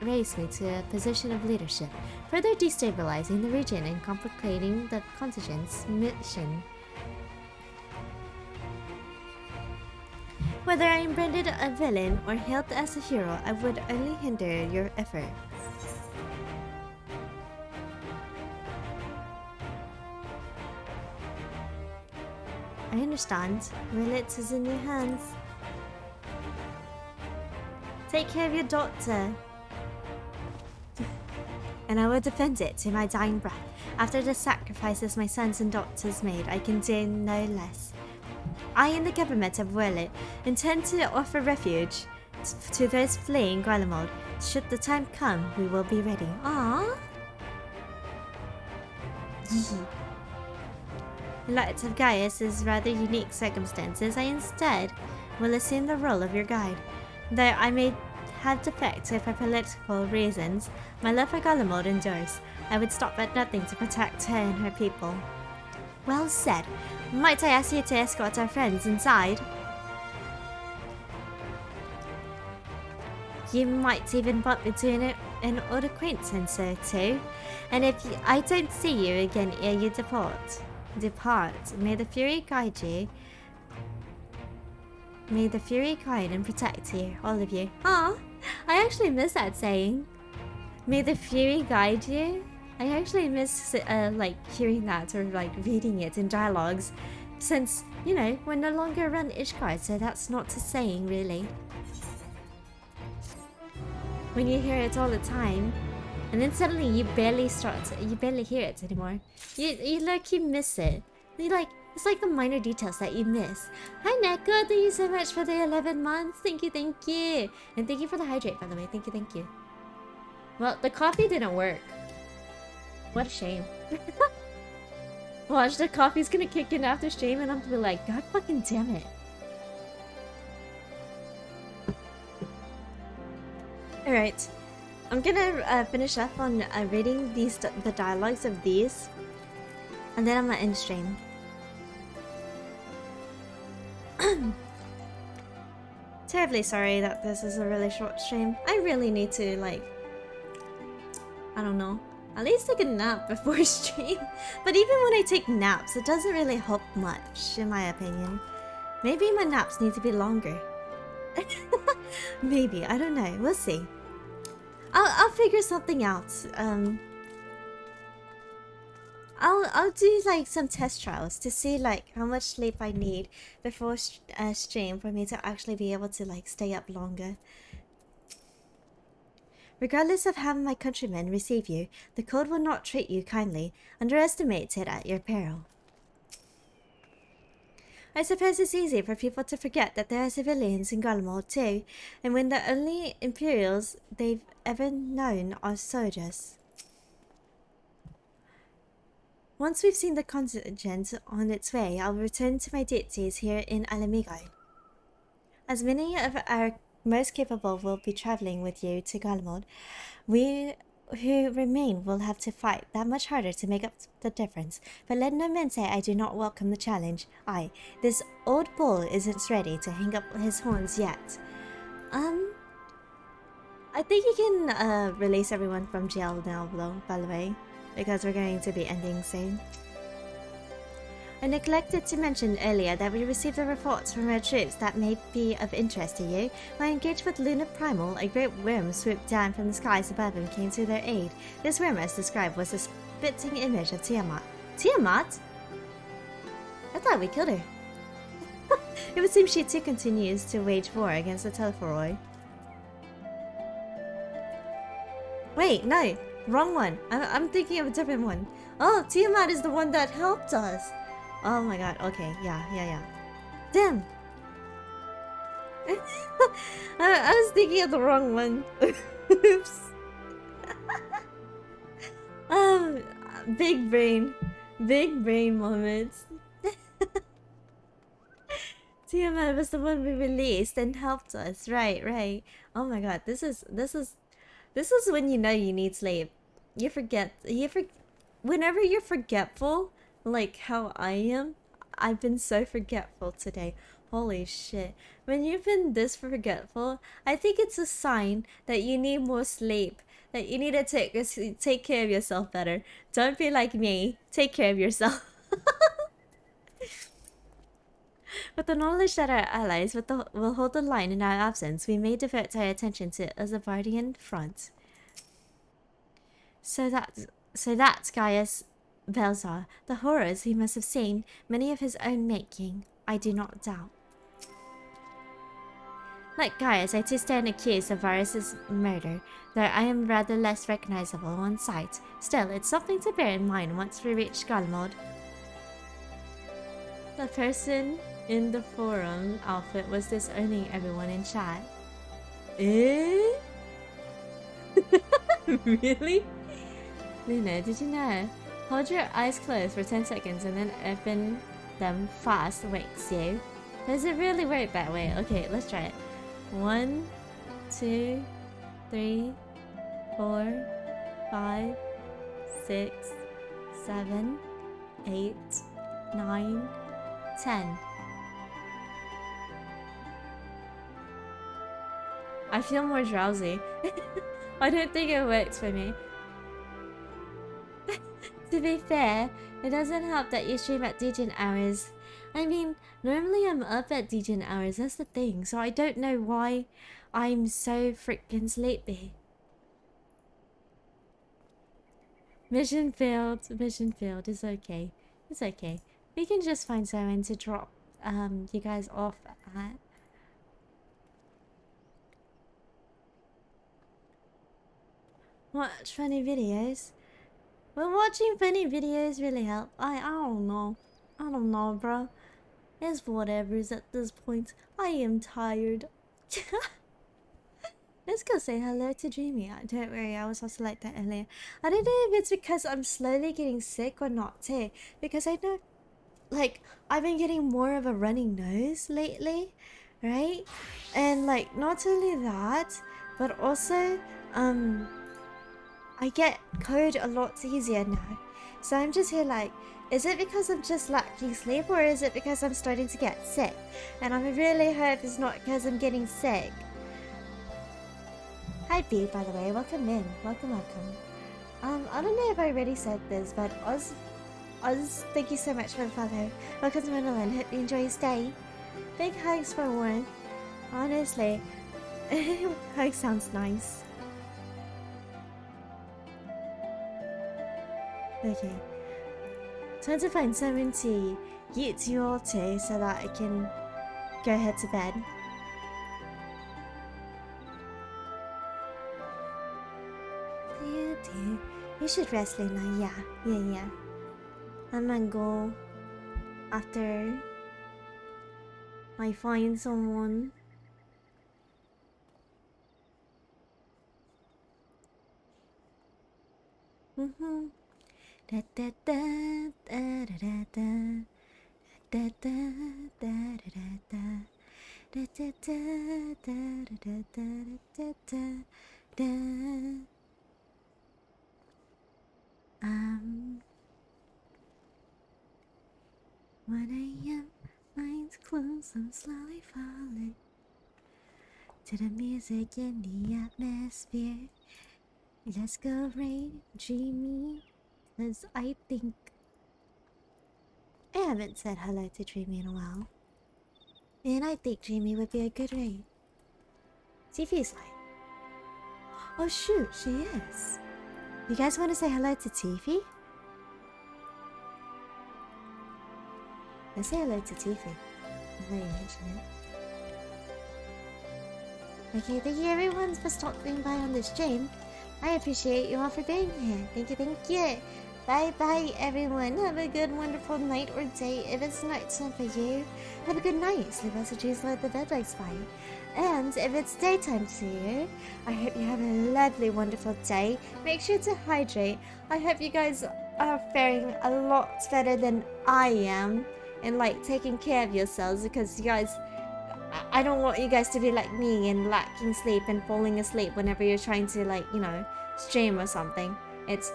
raise me to a position of leadership, further destabilizing the region and complicating the contingent's mission. Whether I am branded a villain or hailed as a hero, I would only hinder your effort. I understand. Willits is in your hands. Take care of your daughter. And I will defend it to my dying breath. After the sacrifices my sons and daughters made, I can do no less. I and the government of Werlit intend to offer refuge to those fleeing Garlemald. Should the time come, we will be ready. Aww. In light of Gaius' rather unique circumstances, I instead will assume the role of your guide. Though I may have defected for political reasons, my love for Garlemald endures. I would stop at nothing to protect her and her people. Well said. Might I ask you to escort our friends inside? You might even bump into an old acquaintance or two. And if I don't see you again ere you depart, may the Fury guide you. May the Fury guide and protect you, all of you. Aw, I actually miss that saying. May the Fury guide you? I actually miss like hearing that or like reading it in dialogues, since, you know, we're no longer around Ishgard, so that's not a saying really. When you hear it all the time, and then suddenly you barely hear it anymore. You miss it. It's like the minor details that you miss. Hi Neko, thank you so much for the 11 months. Thank you. And thank you for the hydrate, by the way. Thank you. Well, the coffee didn't work. What a shame. Watch, the coffee's gonna kick in after stream and I'm gonna be like, God fucking damn it. Alright. I'm gonna finish up on reading the dialogues of these. And then I'm gonna end stream. Terribly sorry that this is a really short stream. I really need to, like, I don't know, at least take a nap before stream. But even when I take naps, it doesn't really help much, in my opinion. Maybe my naps need to be longer. Maybe, I don't know. We'll see. I'll figure something out. I'll do like some test trials to see like how much sleep I need before stream for me to actually be able to like stay up longer. Regardless of how my countrymen receive you, the cold will not treat you kindly. Underestimate it at your peril. I suppose it's easy for people to forget that there are civilians in Garlemald too, and when the only Imperials they've ever known are soldiers. Once we've seen the contingent on its way, I'll return to my duties here in Alamigo. As many of our most capable will be travelling with you to Garlemald, we who remain will have to fight that much harder to make up the difference. But let no man say I do not welcome the challenge. This old bull isn't ready to hang up his horns yet. I think you can release everyone from jail now, though, by the way, because we're going to be ending soon. I neglected to mention earlier that we received the reports from our troops that may be of interest to you. When I engaged with Luna Primal, a great worm swooped down from the skies above and came to their aid. This worm, as described, was a spitting image of Tiamat. Tiamat? I thought we killed her. It would seem she too continues to wage war against the Telephoroi. Wait, no, wrong one. I'm thinking of a different one. Oh, Tiamat is the one that helped us. Oh my god, okay, yeah. Damn! I was thinking of the wrong one. Oops. Big brain moments. Tiamat was the one we released and helped us. Right. Oh my god, this is when you know you need sleep. Whenever you're forgetful, like how I am, I've been so forgetful today. Holy shit. When you've been this forgetful, I think it's a sign that you need more sleep. That you need to take care of yourself better. Don't be like me. Take care of yourself. With the knowledge that our allies will hold the line in our absence, we may divert our attention to Azavardian front. So that's Gaius Belzar, the horrors he must have seen, many of his own making, I do not doubt. Like Gaius, I too stand accused of Varus's murder, though I am rather less recognizable on sight. Still, it's something to bear in mind once we reach Garlemald. The person in the forum outfit was disowning everyone in chat. Eh? Really? Luna, did you know? Hold your eyes closed for 10 seconds and then open them fast wakes you. Does it really work that way? Okay, let's try it. 1, 2, 3, 4, 5, 6, 7, 8, 9, 10. I feel more drowsy. I don't think it works for me. To be fair, it doesn't help that you stream at Degen hours. I mean, normally I'm up at Degen hours, that's the thing, so I don't know why I'm so freaking sleepy. Mission failed, it's okay. It's okay. We can just find someone to drop you guys off at. Watch funny videos. Will watching funny videos really help? I don't know. I don't know, bro. It's whatever's at this point. I am tired. Let's go say hello to Dreamy. Don't worry, I was also like that earlier. I don't know if it's because I'm slowly getting sick or not too. Because I know, like, I've been getting more of a runny nose lately, right? And like, not only that, but also, I get cold a lot easier now. So I'm just here like, is it because I'm just lacking sleep or is it because I'm starting to get sick? And I really hope it's not because I'm getting sick. Hi B, by the way, welcome in. Welcome. I don't know if I already said this, but Oz, thank you so much for the follow. Welcome to Wonderland, hope you enjoy your stay. Big hugs for Warren. Honestly, hug sounds nice. Okay. Trying to find someone to get you all to so that I can go head to bed. You should rest, Lena. Yeah. I'm gonna go after I find someone. Da da da da da da da da da da da da da da da da da. When I am, mind's closed, I'm slowly falling to the music in the atmosphere. Let's go rain, dreamy, 'cause I think I haven't said hello to Dreamy in a while. And I think Dreamy would be a good raid. Tiffy's like, oh shoot, she is. You guys want to say hello to Tiffy? Let's say hello to Tiffy. Now you mention it. Okay, thank you everyone for stopping by on this stream. I appreciate you all for being here. Thank you. Bye bye everyone. Have a good wonderful night or day. If it's nighttime for you, have a good night. Sleep as a cheese, let the bedbugs bite. And if it's daytime to you, I hope you have a lovely wonderful day. Make sure to hydrate. I hope you guys are faring a lot better than I am and like taking care of yourselves, because you guys, I don't want you guys to be like me and lacking sleep and falling asleep whenever you're trying to, like, you know, stream or something. It's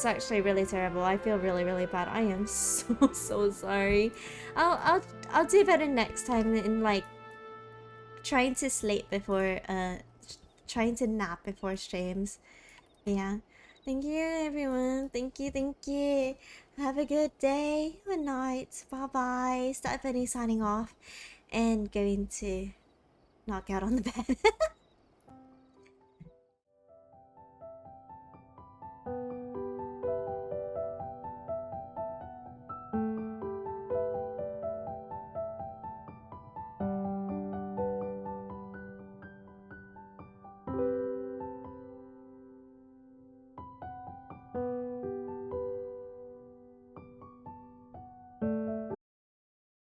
actually really terrible. I feel really bad. I am so sorry. I'll do better next time in like trying to sleep before trying to nap before streams. Yeah. Thank you everyone. Thank you. Have a good day. Good night. Bye bye. Stephanie signing off and going to knock out on the bed.